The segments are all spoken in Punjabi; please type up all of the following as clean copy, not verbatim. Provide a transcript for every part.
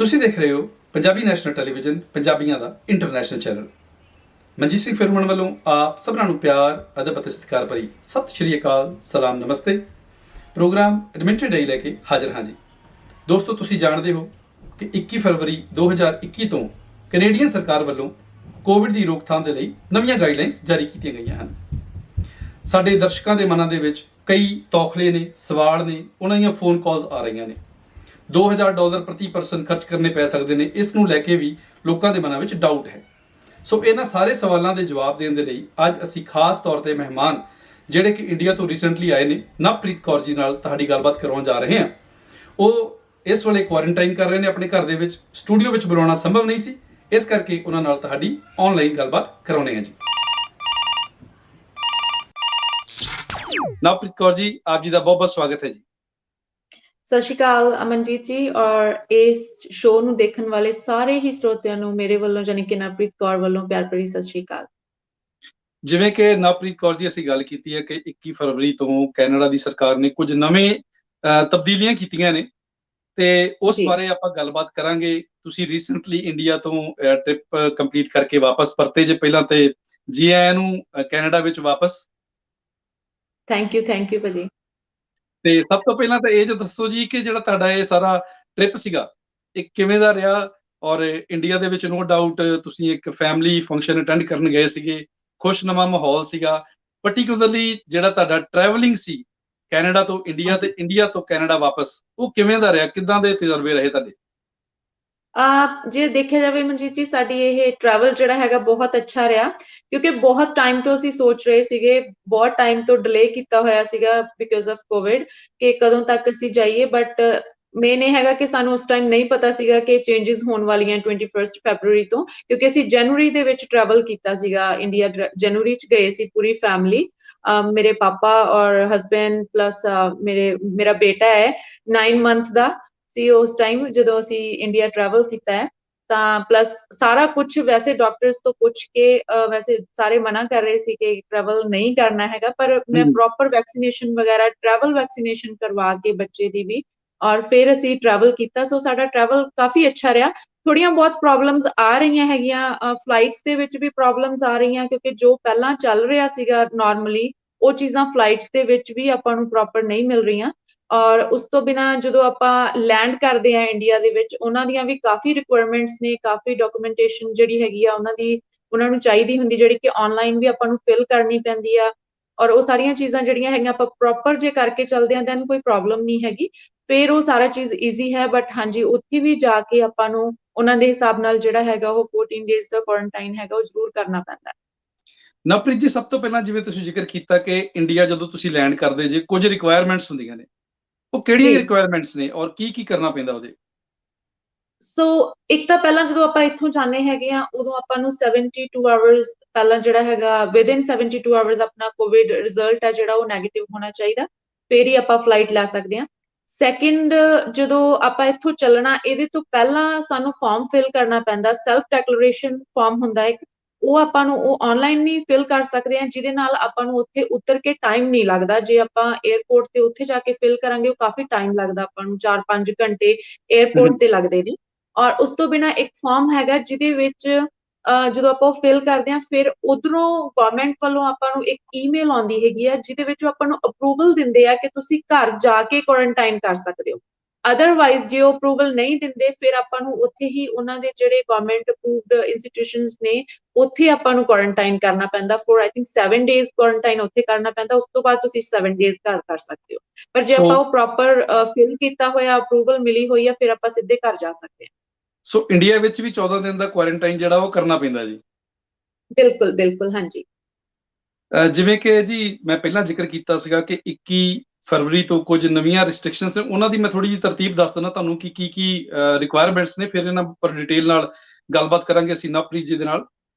ਤੁਸੀਂ ਦੇਖ ਰਹੇ ਹੋ ਪੰਜਾਬੀ ਨੈਸ਼ਨਲ ਟੈਲੀਵਿਜ਼ਨ ਪੰਜਾਬੀਆਂ ਦਾ ਇੰਟਰਨੈਸ਼ਨਲ ਚੈਨਲ। ਮਨਜੀਤ ਸਿੰਘ ਫਿਰਮਨ ਵੱਲੋਂ ਆਪ ਸਭਨਾਂ ਨੂੰ ਪਿਆਰ, ਅਦਬ ਅਤੇ ਸਤਿਕਾਰ ਭਰੀ ਸਤਿ ਸ਼੍ਰੀ ਅਕਾਲ, ਸਲਾਮ, ਨਮਸਤੇ। ਪ੍ਰੋਗਰਾਮ ਐਡਮਿੰਟਡ ਡੇਅ ਲੈ ਕੇ ਹਾਜ਼ਰ ਹਾਂ ਜੀ। ਦੋਸਤੋ, ਤੁਸੀਂ ਜਾਣਦੇ ਹੋ ਕਿ 21 ਫਰਵਰੀ 2021 ਤੋਂ ਕੈਨੇਡੀਅਨ ਸਰਕਾਰ ਵੱਲੋਂ ਕੋਵਿਡ ਦੀ ਰੋਕਥਾਮ ਦੇ ਲਈ ਨਵੀਆਂ ਗਾਈਡਲਾਈਨਸ ਜਾਰੀ ਕੀਤੀਆਂ ਗਈਆਂ ਹਨ। ਸਾਡੇ ਦਰਸ਼ਕਾਂ ਦੇ ਮਨਾਂ ਦੇ ਵਿੱਚ ਕਈ ਤੌਖਲੇ ਨੇ, ਸਵਾਲ ਨੇ, ਉਹਨਾਂ ਦੀਆਂ ਫੋਨ ਕਾਲਸ ਆ ਰਹੀਆਂ ਨੇ। $2000 ਪ੍ਰਤੀ ਪਰਸਨ ਖਰਚ ਕਰਨੇ ਪੈ ਸਕਦੇ ਨੇ, ਇਸ ਨੂੰ ਲੈ ਕੇ ਵੀ ਲੋਕਾਂ ਦੇ ਮਨਾਂ ਵਿੱਚ ਡਾਊਟ ਹੈ। ਸੋ ਇਹਨਾਂ ਸਾਰੇ ਸਵਾਲਾਂ ਦੇ ਜਵਾਬ ਦੇਣ ਦੇ ਲਈ ਅੱਜ ਅਸੀਂ ਖਾਸ ਤੌਰ ਤੇ ਮਹਿਮਾਨ ਜਿਹੜੇ ਕਿ ਇੰਡੀਆ ਤੋਂ ਰੀਸੈਂਟਲੀ ਆਏ ਨੇ, ਨਵਪ੍ਰੀਤ ਕੌਰ ਜੀ ਨਾਲ ਤੁਹਾਡੀ ਗੱਲਬਾਤ ਕਰਵਾਉਣ ਜਾ ਰਹੇ ਹਾਂ। ਉਹ ਇਸ ਵੇਲੇ ਕੁਆਰੰਟਾਈਨ ਕਰ ਰਹੇ ਨੇ ਆਪਣੇ ਘਰ ਦੇ ਵਿੱਚ। ਸਟੂਡੀਓ ਵਿੱਚ ਬੁਲਾਉਣਾ ਸੰਭਵ ਨਹੀਂ ਸੀ, ਇਸ ਕਰਕੇ ਉਹਨਾਂ ਨਾਲ ਤੁਹਾਡੀ ਆਨਲਾਈਨ ਗੱਲਬਾਤ ਕਰਾਉਣੇ ਆ ਜੀ। ਨਵਪ੍ਰੀਤ ਕੌਰ ਜੀ, ਆਪ ਜੀ ਦਾ ਬਹੁਤ ਬਹੁਤ ਸਵਾਗਤ ਹੈ ਜੀ। ਸਤਿ ਸ਼੍ਰੀ ਅਕਾਲ ਅਮਨਜੀਤ ਜੀ, ਔਰ ਇਸ ਸ਼ੋਅ ਨੂੰ ਦੇਖਣ ਵਾਲੇ ਸਾਰੇ ਹੀ ਸਰੋਤਿਆਂ ਨੂੰ ਮੇਰੇ ਵੱਲੋਂ ਜਾਨੀ ਕਿ ਨਵਪ੍ਰੀਤ ਕੌਰ ਵੱਲੋਂ ਪਿਆਰ ਭਰੀ ਸਤਿ ਸ਼੍ਰੀ ਅਕਾਲ। ਜਿਵੇਂ ਕਿ ਨਵਪ੍ਰੀਤ ਕੌਰ ਜੀ, ਅਸੀਂ ਗੱਲ ਕੀਤੀ ਹੈ ਕਿ 21 ਫਰਵਰੀ ਤੋਂ ਕੈਨੇਡਾ ਦੀ ਸਰਕਾਰ ਨੇ ਕੁਝ ਨਵੇਂ ਤਬਦੀਲੀਆਂ ਕੀਤੀਆਂ ਨੇ ਤੇ ਉਸ ਬਾਰੇ ਆਪਾਂ ਗੱਲਬਾਤ ਕਰਾਂਗੇ। ਤੁਸੀਂ ਰੀਸੈਂਟਲੀ ਇੰਡੀਆ ਤੋਂ ਟ੍ਰਿਪ ਕੰਪਲੀਟ ਕਰਕੇ ਵਾਪਸ ਪਰਤੇ ਜੇ। ਪਹਿਲਾਂ ਤੇ ਜੀ ਆਇਆਂ ਨੂੰ ਕੈਨੇਡਾ ਵਿੱਚ ਵਾਪਸ। ਥੈਂਕ ਯੂ ਭਾਜੀ। ਤੇ ਸਭ ਤੋਂ ਪਹਿਲਾਂ ਤਾਂ ਇਹ ਜੋ ਦੱਸੋ ਜੀ ਕਿ ਜਿਹੜਾ ਤੁਹਾਡਾ ਇਹ ਸਾਰਾ ਟ੍ਰਿਪ ਸੀਗਾ, ਇਹ ਕਿਵੇਂ ਦਾ ਰਿਹਾ? ਔਰ ਇੰਡੀਆ ਦੇ ਵਿੱਚ ਨੋ ਡਾਊਟ ਤੁਸੀਂ ਇੱਕ ਫੈਮਿਲੀ ਫੰਕਸ਼ਨ ਅਟੈਂਡ ਕਰਨ ਗਏ ਸੀਗੇ, ਖੁਸ਼ਨੁਮਾ ਮਾਹੌਲ ਸੀਗਾ। ਪਰਟੀਕੂਲਰਲੀ ਜਿਹੜਾ ਤੁਹਾਡਾ ਟਰੈਵਲਿੰਗ ਸੀ ਕੈਨੇਡਾ ਤੋਂ ਇੰਡੀਆ ਤੇ ਇੰਡੀਆ ਤੋਂ ਕੈਨੇਡਾ ਵਾਪਸ, ਉਹ ਕਿਵੇਂ ਦਾ ਰਿਹਾ? ਕਿੱਦਾਂ ਦੇ ਤਜਰਬੇ ਰਹੇ ਤੁਹਾਡੇ? ਜੇ ਦੇਖਿਆ ਜਾਵੇ ਮਨਜੀਤ ਜੀ, ਸਾਡੀ ਇਹ ਟਰੈਵਲ ਜਿਹੜਾ ਹੈਗਾ ਬਹੁਤ ਅੱਛਾ ਰਿਹਾ, ਕਿਉਂਕਿ ਬਹੁਤ ਟਾਈਮ ਤੋਂ ਅਸੀਂ ਸੋਚ ਰਹੇ ਸੀਗੇ, ਬਹੁਤ ਟਾਈਮ ਤੋਂ ਡਿਲੇ ਕੀਤਾ ਹੋਇਆ ਸੀਗਾ ਬਿਕਾਜ਼ ਆਫ ਕੋਵਿਡ ਕਿ ਕਦੋਂ ਤੱਕ ਅਸੀਂ ਜਾਈਏ। ਬਟ ਮੇਨ ਇਹ ਹੈਗਾ ਕਿ ਸਾਨੂੰ ਉਸ ਟਾਈਮ ਨਹੀਂ ਪਤਾ ਸੀਗਾ ਕਿ ਚੇਂਜਸ ਹੋਣ ਵਾਲੀਆਂ 21 ਫੈਬਰੂਰੀ ਤੋਂ, ਕਿਉਂਕਿ ਅਸੀਂ ਜਨਵਰੀ ਦੇ ਵਿੱਚ ਟਰੈਵਲ ਕੀਤਾ ਸੀਗਾ ਇੰਡੀਆ। ਜਨਵਰੀ 'ਚ ਗਏ ਸੀ ਪੂਰੀ ਫੈਮਿਲੀ, ਮੇਰੇ ਪਾਪਾ ਔਰ ਹਸਬੈਂਡ ਪਲੱਸ ਮੇਰਾ ਬੇਟਾ ਹੈ 9 ਮੰਥ ਦਾ ਸੀ ਉਸ ਟਾਈਮ ਜਦੋਂ ਅਸੀਂ ਇੰਡੀਆ ਟਰੈਵਲ ਕੀਤਾ ਹੈ। ਤਾਂ ਪਲੱਸ ਸਾਰਾ ਕੁਝ ਵੈਸੇ ਡਾਕਟਰਸ ਤੋਂ ਪੁੱਛ ਕੇ ਵੈਸੇ ਸਾਰੇ ਮਨਾ ਕਰ ਰਹੇ ਸੀ ਕਿ ਟਰੈਵਲ ਨਹੀਂ ਕਰਨਾ ਹੈਗਾ, ਪਰ ਮੈਂ ਪ੍ਰੋਪਰ ਵੈਕਸੀਨੇਸ਼ਨ ਵਗੈਰਾ ਟਰੈਵਲ ਵੈਕਸੀਨੇਸ਼ਨ ਕਰਵਾ ਕੇ ਬੱਚੇ ਦੀ ਵੀ, ਔਰ ਫਿਰ ਅਸੀਂ ਟਰੈਵਲ ਕੀਤਾ। ਸੋ ਸਾਡਾ ਟਰੈਵਲ ਕਾਫੀ ਅੱਛਾ ਰਿਹਾ। ਥੋੜੀਆਂ ਬਹੁਤ ਪ੍ਰੋਬਲਮਸ ਆ ਰਹੀਆਂ ਹੈਗੀਆਂ, ਫਲਾਈਟਸ ਦੇ ਵਿੱਚ ਵੀ ਪ੍ਰੋਬਲਮਸ ਆ ਰਹੀਆਂ, ਕਿਉਂਕਿ ਜੋ ਪਹਿਲਾਂ ਚੱਲ ਰਿਹਾ ਸੀਗਾ ਨਾਰਮਲੀ ਉਹ ਚੀਜ਼ਾਂ ਫਲਾਈਟਸ ਦੇ ਵਿੱਚ ਵੀ ਆਪਾਂ ਨੂੰ ਪ੍ਰੋਪਰ ਨਹੀਂ ਮਿਲ ਰਹੀਆਂ। ਔਰ ਉਸ ਤੋਂ ਬਿਨਾਂ ਜਦੋਂ ਆਪਾਂ ਲੈਂਡ ਕਰਦੇ ਆ ਇੰਡੀਆ ਦੇ ਵਿੱਚ, ਉਹਨਾਂ ਦੀਆਂ ਵੀ ਕਾਫੀ ਰਿਕੁਆਇਰਮੈਂਟਸ ਨੇ, ਕਾਫੀ ਡਾਕੂਮੈਂਟੇਸ਼ਨ ਜਿਹੜੀ ਹੈਗੀ ਆ ਉਹਨਾਂ ਨੂੰ ਚਾਹੀਦੀ ਹੁੰਦੀ, ਜਿਹੜੀ ਕਿ ਆਨਲਾਈਨ ਵੀ ਆਪਾਂ ਨੂੰ ਫਿਲ ਕਰਨੀ ਪੈਂਦੀ ਆ। ਔਰ ਉਹ ਸਾਰੀਆਂ ਚੀਜ਼ਾਂ ਜਿਹੜੀਆਂ ਹੈਗੀਆਂ ਆਪਾਂ ਪ੍ਰੋਪਰ ਜੇ ਕਰਕੇ ਚੱਲਦੇ ਆ ਦੈਨ ਕੋਈ ਪ੍ਰੋਬਲਮ ਨਹੀਂ ਹੈਗੀ, ਫਿਰ ਉਹ ਸਾਰਾ ਚੀਜ਼ ਈਜ਼ੀ ਹੈ। ਬਟ ਹਾਂਜੀ, ਉੱਥੇ ਵੀ ਜਾ ਕੇ ਆਪਾਂ ਨੂੰ ਉਹਨਾਂ ਦੇ ਹਿਸਾਬ ਨਾਲ ਜਿਹੜਾ ਹੈਗਾ ਉਹ 14 ਡੇਜ਼ ਦਾ ਕੁਆਰੰਟਾਈਨ ਹੈਗਾ ਉਹ ਜ਼ਰੂਰ ਕਰਨਾ ਪੈਂਦਾ। ਨਵਪ੍ਰੀਤ ਜੀ, ਸਭ ਤੋਂ ਪਹਿਲਾਂ ਜਿਵੇਂ ਤੁਸੀਂ ਜ਼ਿਕਰ ਕੀਤਾ ਕਿ ਇੰਡੀਆ ਜਦੋਂ ਤੁਸੀਂ ਲੈਂਡ ਕਰਦੇ ਜੇ ਕੁਝ ਰਿਕੁਆਇਰਮੈਂਟਸ ਹੁੰਦੀਆਂ ਨੇ, ਉਹ ਕਿਹੜੀਆਂ ਰਿਕੁਆਇਰਮੈਂਟਸ ਨੇ ਔਰ ਕੀ ਕਰਨਾ ਪੈਂਦਾ ਉਹਦੇ? ਸੋ ਇੱਕ ਤਾਂ ਪਹਿਲਾਂ ਜਦੋਂ ਆਪਾਂ ਇੱਥੋਂ ਜਾਂਦੇ ਹੈਗੇ ਆ, ਉਦੋਂ ਆਪਾਂ ਨੂੰ 72 ਆਵਰਸ ਪਹਿਲਾਂ ਜਿਹੜਾ ਹੈਗਾ ਵਿਦਿਨ 72 ਆਵਰਸ ਆਪਣਾ ਕੋਵਿਡ ਰਿਜ਼ਲਟ ਹੈ ਜਿਹੜਾ ਉਹ ਨੈਗੇਟਿਵ ਹੋਣਾ ਚਾਹੀਦਾ, ਫਿਰ ਹੀ ਆਪਾਂ ਫਲਾਈਟ ਲੈ ਸਕਦੇ ਹਾਂ। ਸੈਕਿੰਡ, ਜਦੋਂ ਆਪਾਂ ਇੱਥੋਂ ਚੱਲਣਾ ਇਹਦੇ ਤੋਂ ਪਹਿਲਾਂ ਸਾਨੂੰ ਫਾਰਮ ਫਿਲ ਕਰਨਾ ਪੈਂਦਾ, ਸੈਲਫ ਡੈਕਲੇਰੇਸ਼ਨ ਫਾਰਮ ਹੁੰਦਾ ਇੱਕ, ਉਹ ਆਪਾਂ ਨੂੰ ਉਹ ਆਨਲਾਈਨ ਵੀ ਫਿਲ ਕਰ ਸਕਦੇ ਆ, ਜਿਹਦੇ ਨਾਲ ਆਪਾਂ ਨੂੰ ਉੱਥੇ ਉਤਰ ਕੇ ਟਾਈਮ ਨਹੀਂ ਲੱਗਦਾ। ਜੇ ਆਪਾਂ 에ਅਰਪੋਰਟ ਤੇ ਉੱਥੇ ਜਾ ਕੇ ਫਿਲ ਕਰਾਂਗੇ ਉਹ ਕਾਫੀ ਟਾਈਮ ਲੱਗਦਾ, ਆਪਾਂ ਨੂੰ 4-5 ਘੰਟੇ 에ਅਰਪੋਰਟ ਤੇ ਲੱਗਦੇ ਨੇ। ਔਰ ਉਸ ਤੋਂ ਬਿਨਾਂ ਇੱਕ ਫਾਰਮ ਹੈਗਾ ਜਿਹਦੇ ਵਿੱਚ ਜਦੋਂ ਆਪਾਂ ਉਹ ਫਿਲ ਕਰਦੇ ਹਾਂ, ਫਿਰ ਉਧਰੋਂ ਗਵਰਨਮੈਂਟ ਵੱਲੋਂ ਆਪਾਂ ਨੂੰ ਇੱਕ ਈਮੇਲ ਆਉਂਦੀ ਹੈਗੀ ਆ, ਜਿਹਦੇ ਵਿੱਚ ਆਪਾਂ ਨੂੰ ਅਪਰੂਵਲ ਦਿੰਦੇ ਆ ਕਿ ਤੁਸੀਂ ਘਰ ਜਾ ਕੇ ਕੁਆਰੰਟਾਈਨ ਕਰ ਸਕਦੇ ਹੋ। ਅਦਰਵਾਈਜ਼ ਜੇ ਉਹ ਅਪਰੂਵਲ ਨਹੀਂ ਦਿੰਦੇ, ਫਿਰ ਆਪਾਂ ਨੂੰ ਉੱਥੇ ਹੀ ਉਹਨਾਂ ਦੇ ਜਿਹੜੇ ਗਵਰਨਮੈਂਟ ਅਪਰੂਵਡ ਇੰਸਟੀਟਿਊਸ਼ਨਸ ਨੇ ਉੱਥੇ ਆਪਾਂ ਨੂੰ ਕੁਆਰੰਟਾਈਨ ਕਰਨਾ ਪੈਂਦਾ for I think 7 days quarantine ਉੱਥੇ ਕਰਨਾ ਪੈਂਦਾ। ਉਸ ਤੋਂ ਬਾਅਦ ਤੁਸੀਂ 7 ਡੇਜ਼ ਘਰ ਕਰ ਸਕਦੇ ਹੋ, ਪਰ ਜੇ ਆਪਾਂ ਉਹ ਪ੍ਰੋਪਰ ਫਿਲ ਕੀਤਾ ਹੋਇਆ, ਅਪਰੂਵਲ ਮਿਲੀ ਹੋਈ ਆ, ਫਿਰ ਆਪਾਂ ਸਿੱਧੇ ਘਰ ਜਾ ਸਕਦੇ ਹਾਂ। ਸੋ ਇੰਡੀਆ ਵਿੱਚ ਵੀ 14 ਦਿਨ ਦਾ ਕੁਆਰੰਟਾਈਨ ਜਿਹੜਾ ਉਹ ਕਰਨਾ ਪੈਂਦਾ ਜੀ? ਬਿਲਕੁਲ ਹਾਂਜੀ। ਜਿਵੇਂ ਕਿ ਜੀ ਮੈਂ ਪਹਿਲਾਂ ਜ਼ਿਕਰ ਕੀਤਾ ਸੀਗਾ ਕਿ 21 ਫਰਵਰੀ ਤੋਂ ਕੁਝ ਨਵੀਆਂ ਰਿਸਟ੍ਰਿਕਸ਼ਨਸ ਨੇ, ਉਹਨਾਂ ਦੀ ਮੈਂ ਥੋੜੀ ਜਿਹੀ ਤਰਤੀਬ ਦੱਸ ਦਿੰਦਾ ਤੁਹਾਨੂੰ ਕਿ ਕੀ ਰਿਕੁਆਇਰਮੈਂਟਸ ਨੇ, ਫਿਰ ਇਹਨਾਂ ਉੱਪਰ ਡਿਟੇਲ ਨਾਲ ਗੱਲਬਾਤ ਕਰਾਂਗੇ ਅਸੀਂ ਨਵਪ੍ਰੀਤ ਜੀ ਦੇ ਨਾਲ।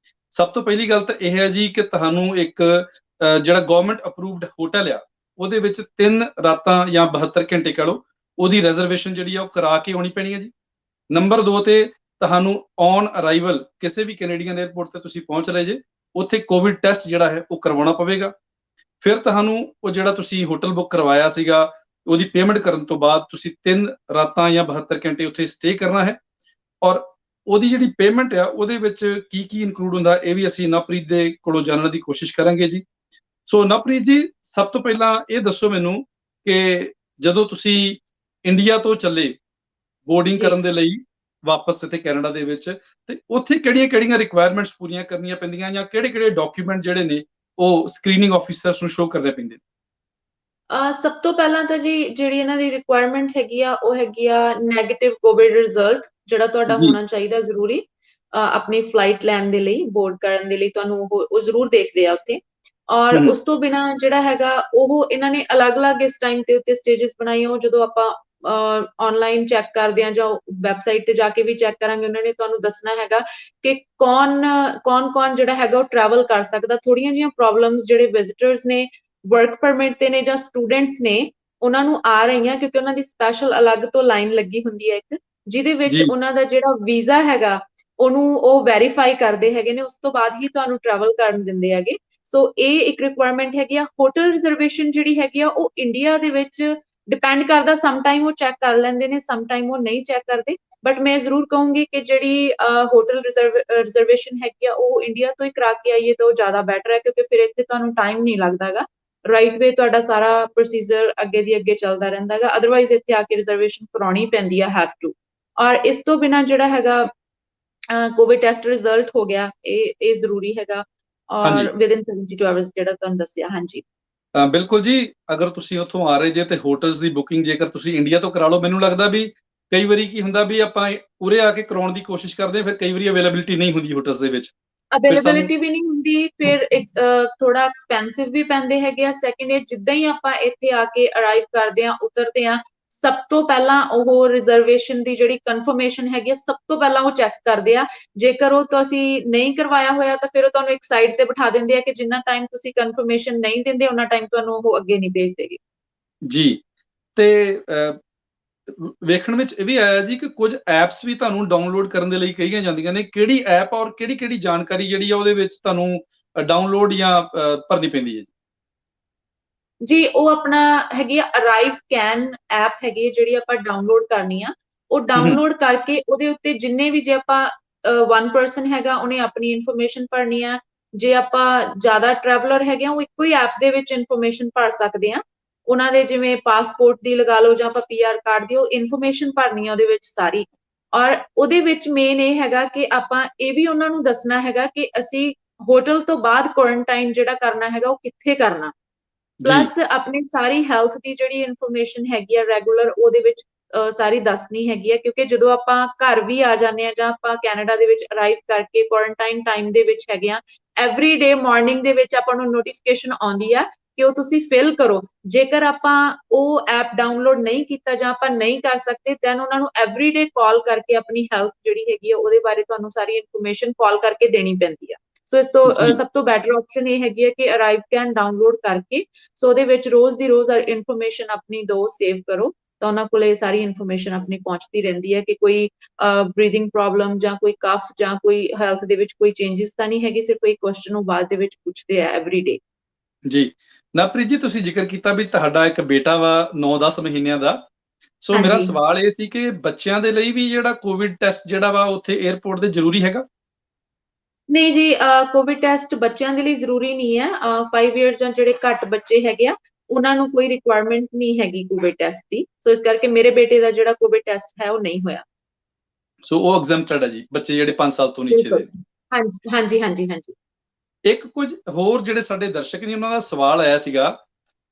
ਸਭ ਤੋਂ ਪਹਿਲੀ ਗੱਲ ਤਾਂ ਇਹ ਹੈ ਜੀ ਕਿ ਤੁਹਾਨੂੰ ਇੱਕ ਜਿਹੜਾ ਗਵਰਨਮੈਂਟ ਅਪਰੂਵਡ ਹੋਟਲ ਆ, ਉਹਦੇ ਵਿੱਚ 3 ਰਾਤਾਂ ਜਾਂ 72 ਘੰਟੇ ਕਹਿ ਲਓ, ਉਹਦੀ ਰਿਜ਼ਰਵੇਸ਼ਨ ਜਿਹੜੀ ਆ ਉਹ ਕਰਾ ਕੇ ਆਉਣੀ ਪੈਣੀ ਹੈ ਜੀ। ਨੰਬਰ 2 ਤੇ ਤੁਹਾਨੂੰ ਔਨ ਅਰਾਈਵਲ ਕਿਸੇ ਵੀ ਕੈਨੇਡੀਅਨ 에ਅਰਪੋਰਟ ਤੇ ਤੁਸੀਂ ਪਹੁੰਚ ਰਹੇ ਜੇ, ਉੱਥੇ ਕੋਵਿਡ ਟੈਸਟ ਜਿਹੜਾ ਹੈ ਉਹ ਕਰਵਾਉਣਾ ਪਵੇਗਾ। ਫਿਰ ਤੁਹਾਨੂੰ ਉਹ ਜਿਹੜਾ ਤੁਸੀਂ ਹੋਟਲ ਬੁੱਕ ਕਰਵਾਇਆ ਸੀਗਾ, ਉਹਦੀ ਪੇਮੈਂਟ ਕਰਨ ਤੋਂ ਬਾਅਦ ਤੁਸੀਂ 3 ਰਾਤਾਂ ਜਾਂ 72 ਘੰਟੇ ਉੱਥੇ ਸਟੇ ਕਰਨਾ ਹੈ। ਔਰ ਉਹਦੀ ਜਿਹੜੀ ਪੇਮੈਂਟ ਆ ਉਹਦੇ ਵਿੱਚ ਕੀ ਕੀ ਇਨਕਲੂਡ ਹੁੰਦਾ, ਇਹ ਵੀ ਅਸੀਂ ਨਵਪ੍ਰੀਤ ਦੇ ਕੋਲੋਂ ਜਾਣਨ ਦੀ ਕੋਸ਼ਿਸ਼ ਕਰਾਂਗੇ ਜੀ। ਸੋ ਨਵਪ੍ਰੀਤ ਜੀ, ਸਭ ਤੋਂ ਪਹਿਲਾਂ ਇਹ ਦੱਸੋ ਮੈਨੂੰ ਕਿ ਜਦੋਂ ਤੁਸੀਂ ਇੰਡੀਆ ਤੋਂ ਚੱਲੇ ਬੋਰਡਿੰਗ ਜੀ ਕਰਨ ਦੇ ਲਈ ਵਾਪਸ ਇੱਥੇ ਕੈਨੇਡਾ ਦੇ ਵਿੱਚ, ਤੇ ਉੱਥੇ ਕਿਹੜੀਆਂ-ਕਿਹੜੀਆਂ ਰਿਕੁਆਇਰਮੈਂਟਸ ਪੂਰੀਆਂ ਕਰਨੀਆਂ ਪੈਂਦੀਆਂ ਜਾਂ ਕਿਹੜੇ-ਕਿਹੜੇ ਡਾਕੂਮੈਂਟ ਜਿਹੜੇ ਨੇ ਉਹ ਸਕਰੀਨਿੰਗ ਆਫਿਸਰਸ ਨੂੰ ਸ਼ੋ ਕਰਨੇ ਪੈਂਦੇ ਨੇ? ਸਭ ਤੋਂ ਪਹਿਲਾਂ ਤਾਂ ਜੀ ਜਿਹੜੀ ਇਹਨਾਂ ਦੀ ਰਿਕੁਆਇਰਮੈਂਟ ਹੈਗੀ ਆ ਉਹ ਹੈਗੀ ਆ ਨੈਗੇਟਿਵ ਕੋਵਿਡ ਰਿਜ਼ਲਟ, ਜਿਹੜਾ ਤੁਹਾਡਾ ਜੀ, ਹੋਣਾ ਚਾਹੀਦਾ ਜ਼ਰੂਰੀ ਆਪਣੀ ਫਲਾਈਟ ਲੈਣ ਦੇ ਲਈ, ਬੋਰਡ ਕਰਨ ਦੇ ਲਈ ਤੁਹਾਨੂੰ ਉਹ ਜ਼ਰੂਰ ਦੇਖਦੇ ਆ ਉੱਥੇ। ਔਰ ਹੂੰ, ਉਸ ਤੋਂ ਬਿਨਾਂ ਜਿਹੜਾ ਹੈਗਾ ਉਹ ਇਹਨਾਂ ਨੇ ਅਲੱਗ-ਅਲੱਗ ਇਸ ਟਾਈਮ ਤੇ ਉੱਤੇ ਸਟੇजेस ਬਣਾਈਆਂ, ਉਹ ਜਦੋਂ ਆਪਾਂ ਆਨਲਾਈਨ ਚੈੱਕ ਕਰਦੇ ਆ ਜਾਂ ਵੈਬਸਾਈਟ ਤੇ ਜਾ ਕੇ ਵੀ ਚੈੱਕ ਕਰਾਂਗੇ, ਉਹਨਾਂ ਨੇ ਤੁਹਾਨੂੰ ਦੱਸਣਾ ਹੈਗਾ ਕਿ ਕੌਣ ਜਿਹੜਾ ਹੈਗਾ ਉਹ ਟਰੈਵਲ ਕਰ ਸਕਦਾ। ਥੋੜੀਆਂ ਜਿਹੀਆਂ ਪ੍ਰੋਬਲਮਸ ਜਿਹੜੇ ਵਿਜ਼ਿਟਰਸ ਨੇ, ਵਰਕ ਪਰਮਿਟ ਤੇ ਨੇ ਜਾਂ ਸਟੂਡੈਂਟਸ ਨੇ, ਉਹਨਾਂ ਨੂੰ ਆ ਰਹੀਆਂ ਕਿਉਂਕਿ ਉਹਨਾਂ ਦੀ ਸਪੈਸ਼ਲ ਅਲੱਗ ਤੋਂ ਲਾਈਨ ਲੱਗੀ ਹੁੰਦੀ ਹੈ ਇੱਕ, ਜਿਹਦੇ ਵਿੱਚ ਜੀ, ਉਹਨਾਂ ਦਾ ਜਿਹੜਾ ਵੀਜ਼ਾ ਹੈਗਾ ਉਹਨੂੰ ਉਹ ਵੈਰੀਫਾਈ ਕਰਦੇ ਹੈਗੇ ਨੇ, ਉਸ ਤੋਂ ਬਾਅਦ ਹੀ ਤੁਹਾਨੂੰ ਟਰੈਵਲ ਕਰਨ ਦਿੰਦੇ ਹੈਗੇ। ਸੋ ਇਹ ਇੱਕ ਰਿਕੁਆਇਰਮੈਂਟ ਹੈਗੀ ਆ। ਹੋਟਲ ਰਿਜ਼ਰਵੇਸ਼ਨ ਜਿਹੜੀ ਹੈਗੀ ਆ ਉਹ ਇੰਡੀਆ ਦੇ ਵਿੱਚ ਡਿਪੈਂਡ ਕਰਦਾ, ਸਮ ਟਾਈਮ ਉਹ ਚੈੱਕ ਕਰ ਲੈਂਦੇ ਨੇ, ਸਮ ਟਾਈਮ ਉਹ ਨਹੀਂ ਚੈੱਕ ਕਰਦੇ। ਬਟ ਮੈਂ ਜ਼ਰੂਰ ਕਹੂੰਗੀ ਕਿ ਜਿਹੜੀ ਹੋਟਲ ਰਿਜ਼ਰਵੇਸ਼ਨ ਹੈਗੀ ਆ ਉਹ ਇੰਡੀਆ ਤੋਂ ਹੀ ਕਰਾ ਕੇ ਆਈਏ ਤਾਂ ਉਹ ਜ਼ਿਆਦਾ ਬੈਟਰ ਹੈ, ਕਿਉਂਕਿ ਫਿਰ ਇੱਥੇ ਤੁਹਾਨੂੰ ਟਾਈਮ ਨਹੀਂ ਲੱਗਦਾਗਾ, ਰਾਈਟ ਵੇ ਤੁਹਾਡਾ ਸਾਰਾ ਪ੍ਰੋਸੀਜਰ ਅੱਗੇ ਦੀ ਅੱਗੇ ਚੱਲਦਾ ਰਹਿੰਦਾ ਹੈਗਾ। ਅਦਰਵਾਈਜ਼ ਇੱਥੇ ਆ ਕੇ ਰਿਜ਼ਰਵੇਸ਼ਨ ਕਰਾਉਣੀ ਪੈਂਦੀ ਆ, ਹੈਵ ਟੂ। ਔਰ ਇਸ ਤੋਂ ਬਿਨਾਂ ਜਿਹੜਾ ਹੈਗਾ ਕੋਵਿਡ ਟੈਸਟ ਰਿਜ਼ਲਟ ਹੋ ਗਿਆ, ਇਹ ਜ਼ਰੂਰੀ ਹੈਗਾ, ਹਾਂਜੀ। ਔਰ ਵਿਦਿਨ 72 ਆਵਰਸ ਜਿਹੜਾ ਤੁਹਾਨੂੰ ਦੱਸਿਆ। ਹਾਂਜੀ ਬਿਲਕੁਲ ਜੀ, ਅਗਰ ਤੁਸੀਂ ਉੱਥੋਂ ਆ ਰਹੇ ਜੇ ਤੇ ਹੋਟਲਸ ਦੀ ਬੁਕਿੰਗ ਜੇਕਰ ਤੁਸੀਂ ਇੰਡੀਆ ਤੋਂ ਕਰਾ ਲਓ, ਮੈਨੂੰ ਲੱਗਦਾ ਵੀ ਕਈ ਵਾਰੀ ਕੀ ਹੁੰਦਾ ਵੀ ਆਪਾਂ ਉਰੇ ਆ ਕੇ ਕਰਾਉਣ ਦੀ ਕੋਸ਼ਿਸ਼ ਕਰਦੇ ਹਾਂ, ਫਿਰ ਕਈ ਵਾਰੀ ਅਵੇਲੇਬਿਲਿਟੀ ਨਹੀਂ ਹੁੰਦੀ ਹੋਟਲਸ ਦੇ ਵਿੱਚ, ਫਿਰ ਸਾਨੂੰ ਅਵੇਲੇਬਿਲਿਟੀ ਵੀ ਨਹੀਂ ਹੁੰਦੀ, ਫਿਰ ਥੋੜਾ ਐਕਸਪੈਂਸਿਵ ਵੀ ਪੈਂਦੇ ਹੈਗੇ ਆ। ਸੈਕਿੰਡ, ਇਹ ਜਿੱਦਾਂ ਹੀ ਆਪਾਂ ਇੱਥੇ ਆ ਕੇ ਅਰਾਈਵ ਕਰਦੇ ਆ, ਉਤਰਦੇ ਆ, ਸਭ ਤੋਂ ਪਹਿਲਾਂ ਉਹ ਰਿਜ਼ਰਵੇਸ਼ਨ ਦੀ ਜਿਹੜੀ ਕਨਫਰਮੇਸ਼ਨ ਹੈਗੀ ਆ, ਸਭ ਤੋਂ ਪਹਿਲਾਂ ਉਹ ਚੈੱਕ ਕਰਦੇ ਆ। ਜੇਕਰ ਉਹ ਤੁਸੀਂ ਨਹੀਂ ਕਰਵਾਇਆ ਹੋਇਆ ਤਾਂ ਫਿਰ ਉਹ ਤੁਹਾਨੂੰ ਇੱਕ ਸਾਈਡ ਤੇ ਬਿਠਾ ਦਿੰਦੇ ਆ ਕਿ ਜਿੰਨਾ ਟਾਈਮ ਤੁਸੀਂ ਕਨਫਰਮੇਸ਼ਨ ਨਹੀਂ ਦਿੰਦੇ ਉਹਨਾਂ ਟਾਈਮ ਤੁਹਾਨੂੰ ਉਹ ਅੱਗੇ ਨਹੀਂ ਭੇਜਦੇਗੇ। ਜੀ, ਤੇ ਵੇਖਣ ਵਿੱਚ ਇਹ ਵੀ ਆਇਆ ਜੀ ਕਿ ਕੁਝ ਐਪਸ ਵੀ ਤੁਹਾਨੂੰ ਡਾਊਨਲੋਡ ਕਰਨ ਦੇ ਲਈ ਕਹੀਆਂ ਜਾਂਦੀਆਂ ਨੇ। ਕਿਹੜੀ ਐਪ ਔਰ ਕਿਹੜੀ-ਕਿਹੜੀ ਜਾਣਕਾਰੀ ਜਿਹੜੀ ਆ ਉਹਦੇ ਵਿੱਚ ਤੁਹਾਨੂੰ ਡਾਊਨਲੋਡ ਜਾਂ ਭਰਨੀ ਪੈਂਦੀ ਹੈ ਜੀ? ਜੀ ਉਹ ਆਪਣਾ ਹੈਗੀ ਆ ਅਰਾਈਵ ਕੈਨ ਐਪ ਹੈਗੀ, ਜਿਹੜੀ ਆਪਾਂ ਡਾਊਨਲੋਡ ਕਰਨੀ ਆ। ਉਹ ਹੂੰ, ਹੂੰ, ਡਾਊਨਲੋਡ ਕਰਕੇ ਉਹਦੇ ਉੱਤੇ ਜਿੰਨੇ ਵੀ, ਜੇ ਆਪਾਂ 1 ਪਰਸਨ ਹੈਗਾ ਉਹਨੇ ਆਪਣੀ ਇਨਫੋਰਮੇਸ਼ਨ ਭਰਨੀ ਆ, ਜੇ ਆਪਾਂ ਜ਼ਿਆਦਾ ਟਰੈਵਲਰ ਹੈਗੇ ਆ ਉਹ ਇੱਕੋ ਹੀ ਐਪ ਦੇ ਵਿੱਚ ਇਨਫੋਰਮੇਸ਼ਨ ਭਰ ਸਕਦੇ ਆ। ਉਹਨਾਂ ਦੇ ਜਿਵੇਂ ਪਾਸਪੋਰਟ ਦੀ ਲਗਾ ਲਓ ਜਾਂ ਆਪਾਂ ਪੀਆਰ ਕਾਰਡ ਦੀ, ਉਹ ਇਨਫੋਰਮੇਸ਼ਨ ਭਰਨੀ ਆ ਉਹਦੇ ਵਿੱਚ ਸਾਰੀ। ਔਰ ਉਹਦੇ ਵਿੱਚ ਮੇਨ ਇਹ ਹੈਗਾ ਕਿ ਆਪਾਂ ਇਹ ਵੀ ਉਹਨਾਂ ਨੂੰ ਦੱਸਣਾ ਹੈਗਾ ਕਿ ਅਸੀਂ ਹੋਟਲ ਤੋਂ ਬਾਅਦ ਕੁਆਰੰਟਾਈਨ ਜਿਹੜਾ ਕਰਨਾ ਹੈਗਾ ਉਹ ਕਿੱਥੇ ਕਰਨਾ। ਜੀ, ਪਲੱਸ ਆਪਣੀ ਸਾਰੀ ਹੈਲਥ ਦੀ ਜਿਹੜੀ ਇਨਫੋਰਮੇਸ਼ਨ ਹੈਗੀ ਆ ਰੈਗੂਲਰ ਉਹਦੇ ਵਿੱਚ ਸਾਰੀ ਦੱਸਣੀ ਹੈਗੀ ਆ, ਕਿਉਂਕਿ ਜਦੋਂ ਆਪਾਂ ਘਰ ਵੀ ਆ ਜਾਂਦੇ ਆ ਜਾਂ ਆਪਾਂ ਕੈਨੇਡਾ ਦੇ ਵਿੱਚ ਅਰਾਈਵ ਕਰਕੇ ਕੁਆਰੰਟਾਈਨ ਟਾਈਮ ਦੇ ਵਿੱਚ ਹੈਗੇ ਆ, ਐਵਰੀ ਡੇ ਮਾਰਨਿੰਗ ਦੇ ਵਿੱਚ ਆਪਾਂ ਨੂੰ ਨੋਟੀਫਿਕੇਸ਼ਨ ਆਉਂਦੀ ਆ ਕਿ ਉਹ ਤੁਸੀਂ ਫਿਲ ਕਰੋ। ਜੇਕਰ ਆਪਾਂ ਉਹ ਐਪ ਡਾਊਨਲੋਡ ਨਹੀਂ ਕੀਤਾ ਜਾਂ ਆਪਾਂ ਨਹੀਂ ਕਰ ਸਕਦੇ, ਦੈਨ ਉਹਨਾਂ ਨੂੰ ਐਵਰੀ ਡੇ ਕਾਲ ਕਰਕੇ ਆਪਣੀ ਹੈਲਥ ਜਿਹੜੀ ਹੈਗੀ ਆ ਉਹਦੇ ਬਾਰੇ ਤੁਹਾਨੂੰ ਸਾਰੀ ਇਨਫੋਰਮੇਸ਼ਨ ਕਾਲ ਕਰਕੇ ਦੇਣੀ ਪੈਂਦੀ ਆ। ਸੋ ਇਸ ਤੋਂ ਜੀ, ਸਭ ਤੋਂ ਬੈਟਰ ਆਪਸ਼ਨ ਇਹ ਹੈਗੀ ਹੈ ਕਿ ਅਰਾਈਵ ਕੈਨ ਡਾਊਨਲੋਡ ਕਰਕੇ, ਸੋ ਉਹਦੇ ਵਿੱਚ ਰੋਜ਼ ਦੀ ਰੋਜ਼ ਇਨਫੋਰਮੇਸ਼ਨ ਆਪਣੀ ਦੋ ਸੇਵ ਕਰੋ, ਤਾਂ ਉਹਨਾਂ ਕੋਲ ਇਹ ਸਾਰੀ ਇਨਫੋਰਮੇਸ਼ਨ ਆਪਣੀ ਪਹੁੰਚਦੀ ਰਹਿੰਦੀ ਹੈ ਕਿ ਕੋਈ ਬਰੀਥਿੰਗ ਪ੍ਰੋਬਲਮ ਜਾਂ ਕੋਈ ਕਫ ਜਾਂ ਕੋਈ ਹੈਲਥ ਦੇ ਵਿੱਚ ਕੋਈ ਚੇਂਜਸ ਤਾਂ ਨਹੀਂ ਹੈਗੀ, ਸਿਰਫ ਕੋਈ ਕੁਐਸਚਨ ਉਹ ਬਾਅਦ ਦੇ ਵਿੱਚ ਪੁੱਛਦੇ ਆ ਐਵਰੀ ਡੇ। ਜੀ। ਨਵਪ੍ਰੀਤ ਜੀ, ਤੁਸੀਂ ਜ਼ਿਕਰ ਕੀਤਾ ਵੀ ਤੁਹਾਡਾ ਇੱਕ ਬੇਟਾ ਵਾ 9-10 ਮਹੀਨਿਆਂ ਦਾ। ਸੋ ਮੇਰਾ ਹਾਂਜੀ ਸਵਾਲ ਇਹ ਸੀ ਕਿ ਬੱਚਿਆਂ ਦੇ ਲਈ ਵੀ ਜਿਹੜਾ ਕੋਵਿਡ ਟੈਸਟ ਜਿਹੜਾ ਵਾ ਉੱਥੇ 에ਅਰਪੋਰਟ ਤੇ ਜ਼ਰੂਰੀ ਹੈਗਾ? ਨਹੀਂ ਜੀ, ਕੋਵਿਡ ਟੈਸਟ ਬੱਚਿਆਂ ਦੇ ਲਈ ਜ਼ਰੂਰੀ ਨਹੀਂ ਹੈ। 5 ਇਅਰਸ ਜਾਂ ਜਿਹੜੇ ਘੱਟ ਬੱਚੇ ਹੈਗੇ ਆ ਉਹਨਾਂ ਨੂੰ ਕੋਈ ਰਿਕੁਆਇਰਮੈਂਟ ਨਹੀਂ ਹੈਗੀ ਕੋਵਿਡ ਟੈਸਟ ਦੀ। ਸੋ ਇਸ ਕਰਕੇ ਮੇਰੇ ਬੇਟੇ ਦਾ ਜਿਹੜਾ ਕੋਵਿਡ ਟੈਸਟ ਹੈ ਉਹ ਨਹੀਂ ਹੋਇਆ। ਸੋ ਉਹ ਐਗਜ਼ੈਂਪਟਡ ਹੈ ਜੀ, ਬੱਚੇ ਜਿਹੜੇ 5 ਸਾਲ ਤੋਂ ਨੀਚੇ ਬਿਲਕੁਲ। ਦੇ ਨੇ। ਹਾਂਜੀ ਹਾਂਜੀ ਹਾਂਜੀ ਹਾਂਜੀ। ਇੱਕ ਕੁਝ ਹੋਰ ਜਿਹੜੇ ਸਾਡੇ ਦਰਸ਼ਕ ਨੇ ਉਹਨਾਂ ਦਾ ਸਵਾਲ ਆਇਆ ਸੀਗਾ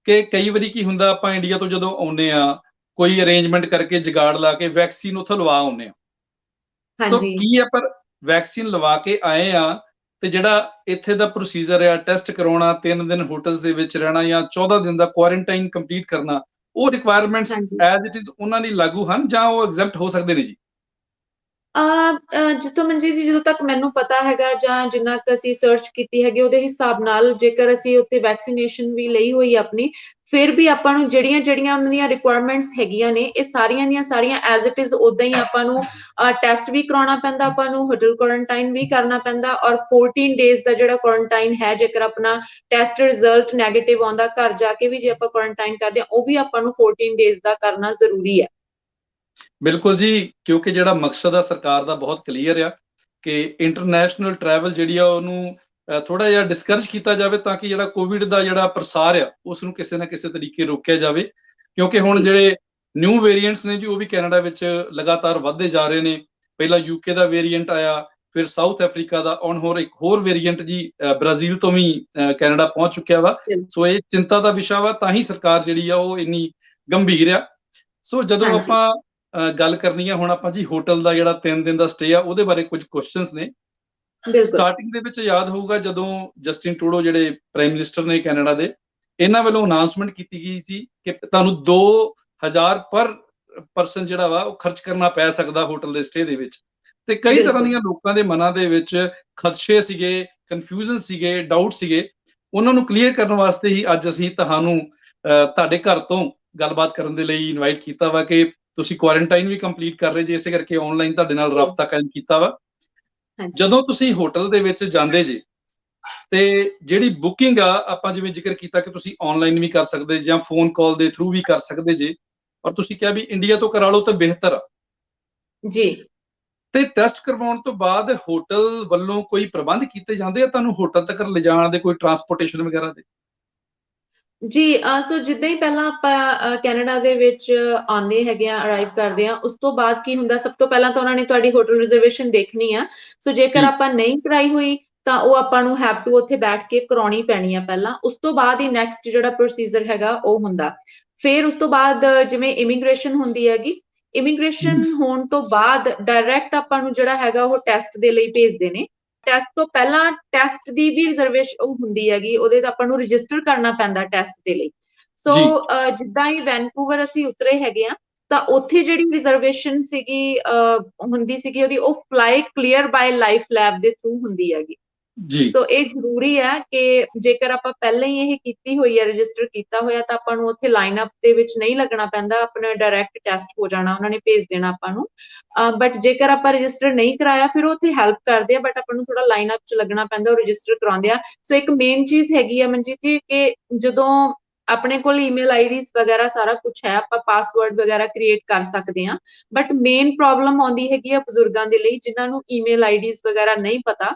ਕਿ ਕਈ ਵਾਰੀ ਕੀ ਹੁੰਦਾ, ਆਪਾਂ ਇੰਡੀਆ ਤੋਂ ਜਦੋਂ ਆਉਂਦੇ ਆ, ਕੋਈ ਅਰੇਂਜਮੈਂਟ ਕਰਕੇ ਜੁਗਾੜ ਲਾ ਕੇ ਵੈਕਸੀਨ ਉੱਥੋਂ ਲਵਾ ਆਉਂਦੇ ਆ। ਸੋ ਹਾਂਜੀ ਕੀ ਆਪਾਂ ਵੈਕਸੀਨ ਲਵਾ ਕੇ ਆਏ ਆ ਤੇ ਜਿਹੜਾ ਇੱਥੇ ਦਾ ਪ੍ਰੋਸੀਜਰ ਆ, ਟੈਸਟ ਕਰਵਾਉਣਾ, 3 ਦਿਨ ਹੋਟਲਸ ਦੇ ਵਿੱਚ ਰਹਿਣਾ ਜਾਂ 14 ਦਿਨ ਦਾ ਕੁਆਰੰਟਾਈਨ ਕੰਪਲੀਟ ਕਰਨਾ, ਉਹ ਰਿਕੁਆਇਰਮੈਂਟਸ ਹਾਂਜੀ। ਐਜ਼ ਇਟ ਇਜ਼ ਉਹਨਾਂ ਲਈ ਲਾਗੂ ਹਨ ਜਾਂ ਉਹ ਐਗਜ਼ੈਂਪਟ ਹੋ ਸਕਦੇ ਨੇ ਜੀ? ਜਿੱਥੋਂ ਮਨਜੀਤ ਜੀ, ਜਦੋਂ ਤੱਕ ਮੈਨੂੰ ਪਤਾ ਹੈਗਾ ਜਾਂ ਜਿੰਨਾ ਕੁ ਅਸੀਂ ਸਰਚ ਕੀਤੀ ਹੈਗੀ ਉਹਦੇ ਹਿਸਾਬ ਨਾਲ, ਜੇਕਰ ਅਸੀਂ ਉੱਥੇ ਵੈਕਸੀਨੇਸ਼ਨ ਵੀ ਲਈ ਹੋਈ ਆਪਣੀ, ਫਿਰ ਵੀ ਆਪਾਂ ਨੂੰ ਜਿਹੜੀਆਂ ਉਹਨਾਂ ਦੀਆਂ ਰਿਕੁਆਇਰਮੈਂਟਸ ਹੈਗੀਆਂ ਨੇ, ਇਹ ਸਾਰੀਆਂ ਦੀਆਂ ਸਾਰੀਆਂ ਐਜ਼ ਇਟ ਇਜ਼ ਉਦਾਂ ਹੀ ਆਪਾਂ ਨੂੰ ਟੈਸਟ ਵੀ ਕਰਾਉਣਾ ਪੈਂਦਾ, ਆਪਾਂ ਨੂੰ ਹੋਟਲ ਕੁਆਰੰਟਾਈਨ ਵੀ ਕਰਨਾ ਪੈਂਦਾ, ਔਰ 14 ਡੇਜ਼ ਦਾ ਜਿਹੜਾ ਕੁਆਰੰਟਾਈਨ ਹੈ, ਜੇਕਰ ਆਪਣਾ ਟੈਸਟ ਰਿਜ਼ਲਟ ਨੈਗੇਟਿਵ ਆਉਂਦਾ, ਘਰ ਜਾ ਕੇ ਵੀ ਜੇ ਆਪਾਂ ਕੁਆਰੰਟਾਈਨ ਕਰਦੇ ਹਾਂ ਉਹ ਵੀ ਆਪਾਂ ਨੂੰ 14 ਡੇਜ਼ ਦਾ ਕਰਨਾ ਜ਼ਰੂਰੀ ਹੈ। ਬਿਲਕੁਲ ਜੀ, ਕਿਉਂਕਿ ਜਿਹੜਾ ਮਕਸਦ ਆ ਸਰਕਾਰ ਦਾ ਬਹੁਤ ਕਲੀਅਰ ਆ ਕਿ ਇੰਟਰਨੈਸ਼ਨਲ ਟਰੈਵਲ ਜਿਹੜੀ ਆ ਉਹਨੂੰ ਥੋੜਾ ਜਿਹਾ ਡਿਸਕਰੇਜ ਕੀਤਾ ਜਾਵੇ ਤਾਂ ਕਿ ਜਿਹੜਾ ਕੋਵਿਡ ਦਾ ਜਿਹੜਾ ਪ੍ਰਸਾਰ ਆ ਉਸ ਨੂੰ ਕਿਸੇ ਨਾ ਕਿਸੇ ਤਰੀਕੇ ਰੋਕਿਆ ਜਾਵੇ, ਕਿਉਂਕਿ ਹੁਣ ਜੀ, ਜਿਹੜੇ ਨਿਊ ਵੇਰੀਐਂਟਸ ਨੇ ਜੀ ਉਹ ਵੀ ਕੈਨੇਡਾ ਵਿੱਚ ਲਗਾਤਾਰ ਵੱਧਦੇ ਜਾ ਰਹੇ ਨੇ। ਪਹਿਲਾਂ ਯੂਕੇ ਦਾ ਵੇਰੀਐਂਟ ਆਇਆ, ਫਿਰ ਸਾਊਥ ਅਫਰੀਕਾ ਦਾ, ਹੁਣ ਇੱਕ ਹੋਰ ਵੇਰੀਐਂਟ ਜੀ ਬ੍ਰਾਜ਼ੀਲ ਤੋਂ ਵੀ ਕੈਨੇਡਾ ਪਹੁੰਚ ਚੁੱਕਿਆ ਵਾ। ਬਿਲਕੁਲ, ਸੋ ਇਹ ਚਿੰਤਾ ਦਾ ਵਿਸ਼ਾ ਵਾ, ਤਾਂ ਹੀ ਸਰਕਾਰ ਜਿਹੜੀ ਆ ਉਹ ਇੰਨੀ ਗੰਭੀਰ ਆ। ਸੋ ਜਦੋਂ ਹਾਂਜੀ, ਆਪਾਂ ਗੱਲ ਕਰਨੀ ਆ ਹੁਣ ਆਪਾਂ ਜੀ ਹੋਟਲ ਦਾ ਜਿਹੜਾ 3 ਦਿਨ ਦਾ ਸਟੇ ਆ ਉਹਦੇ ਬਾਰੇ ਕੁਝ ਕੁਐਸਚਨਸ ਨੇ। ਬਿਲਕੁਲ, ਸਟਾਰਟਿੰਗ ਦੇ ਵਿੱਚ ਯਾਦ ਹੋਊਗਾ ਜਦੋਂ ਜਸਟਿਨ ਟਰੂਡੋ ਜਿਹੜੇ ਪ੍ਰਾਈਮ ਮਿਨਿਸਟਰ ਨੇ ਕੈਨੇਡਾ ਦੇ, ਇਹਨਾਂ ਵੱਲੋਂ ਅਨਾਉਂਸਮੈਂਟ ਕੀਤੀ ਗਈ ਸੀ ਕਿ ਤੁਹਾਨੂੰ 2000 ਪਰ ਪਰਸਨ ਜਿਹੜਾ ਵਾ ਉਹ ਖਰਚ ਕਰਨਾ ਪੈ ਸਕਦਾ ਹੋਟਲ ਦੇ ਸਟੇ ਦੇ ਵਿੱਚ। ਤੇ ਕਈ ਤਰ੍ਹਾਂ ਬਿਲਕੁਲ, ਦੀਆਂ ਲੋਕਾਂ ਦੇ ਮਨਾਂ ਦੇ ਵਿੱਚ ਖਦਸ਼ੇ ਸੀਗੇ, ਕਨਫਿਊਜ਼ਨ ਸੀਗੇ, ਡਾਊਟ ਸੀਗੇ। ਉਹਨਾਂ ਨੂੰ ਕਲੀਅਰ ਕਰਨ ਵਾਸਤੇ ਹੀ ਅੱਜ ਅਸੀਂ ਤੁਹਾਨੂੰ ਤੁਹਾਡੇ ਘਰ ਤੋਂ ਗੱਲਬਾਤ ਕਰਨ ਦੇ ਲਈ ਇਨਵਾਈਟ ਕੀਤਾ ਵਾ ਕਿ ਤੁਸੀਂ ਕੁਆਰੰਟਾਈਨ ਵੀ ਕੰਪਲੀਟ ਕਰ ਰਹੇ ਜੀ, ਇਸੇ ਕਰਕੇ ਆਨਲਾਈਨ ਤੁਹਾਡੇ ਨਾਲ ਜੀ, ਰਾਬਤਾ ਕਾਇਮ ਕੀਤਾ ਵਾ। ਹਾਂਜੀ, ਜਦੋਂ ਤੁਸੀਂ ਹੋਟਲ ਦੇ ਵਿੱਚ ਜਾਂਦੇ ਜੀ ਤੇ ਜਿਹੜੀ ਬੁਕਿੰਗ ਆ, ਆਪਾਂ ਜਿਵੇਂ ਜ਼ਿਕਰ ਕੀਤਾ ਕਿ ਤੁਸੀਂ ਆਨਲਾਈਨ ਵੀ ਕਰ ਸਕਦੇ ਜਾਂ ਫੋਨ ਕਾਲ ਦੇ ਥਰੂ ਵੀ ਕਰ ਸਕਦੇ ਜੇ, ਔਰ ਤੁਸੀਂ ਕਿਹਾ ਵੀ ਇੰਡੀਆ ਤੋਂ ਕਰਾ ਲਓ ਤਾਂ ਬਿਹਤਰ ਆ। ਜੀ। ਤੇ ਟੈਸਟ ਕਰਵਾਉਣ ਤੋਂ ਬਾਅਦ ਹੋਟਲ ਵੱਲੋਂ ਕੋਈ ਪ੍ਰਬੰਧ ਕੀਤੇ ਜਾਂਦੇ ਆ ਤੁਹਾਨੂੰ ਹੋਟਲ ਤੱਕ ਲਿਜਾਣ ਦੇ, ਕੋਈ ਟਰਾਂਸਪੋਰਟੇਸ਼ਨ ਵਗੈਰਾ ਦੇ? ਜੀ ਸੋ ਜਿੱਦਾਂ ਹੀ ਪਹਿਲਾਂ ਆਪਾਂ ਕੈਨੇਡਾ ਦੇ ਵਿੱਚ ਆਉਂਦੇ ਹੈਗੇ ਆ, ਅਰਾਈਵ ਕਰਦੇ ਆ, ਉਸ ਤੋਂ ਬਾਅਦ ਕੀ ਹੁੰਦਾ, ਸਭ ਤੋਂ ਪਹਿਲਾਂ ਤਾਂ ਉਹਨਾਂ ਨੇ ਤੁਹਾਡੀ ਹੋਟਲ ਰਿਜ਼ਰਵੇਸ਼ਨ ਦੇਖਣੀ ਆ। ਸੋ ਜੇਕਰ ਜੀ, ਆਪਾਂ ਨਹੀਂ ਕਰਾਈ ਹੋਈ ਤਾਂ ਉਹ ਆਪਾਂ ਨੂੰ ਹੈਵ ਟੂ ਉੱਥੇ ਬੈਠ ਕੇ ਕਰਾਉਣੀ ਪੈਣੀ ਆ ਪਹਿਲਾਂ। ਉਸ ਤੋਂ ਬਾਅਦ ਹੀ ਨੈਕਸਟ ਜਿਹੜਾ ਪ੍ਰੋਸੀਜਰ ਹੈਗਾ ਉਹ ਹੁੰਦਾ। ਫਿਰ ਉਸ ਤੋਂ ਬਾਅਦ ਜਿਵੇਂ ਇਮੀਗ੍ਰੇਸ਼ਨ ਹੁੰਦੀ ਹੈਗੀ, ਇਮੀਗ੍ਰੇਸ਼ਨ ਜੀ, ਹੋਣ ਤੋਂ ਬਾਅਦ ਡਾਇਰੈਕਟ ਆਪਾਂ ਨੂੰ ਜਿਹੜਾ ਹੈਗਾ ਉਹ ਟੈਸਟ ਦੇ ਲਈ ਭੇਜਦੇ ਨੇ। ਟੈਸਟ ਤੋਂ ਪਹਿਲਾਂ ਟੈਸਟ ਦੀ ਵੀ ਰਿਜ਼ਰਵੇਸ਼ਨ ਉਹ ਹੁੰਦੀ ਹੈਗੀ, ਉਹਦੇ ਤਾਂ ਆਪਾਂ ਨੂੰ ਰਜਿਸਟਰ ਕਰਨਾ ਪੈਂਦਾ ਟੈਸਟ ਦੇ ਲਈ। ਸੋ ਜੀ, ਜਿੱਦਾਂ ਹੀ ਵੈਨਕੂਵਰ ਅਸੀਂ ਉਤਰੇ ਹੈਗੇ ਆ, ਤਾਂ ਉੱਥੇ ਜਿਹੜੀ ਰਿਜ਼ਰਵੇਸ਼ਨ ਸੀਗੀ ਹੁੰਦੀ ਸੀਗੀ ਉਹਦੀ, ਉਹ fly clear by life lab ਦੇ ਥਰੂ ਹੁੰਦੀ ਹੈਗੀ। ਜੀ, ਸੋ ਇਹ ਜ਼ਰੂਰੀ ਹੈ ਕਿ ਜੇਕਰ ਆਪਾਂ ਪਹਿਲਾਂ ਹੀ ਇਹ ਕੀਤੀ ਹੋਈ ਹੈ, ਰਜਿਸਟਰ ਕੀਤਾ ਹੋਇਆ, ਤਾਂ ਆਪਾਂ ਨੂੰ ਉੱਥੇ ਲਾਈਨ ਅਪ ਦੇ ਵਿੱਚ ਨਹੀਂ ਲੱਗਣਾ ਪੈਂਦਾ, ਆਪਣਾ ਡਾਇਰੈਕਟ ਟੈਸਟ ਹੋ ਜਾਣਾ, ਉਹਨਾਂ ਨੇ ਭੇਜ ਦੇਣਾ ਆਪਾਂ ਨੂੰ। ਬਟ ਜੇਕਰ ਆਪਾਂ ਰਜਿਸਟਰ ਨਹੀਂ ਕਰਾਇਆ, ਫਿਰ ਉਹ ਉੱਥੇ ਹੈਲਪ ਕਰਦੇ ਆ, ਬਟ ਆਪਾਂ ਨੂੰ ਥੋੜਾ ਲਾਈਨ ਅਪ 'ਚ ਲੱਗਣਾ ਪੈਂਦਾ, ਉਹ ਰਜਿਸਟਰ ਕਰਾਉਂਦੇ ਆ। ਸੋ ਇੱਕ ਮੇਨ ਚੀਜ਼ ਹੈਗੀ ਆ ਮਨਜੀਤ ਜੀ, ਕਿ ਜਦੋਂ ਆਪਣੇ ਕੋਲ ਈਮੇਲ ਆਈਡੀਜ਼ ਵਗੈਰਾ ਸਾਰਾ ਕੁਝ ਹੈ, ਆਪਾਂ ਪਾਸਵਰਡ ਵਗੈਰਾ ਕ੍ਰੀਏਟ ਕਰ ਸਕਦੇ ਹਾਂ, ਬਟ ਮੇਨ ਪ੍ਰੋਬਲਮ ਆਉਂਦੀ ਹੈਗੀ ਆ ਬਜ਼ੁਰਗਾਂ ਦੇ ਲਈ, ਜਿਨ੍ਹਾਂ ਨੂੰ ਈਮੇਲ ਆਈਡੀਜ਼ ਵਗੈਰਾ ਨਹੀਂ ਪਤਾ।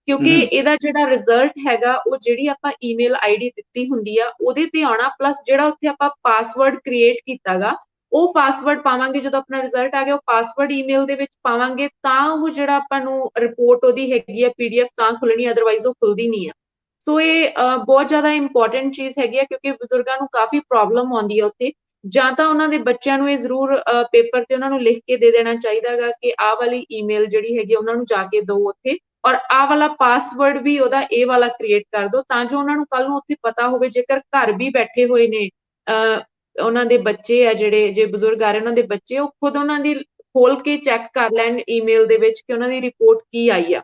ਕਿਉਂਕਿ ਹੂੰ, ਇਹਦਾ ਜਿਹੜਾ ਰਿਜ਼ਲਟ ਹੈਗਾ, ਉਹ ਜਿਹੜੀ ਆਪਾਂ ਈਮੇਲ ਆਈਡੀ ਦਿੱਤੀ ਹੁੰਦੀ ਆ ਉਹਦੇ ਤੇ ਆਉਣਾ, ਪਲੱਸ ਜਿਹੜਾ ਉੱਥੇ ਆਪਾਂ ਪਾਸਵਰਡ ਕ੍ਰੀਏਟ ਕੀਤਾਗਾ, ਉਹ ਪਾਸਵਰਡ ਪਾਵਾਂਗੇ। ਜਦੋਂ ਆਪਣਾ ਰਿਜ਼ਲਟ ਆ ਗਿਆ, ਉਹ ਪਾਸਵਰਡ ਈਮੇਲ ਦੇ ਵਿੱਚ ਪਾਵਾਂਗੇ, ਤਾਂ ਉਹ ਜਿਹੜਾ ਆਪਾਂ ਨੂੰ ਰਿਪੋਰਟ ਉਹਦੀ ਹੈਗੀ ਆ ਪੀਡੀਐਫ ਤਾਂ ਖੁੱਲਣੀ, ਅਦਰਵਾਈਜ਼ ਉਹ ਖੁੱਲਦੀ ਨਹੀਂ ਆ। ਸੋ ਇਹ ਬਹੁਤ ਜ਼ਿਆਦਾ ਇੰਪੋਰਟੈਂਟ ਚੀਜ਼ ਹੈਗੀ ਆ, ਕਿਉਂਕਿ ਬਜ਼ੁਰਗਾਂ ਨੂੰ ਕਾਫੀ ਪ੍ਰੋਬਲਮ ਆਉਂਦੀ ਆ ਉੱਥੇ। ਜਾਂ ਤਾਂ ਉਹਨਾਂ ਦੇ ਬੱਚਿਆਂ ਨੂੰ ਇਹ ਜ਼ਰੂਰ ਪੇਪਰ ਤੇ ਉਹਨਾਂ ਨੂੰ ਲਿਖ ਕੇ ਦੇ ਦੇਣਾ ਚਾਹੀਦਾ ਹੈਗਾ ਕਿ ਆਹ ਵਾਲੀ ਈਮੇਲ ਜਿਹੜੀ ਹੈਗੀ ਉਹਨਾਂ ਨੂੰ ਜਾ ਕੇ ਦਿਓ ਉੱਥੇ, ਔਰ ਆਹ ਵਾਲਾ ਪਾਸਵਰਡ ਵੀ ਉਹਦਾ ਇਹ ਵਾਲਾ ਕ੍ਰੀਏਟ ਕਰ ਦਿਓ, ਤਾਂ ਜੋ ਉਹਨਾਂ ਨੂੰ ਕੱਲ ਨੂੰ ਉੱਥੇ ਪਤਾ ਹੋਵੇ। ਜੇਕਰ ਘਰ ਵੀ ਬੈਠੇ ਹੋਏ ਨੇ ਉਹਨਾਂ ਦੇ ਬੱਚੇ ਆ, ਜਿਹੜੇ ਜੇ ਬਜ਼ੁਰਗ ਆ ਰਹੇ ਉਹਨਾਂ ਦੇ ਬੱਚੇ, ਉਹ ਖੁਦ ਉਹਨਾਂ ਦੀ ਖੋਲ ਕੇ ਚੈੱਕ ਕਰ ਲੈਣ ਈਮੇਲ ਦੇ ਵਿੱਚ ਕਿ ਉਹਨਾਂ ਦੀ ਰਿਪੋਰਟ ਕੀ ਆਈ ਆ।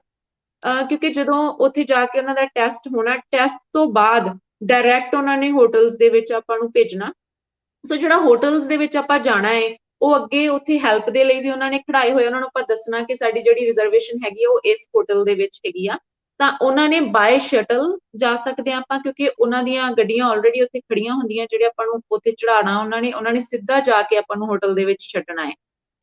ਕਿਉਂਕਿ ਜਦੋਂ ਉੱਥੇ ਜਾ ਕੇ ਉਹਨਾਂ ਦਾ ਟੈਸਟ ਹੋਣਾ, ਟੈਸਟ ਤੋਂ ਬਾਅਦ ਡਾਇਰੈਕਟ ਉਹਨਾਂ ਨੇ ਹੋਟਲਸ ਦੇ ਵਿੱਚ ਆਪਾਂ ਨੂੰ ਭੇਜਣਾ। ਸੋ ਜਿਹੜਾ ਹੋਟਲਸ ਦੇ ਵਿੱਚ ਆਪਾਂ ਜਾਣਾ ਹੈ, ਉਹ ਅੱਗੇ ਉੱਥੇ ਹੈਲਪ ਦੇ ਲਈ ਵੀ ਉਹਨਾਂ ਨੇ ਖੜਾਏ ਹੋਏ, ਉਹਨਾਂ ਨੂੰ ਆਪਾਂ ਦੱਸਣਾ ਕਿ ਸਾਡੀ ਜਿਹੜੀ ਰਿਜ਼ਰਵੇਸ਼ਨ ਹੈਗੀ ਆ ਉਹ ਇਸ ਹੋਟਲ ਦੇ ਵਿੱਚ ਹੈਗੀ ਆ। ਤਾਂ ਉਹਨਾਂ ਨੇ ਬਾਏ ਸ਼ਟਲ ਜਾ ਸਕਦੇ ਆ ਆਪਾਂ, ਕਿਉਂਕਿ ਉਹਨਾਂ ਦੀਆਂ ਗੱਡੀਆਂ ਆਲਰੇਡੀ ਉੱਥੇ ਖੜੀਆਂ ਹੁੰਦੀਆਂ, ਜਿਹੜੇ ਆਪਾਂ ਨੂੰ ਉੱਥੇ ਚੜਾਉਣਾ, ਉਹਨਾਂ ਨੇ ਸਿੱਧਾ ਜਾ ਕੇ ਆਪਾਂ ਨੂੰ ਹੋਟਲ ਦੇ ਵਿੱਚ ਛੱਡਣਾ ਹੈ।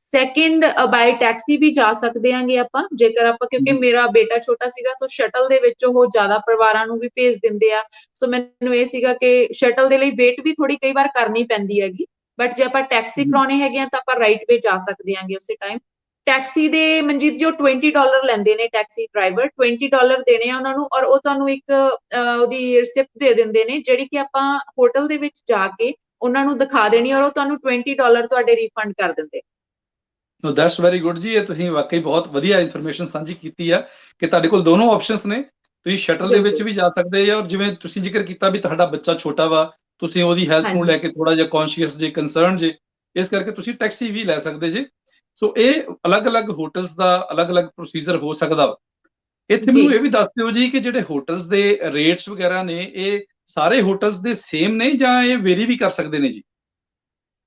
ਸੈਕਿੰਡ, ਬਾਏ ਟੈਕਸੀ ਵੀ ਜਾ ਸਕਦੇ ਆਂਗੇ ਆਪਾਂ, ਜੇਕਰ ਆਪਾਂ, ਕਿਉਂਕਿ ਹੂੰ, ਮੇਰਾ ਬੇਟਾ ਛੋਟਾ ਸੀਗਾ, ਸੋ ਸ਼ਟਲ ਦੇ ਵਿੱਚ ਉਹ ਜ਼ਿਆਦਾ ਪਰਿਵਾਰਾਂ ਨੂੰ ਵੀ ਭੇਜ ਦਿੰਦੇ ਆ। ਸੋ ਮੈਨੂੰ ਇਹ ਸੀਗਾ ਕਿ ਸ਼ਟਲ ਦੇ ਲਈ ਵੇਟ ਵੀ ਥੋੜੀ ਕਈ ਵਾਰ ਕਰਨੀ ਪੈਂਦੀ ਹੈਗੀ, ਬਟ ਜੇ ਆਪਾਂ ਟੈਕਸੀ ਹੂੰ, ਕਰਾਉਣੇ ਹੈਗੇ ਆ ਤਾਂ ਆਪਾਂ ਰਾਈਟ ਵੇ ਜਾ ਸਕਦੇ ਆਂਗੇ ਉਸੇ ਟਾਈਮ। ਟੈਕਸੀ ਦੇ ਮਨਜੀਤ ਜੀ, ਉਹ $20 ਲੈਂਦੇ ਨੇ ਟੈਕਸੀ ਡਰਾਈਵਰ, $20 ਦੇਣੇ ਆ ਉਹਨਾਂ ਨੂੰ, ਔਰ ਉਹ ਤੁਹਾਨੂੰ ਇੱਕ ਉਹਦੀ ਰਿਸਿਪਟ ਦੇ ਦਿੰਦੇ ਨੇ, ਜਿਹੜੀ ਕਿ ਆਪਾਂ ਹੋਟਲ ਦੇ ਵਿੱਚ ਜਾ ਕੇ ਉਹਨਾਂ ਨੂੰ ਦਿਖਾ ਦੇਣੀ, ਔਰ ਉਹ ਤੁਹਾਨੂੰ $20 ਤੁਹਾਡੇ ਰੀਫੰਡ ਕਰ ਦਿੰਦੇ। ਸੋ ਦੈਟਸ ਵੈਰੀ ਗੁੱਡ ਜੀ। ਇਹ ਤੁਸੀਂ ਵਾਕਈ ਬਹੁਤ ਵਧੀਆ ਇਨਫੋਰਮੇਸ਼ਨ ਸਾਂਝੀ ਕੀਤੀ ਆ ਕਿ ਤੁਹਾਡੇ ਕੋਲ ਦੋਨੋਂ ਆਪਸ਼ਨਸ ਨੇ। ਤੁਸੀਂ ਸ਼ਟਲ ਦੇ ਵਿੱਚ ਬਿਲਕੁਲ, ਵੀ ਜਾ ਸਕਦੇ ਆ, ਔਰ ਜਿਵੇਂ ਤੁਸੀਂ ਜ਼ਿਕਰ ਕੀਤਾ ਵੀ ਤੁਹਾਡਾ ਬੱਚਾ ਛੋਟਾ ਵਾ, ਤੁਸੀਂ ਉਹਦੀ ਹੈਲਥ ਨੂੰ ਹਾਂਜੀ, ਲੈ ਕੇ ਥੋੜਾ ਜਿਹਾ ਕੌਨਸ਼ੀਅਸ ਜੇ, ਕੰਸਰਨ ਜੇ, ਇਸ ਕਰਕੇ ਤੁਸੀਂ ਟੈਕਸੀ ਵੀ ਲੈ ਸਕਦੇ ਜੇ। ਸੋ ਇਹ ਅਲੱਗ-ਅਲੱਗ ਹੋਟਲਸ ਦਾ ਅਲੱਗ-ਅਲੱਗ ਪ੍ਰੋਸੀਜਰ ਹੋ ਸਕਦਾ ਵਾ। ਇੱਥੇ ਜੀ। ਮੈਨੂੰ ਇਹ ਵੀ ਦੱਸ ਦਿਓ ਜੀ ਕਿ ਜਿਹੜੇ ਹੋਟਲਸ ਦੇ ਰੇਟਸ ਵਗੈਰਾ ਨੇ, ਇਹ ਸਾਰੇ ਹੋਟਲਸ ਦੇ ਸੇਮ ਨੇ ਜਾਂ ਇਹ ਵੇਰੀ ਵੀ ਕਰ ਸਕਦੇ ਨੇ ਜੀ?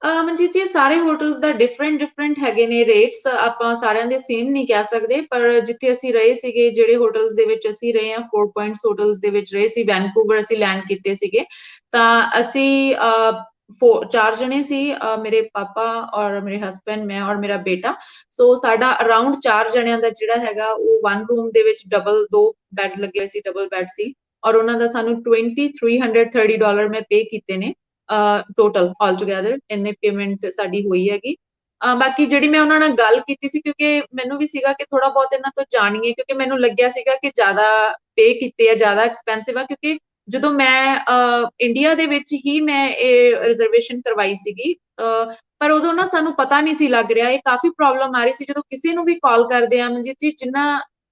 ਮਨਜੀਤ ਜੀ, ਸਾਰੇ ਹੋਟਲਸ ਦਾ ਡਿਫਰੈਂਟ ਹੈਗੇ ਨੇ ਰੇਟਸ, ਆਪਾਂ ਸਾਰਿਆਂ ਦੇ ਸੇਮ ਨਹੀਂ ਕਹਿ ਸਕਦੇ, ਪਰ ਜਿੱਥੇ ਅਸੀਂ ਰਹੇ ਸੀਗੇ, ਜਿਹੜੇ ਹੋਟਲਸ ਦੇ ਵਿੱਚ ਅਸੀਂ ਰਹੇ ਹਾਂ, 4 ਪੁਆਇੰਟਸ ਹੋਟਲਸ ਦੇ ਵਿੱਚ ਰਹੇ ਸੀ, ਵੈਨਕੂਵਰ ਅਸੀਂ ਲੈਂਡ ਕੀਤੇ ਸੀਗੇ, ਤਾਂ ਅਸੀਂ 4 ਜਣੇ ਸੀ, ਮੇਰੇ ਪਾਪਾ ਔਰ ਮੇਰੇ ਹਸਬੈਂਡ, ਮੈਂ ਔਰ ਮੇਰਾ ਬੇਟਾ। ਸੋ ਸਾਡਾ ਅਰਾਊਂਡ 4 ਜਣਿਆਂ ਦਾ ਜਿਹੜਾ ਹੈਗਾ ਉਹ 1 ਰੂਮ ਦੇ ਵਿੱਚ ਡਬਲ 2 ਬੈੱਡ ਲੱਗੇ ਹੋਏ ਸੀ, ਡਬਲ ਬੈੱਡ ਸੀ, ਔਰ ਉਹਨਾਂ ਦਾ ਸਾਨੂੰ $2330 ਮੈਂ ਪੇ ਕੀਤੇ ਨੇ ਟੋਟਲ ਆਲ ਟੁਗੇਦਰ, ਇੰਨੇ ਪੇਮੈਂਟ ਸਾਡੀ ਹੋਈ ਹੈਗੀ। ਬਾਕੀ ਜਿਹੜੀ ਮੈਂ ਉਹਨਾਂ ਨਾਲ ਗੱਲ ਕੀਤੀ ਸੀ, ਕਿਉਂਕਿ ਮੈਨੂੰ ਵੀ ਸੀਗਾ ਕਿ ਥੋੜਾ ਬਹੁਤ ਇਹਨਾਂ ਤੋਂ ਜਾਣੀਏ, ਕਿਉਂਕਿ ਮੈਨੂੰ ਲੱਗਿਆ ਸੀਗਾ ਕਿ ਜ਼ਿਆਦਾ ਪੇ ਕੀਤੇ ਆ, ਜ਼ਿਆਦਾ ਐਕਸਪੈਂਸਿਵ ਆ, ਕਿਉਂਕਿ ਜਦੋਂ ਮੈਂ ਇੰਡੀਆ ਦੇ ਵਿੱਚ ਹੀ ਮੈਂ ਇਹ ਰਿਜ਼ਰਵੇਸ਼ਨ ਕਰਵਾਈ ਸੀਗੀ, ਪਰ ਉਦੋਂ ਨਾ ਸਾਨੂੰ ਪਤਾ ਨਹੀਂ ਸੀ ਲੱਗ ਰਿਹਾ, ਇਹ ਕਾਫੀ ਪ੍ਰੋਬਲਮ ਆ ਰਹੀ ਸੀ ਜਦੋਂ ਕਿਸੇ ਨੂੰ ਵੀ ਕਾਲ ਕਰਦੇ ਆ ਮਨਜੀਤ ਜੀ,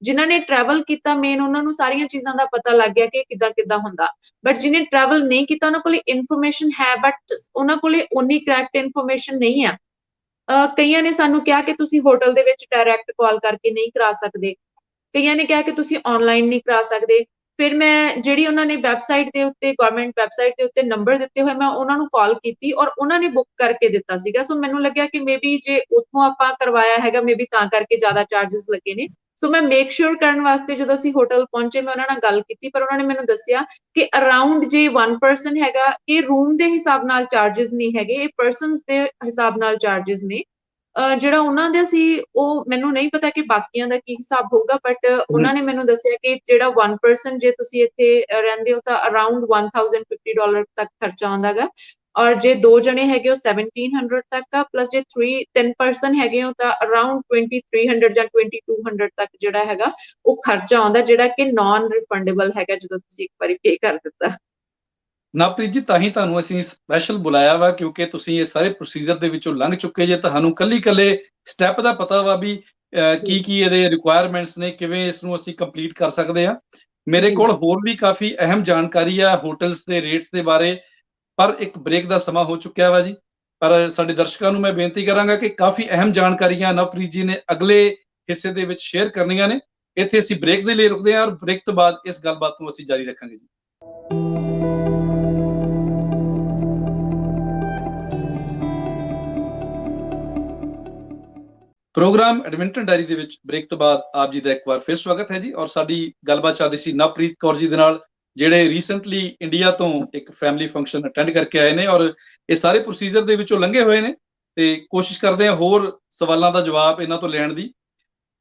ਜਿਨ੍ਹਾਂ ਨੇ ਟਰੈਵਲ ਕੀਤਾ ਮੇਨ ਉਹਨਾਂ ਨੂੰ ਸਾਰੀਆਂ ਚੀਜ਼ਾਂ ਦਾ ਪਤਾ ਲੱਗ ਗਿਆ ਕਿ ਕਿੱਦਾਂ ਕਿੱਦਾਂ ਹੁੰਦਾ, ਬਟ ਜਿਹਨੇ ਟਰੈਵਲ ਨਹੀਂ ਕੀਤਾ ਉਹਨਾਂ ਕੋਲੇ ਇਨਫੋਰਮੇਸ਼ਨ ਹੈ, ਬਟ ਉਹਨਾਂ ਕੋਲੇ ਉਨੀ ਕਰੈਕਟ ਇਨਫੋਰਮੇਸ਼ਨ ਨਹੀਂ ਆ। ਕਈਆਂ ਨੇ ਸਾਨੂੰ ਕਿਹਾ ਕਿ ਤੁਸੀਂ ਹੋਟਲ ਦੇ ਵਿੱਚ ਡਾਇਰੈਕਟ ਕਾਲ ਕਰਕੇ ਨਹੀਂ ਕਰਾ ਸਕਦੇ, ਕਈਆਂ ਨੇ ਕਿਹਾ ਕਿ ਤੁਸੀਂ ਆਨਲਾਈਨ ਨਹੀਂ ਕਰਾ ਸਕਦੇ। ਫਿਰ ਮੈਂ ਜਿਹੜੀ ਉਹਨਾਂ ਨੇ ਵੈਬਸਾਈਟ ਦੇ ਉੱਤੇ, ਗਵਰਨਮੈਂਟ ਵੈਬਸਾਈਟ ਦੇ ਉੱਤੇ ਨੰਬਰ ਦਿੱਤੇ ਹੋਏ, ਮੈਂ ਉਹਨਾਂ ਨੂੰ ਕਾਲ ਕੀਤੀ ਔਰ ਉਹਨਾਂ ਨੇ ਬੁੱਕ ਕਰਕੇ ਦਿੱਤਾ ਸੀਗਾ। ਸੋ ਮੈਨੂੰ ਲੱਗਿਆ ਕਿ ਮੇਬੀ ਜੇ ਉੱਥੋਂ ਆਪਾਂ ਕਰਵਾਇਆ ਹੈਗਾ, ਮੇਬੀ ਤਾਂ ਕਰਕੇ ਜ਼ਿਆਦਾ ਚਾਰजेस ਲੱਗੇ ਨੇ। ਸੋ ਮੈਂ ਮੇਕ ਸ਼ੋਰ ਕਰਨ ਵਾਸਤੇ ਜਦੋਂ ਅਸੀਂ ਹੋਟਲ ਪਹੁੰਚੇ, ਮੈਂ ਉਹਨਾਂ ਨਾਲ ਗੱਲ ਕੀਤੀ, ਪਰ ਉਹਨਾਂ ਨੇ ਮੈਨੂੰ ਦੱਸਿਆ ਕਿ ਅਰਾਊਂਡ ਜੇ 1 ਪਰਸਨ ਹੈਗਾ, ਇਹ ਰੂਮ ਦੇ ਹਿਸਾਬ ਨਾਲ ਚਾਰजेस ਨਹੀਂ ਹੈਗੇ, ਇਹ ਪਰਸਨਸ ਦੇ ਹਿਸਾਬ ਨਾਲ ਚਾਰजेस ਨੇ। ਜਿਹੜਾ ਉਹਨਾਂ ਦਾ ਸੀ ਉਹ ਮੈਨੂੰ ਨਹੀਂ ਪਤਾ ਕਿ ਬਾਕੀਆਂ ਦਾ ਕੀ ਹਿਸਾਬ ਹੋਊਗਾ, ਬਟ ਉਹਨਾਂ ਨੇ ਮੈਨੂੰ ਦੱਸਿਆ ਕਿ ਜਿਹੜਾ 1 ਪਰਸਨ, ਜੇ ਤੁਸੀਂ ਇੱਥੇ ਰਹਿੰਦੇ ਹੋ ਤਾਂ ਅਰਾਊਂਡ $1050 ਤੱਕ ਖਰਚਾ ਆਉਂਦਾ ਗਾ, ਔਰ ਜੇ 2 ਜਣੇ ਹੈਗੇ ਹੋ 1700 ਤੱਕ ਆ, ਪਲੱਸ ਜੇ 3 ਪਰਸਨ ਹੈਗੇ ਹੋ ਤਾਂ ਅਰਾਊਂਡ 2300 ਜਾਂ 2200 ਤੱਕ ਜਿਹੜਾ ਹੈਗਾ ਉਹ ਖਰਚਾ ਆਉਂਦਾ, ਜਿਹੜਾ ਕਿ ਨਾਨ ਰਿਫੰਡੇਬਲ ਹੈਗਾ ਜਦੋਂ ਤੁਸੀਂ ਇੱਕ ਵਾਰੀ ਪੇ ਕਰ ਦਿੱਤਾ। ਨਵਪ੍ਰੀਤ ਜੀ, ਤਾਂ ਹੀ ਤੁਹਾਨੂੰ ਅਸੀਂ ਸਪੈਸ਼ਲ ਬੁਲਾਇਆ ਵਾ, ਕਿਉਂਕਿ ਤੁਸੀਂ ਇਹ ਸਾਰੇ ਪ੍ਰੋਸੀਜਰ ਦੇ ਵਿੱਚੋਂ ਲੰਘ ਚੁੱਕੇ ਜੇ, ਤੁਹਾਨੂੰ ਕੱਲੇ ਸਟੈਪ ਦਾ ਪਤਾ ਵਾ ਵੀ ਕੀ ਕੀ ਇਹਦੇ ਰਿਕੁਆਇਰਮੈਂਟਸ ਨੇ, ਕਿਵੇਂ ਇਸ ਨੂੰ ਅਸੀਂ ਕੰਪਲੀਟ ਕਰ ਸਕਦੇ ਆ। ਮੇਰੇ ਕੋਲ ਹੋਰ ਵੀ ਕਾਫੀ ਅਹਿਮ ਜਾਣਕਾਰੀ ਆ ਹੋਟਲਸ ਦੇ ਰੇਟਸ ਦੇ ਬਾਰੇ, ਪਰ ਇੱਕ ਬ੍ਰੇਕ ਦਾ ਸਮਾਂ ਹੋ ਚੁੱਕਿਆ ਵਾ ਜੀ। ਪਰ ਸਾਡੇ ਦਰਸ਼ਕਾਂ ਨੂੰ ਮੈਂ ਬੇਨਤੀ ਕਰਾਂਗਾ ਕਿ ਕਾਫੀ ਅਹਿਮ ਜਾਣਕਾਰੀਆਂ ਨਵਪ੍ਰੀਤ ਜੀ ਨੇ ਅਗਲੇ ਹਿੱਸੇ ਦੇ ਵਿੱਚ ਸ਼ੇਅਰ ਕਰਨੀਆਂ ਨੇ। ਇੱਥੇ ਅਸੀਂ ਬ੍ਰੇਕ ਦੇ ਲਈ ਰੁਕਦੇ ਹਾਂ, ਔਰ ਬ੍ਰੇਕ ਤੋਂ ਬਾਅਦ ਇਸ ਗੱਲਬਾਤ ਨੂੰ ਅਸੀਂ ਜਾਰੀ ਰੱਖਾਂਗੇ ਜੀ। ਪ੍ਰੋਗਰਾਮ ਐਡਮਿੰਟਨ ਡਾਇਰੀ ਦੇ ਵਿੱਚ ਬ੍ਰੇਕ ਤੋਂ ਬਾਅਦ ਆਪ ਜੀ ਦਾ ਇੱਕ ਵਾਰ ਫਿਰ ਸਵਾਗਤ ਹੈ ਜੀ। ਔਰ ਸਾਡੀ ਗੱਲਬਾਤ ਚੱਲ ਰਹੀ ਸੀ ਨਵਪ੍ਰੀਤ ਕੌਰ ਜੀ ਦੇ ਨਾਲ, ਜਿਹੜੇ ਰੀਸੈਂਟਲੀ ਇੰਡੀਆ ਤੋਂ ਇੱਕ ਫੈਮਿਲੀ ਫੰਕਸ਼ਨ ਅਟੈਂਡ ਕਰਕੇ ਆਏ ਨੇ, ਔਰ ਇਹ ਸਾਰੇ ਪ੍ਰੋਸੀਜਰ ਦੇ ਵਿੱਚੋਂ ਲੰਘੇ ਹੋਏ ਨੇ, ਤੇ ਕੋਸ਼ਿਸ਼ ਕਰਦੇ ਆ ਹੋਰ ਸਵਾਲਾਂ ਦਾ ਜਵਾਬ ਇਹਨਾਂ ਤੋਂ ਲੈਣ ਦੀ।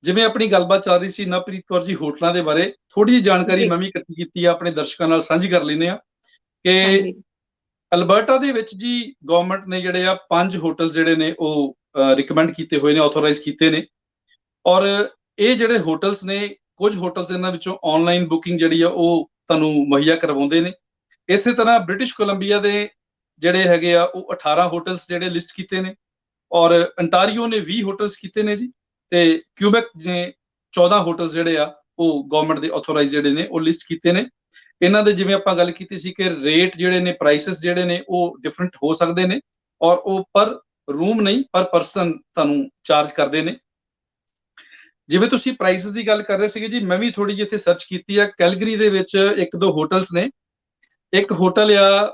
ਜਿਵੇਂ ਆਪਣੀ ਗੱਲਬਾਤ ਚੱਲ ਰਹੀ ਸੀ ਨਵਪ੍ਰੀਤ ਕੌਰ ਜੀ ਹੋਟਲਾਂ ਦੇ ਬਾਰੇ, ਥੋੜੀ ਜਿਹੀ ਜਾਣਕਾਰੀ ਮੈਂ ਵੀ ਇਕੱਠੀ ਕੀਤੀ ਆ, ਆਪਣੇ ਦਰਸ਼ਕਾਂ ਨਾਲ ਸਾਂਝੀ ਕਰ ਲੈਂਦੇ ਆ ਕਿ ਅਲਬਰਟਾ ਦੇ ਵਿੱਚ ਜੀ ਗਵਰਨਮੈਂਟ ਨੇ ਜਿਹੜੇ ਆ 5 ਹੋਟਲ ਜਿਹੜੇ ਨੇ ਉਹ ਰਿਕਮੈਂਡ ਕੀਤੇ ਹੋਏ ਨੇ, ਆਥੋਰਾਈਜ਼ ਕੀਤੇ ਨੇ, ਔਰ ਇਹ ਜਿਹੜੇ ਹੋਟਲਸ ਨੇ, ਕੁਝ ਹੋਟਲਸ ਇਹਨਾਂ ਵਿੱਚੋਂ ਆਨਲਾਈਨ ਬੁਕਿੰਗ ਜਿਹੜੀ ਆ ਉਹ ਤੁਹਾਨੂੰ ਮੁਹੱਈਆ ਕਰਵਾਉਂਦੇ ਨੇ। ਇਸੇ ਤਰ੍ਹਾਂ ਬ੍ਰਿਟਿਸ਼ ਕੋਲੰਬੀਆ ਦੇ ਜਿਹੜੇ ਹੈਗੇ ਆ ਉਹ 18 ਹੋਟਲਸ ਜਿਹੜੇ ਲਿਸਟ ਕੀਤੇ ਨੇ, ਔਰ ਅੰਟਾਰੀਓ ਨੇ 20 ਹੋਟਲਸ ਕੀਤੇ ਨੇ ਜੀ, ਤੇ ਕਿਊਬੈਕ ਨੇ 14 ਹੋਟਲਸ ਜਿਹੜੇ ਆ ਉਹ ਗਵਰਨਮੈਂਟ ਦੇ ਆਥੋਰਾਈਜ਼ ਜਿਹੜੇ ਨੇ ਉਹ ਲਿਸਟ ਕੀਤੇ ਨੇ। ਇਹਨਾਂ ਦੇ ਜਿਵੇਂ ਆਪਾਂ ਗੱਲ ਕੀਤੀ ਸੀ ਕਿ ਰੇਟ ਜਿਹੜੇ ਨੇ, ਪ੍ਰਾਈਸਸ ਜਿਹੜੇ ਨੇ ਉਹ ਡਿਫਰੈਂਟ ਹੋ ਸਕਦੇ ਨੇ, ਔਰ ਉਹ ਪਰ ਰੂਮ ਨਹੀਂ ਪਰ ਪਰਸਨ ਤੁਹਾਨੂੰ ਚਾਰਜ ਕਰਦੇ ਨੇ। ਜਿਵੇਂ ਤੁਸੀਂ ਪ੍ਰਾਈਸਸ ਦੀ ਗੱਲ ਕਰ ਰਹੇ ਸੀਗੇ ਜੀ, ਮੈਂ ਵੀ ਥੋੜੀ ਜਿਹੀ ਇੱਥੇ ਸਰਚ ਕੀਤੀ ਆ। ਕੈਲਗਰੀ ਦੇ ਵਿੱਚ 1-2 ਹੋਟਲਸ ਨੇ, ਇੱਕ ਹੋਟਲ ਆ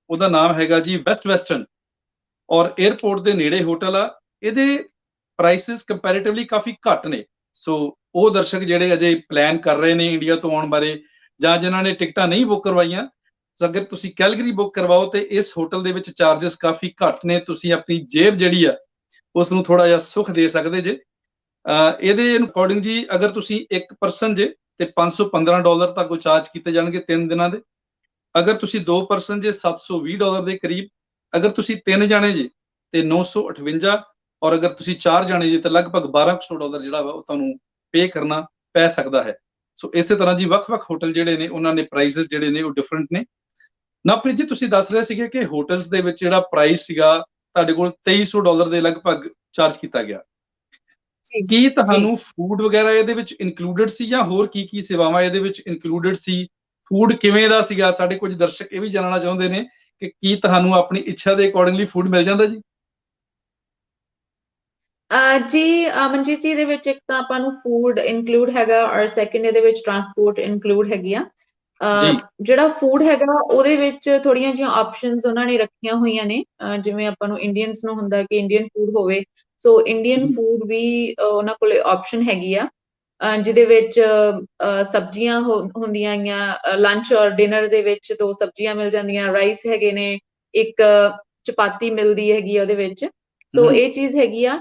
ਉਹਦਾ ਨਾਮ ਹੈਗਾ ਜੀ ਵੈਸਟਰਨ, ਔਰ 에ਅਰਪੋਰਟ ਦੇ ਨੇੜੇ ਹੋਟਲ ਆ। ਇਹਦੇ ਪ੍ਰਾਈਸਸ ਕੰਪੈਰੀਟਿਵਲੀ ਕਾਫੀ ਘੱਟ ਨੇ। ਸੋ ਉਹ ਦਰਸ਼ਕ ਜਿਹੜੇ ਅਜੇ ਪਲਾਨ ਕਰ ਰਹੇ ਨੇ ਇੰਡੀਆ ਤੋਂ ਆਉਣ ਬਾਰੇ, ਜਾਂ ਜਿਨ੍ਹਾਂ ਨੇ ਟਿਕਟਾਂ ਨਹੀਂ ਬੁੱਕ ਕਰਵਾਈਆਂ, ਅਗਰ ਤੁਸੀਂ ਕੈਲਗਰੀ ਬੁੱਕ ਕਰਵਾਓ ਤੇ ਇਸ ਹੋਟਲ ਦੇ ਵਿੱਚ ਚਾਰजेस ਕਾਫੀ ਘੱਟ ਨੇ, ਤੁਸੀਂ ਆਪਣੀ ਜੇਬ ਜਿਹੜੀ ਆ ਉਸ ਨੂੰ ਥੋੜਾ ਜਿਹਾ ਸੁੱਖ ਦੇ ਸਕਦੇ ਜੇ। ਇਹਦੇ ਅਕੋਰਡਿੰਗ ਜੀ, ਅਗਰ ਤੁਸੀਂ ਇੱਕ ਪਰਸਨ ਜੇ ਤੇ $515 ਤੱਕ ਉਹ ਚਾਰਜ ਕੀਤੇ ਜਾਣਗੇ 3 ਦਿਨਾਂ ਦੇ। ਅਗਰ ਤੁਸੀਂ 2 ਪਰਸਨ ਜੇ $720 ਦੇ ਕਰੀਬ। ਅਗਰ ਤੁਸੀਂ 3 ਜਾਣੇ ਜੇ ਤੇ 958, ਔਰ ਅਗਰ ਤੁਸੀਂ 4 ਜਾਣੇ ਜੇ ਤਾਂ ਲਗਭਗ $1200 ਜਿਹੜਾ ਵਾ ਉਹ ਤੁਹਾਨੂੰ ਪੇ ਕਰਨਾ ਪੈ ਸਕਦਾ ਹੈ। ਸੋ ਇਸੇ ਤਰ੍ਹਾਂ ਜੀ ਵੱਖ-ਵੱਖ ਹੋਟਲ ਜਿਹੜੇ ਨੇ ਉਹਨਾਂ ਨੇ ਪ੍ਰਾਈਸਸ ਜਿਹੜੇ ਨੇ ਉਹ ਡਿਫਰੈਂਟ ਨੇ। ਨਵਪ੍ਰੀਤ ਜੀ, ਤੁਸੀਂ ਦੱਸ ਰਹੇ ਸੀਗੇ ਕਿ ਹੋਟਲਸ ਦੇ ਵਿੱਚ ਜਿਹੜਾ ਪ੍ਰਾਈਸ ਸੀਗਾ ਤੁਹਾਡੇ ਕੋਲ $2300 ਦੇ ਲਗਭਗ ਚਾਰਜ ਕੀਤਾ ਗਿਆ। ਕੀ ਤੁਹਾਨੂੰ ਫੂਡ ਵਗੈਰਾ ਇਹਦੇ ਵਿੱਚ ਇਨਕਲੂਡਡ ਸੀ, ਜਾਂ ਹੋਰ ਕੀ ਸੇਵਾਵਾਂ ਇਹਦੇ ਵਿੱਚ ਇਨਕਲੂਡਡ ਸੀ? ਫੂਡ ਕਿਵੇਂ ਦਾ ਸੀਗਾ? ਸਾਡੇ ਕੁਝ ਦਰਸ਼ਕ ਇਹ ਵੀ ਜਾਣਨਾ ਚਾਹੁੰਦੇ ਨੇ ਕਿ ਕੀ ਤੁਹਾਨੂੰ ਆਪਣੀ ਇੱਛਾ ਦੇ ਅਕੋਰਡਿੰਗਲੀ ਫੂਡ ਮਿਲ ਜਾਂਦਾ ਜੀ? ਜੀ ਮਨਜੀਤ ਜੀ, ਇਹਦੇ ਵਿੱਚ ਇੱਕ ਤਾਂ ਆਪਾਂ ਨੂੰ ਫੂਡ ਇਨਕਲੂਡ ਹੈਗਾ, ਔਰ ਸੈਕੰਡ ਇਹਦੇ ਵਿੱਚ ਟਰਾਂਸਪੋਰਟ ਇਨਕਲੂਡ ਹੈਗੀ ਆ। ਜਿਹੜਾ ਫੂਡ ਹੈਗਾ ਉਹਦੇ ਵਿੱਚ ਥੋੜੀਆਂ ਜਿਹੀਆਂ ਆਪਸ਼ਨਸ ਉਹਨਾਂ ਨੇ ਰੱਖੀਆਂ ਹੋਈਆਂ ਨੇ, ਜਿਵੇਂ ਆਪਾਂ ਨੂੰ ਇੰਡੀਅਨਸ ਨੂੰ ਹੁੰਦਾ ਕਿ ਇੰਡੀਅਨ ਫੂਡ ਹੋਵੇ, ਸੋ ਇੰਡੀਅਨ ਫੂਡ ਵੀ ਉਹਨਾਂ ਕੋਲੇ ਆਪਸ਼ਨ ਹੈਗੀ ਆ, ਜਿਹਦੇ ਵਿੱਚ ਸਬਜ਼ੀਆਂ ਹੁੰਦੀਆਂ ਗੀਆਂ। ਲੰਚ ਔਰ ਡਿਨਰ ਦੇ ਵਿੱਚ 2 ਸਬਜ਼ੀਆਂ ਮਿਲ ਜਾਂਦੀਆਂ, ਰਾਈਸ ਹੈਗੇ ਨੇ, ਇੱਕ ਚਪਾਤੀ ਮਿਲਦੀ ਹੈਗੀ ਆ ਉਹਦੇ ਵਿੱਚ। ਸੋ ਇਹ ਚੀਜ਼ ਹੈਗੀ ਆ।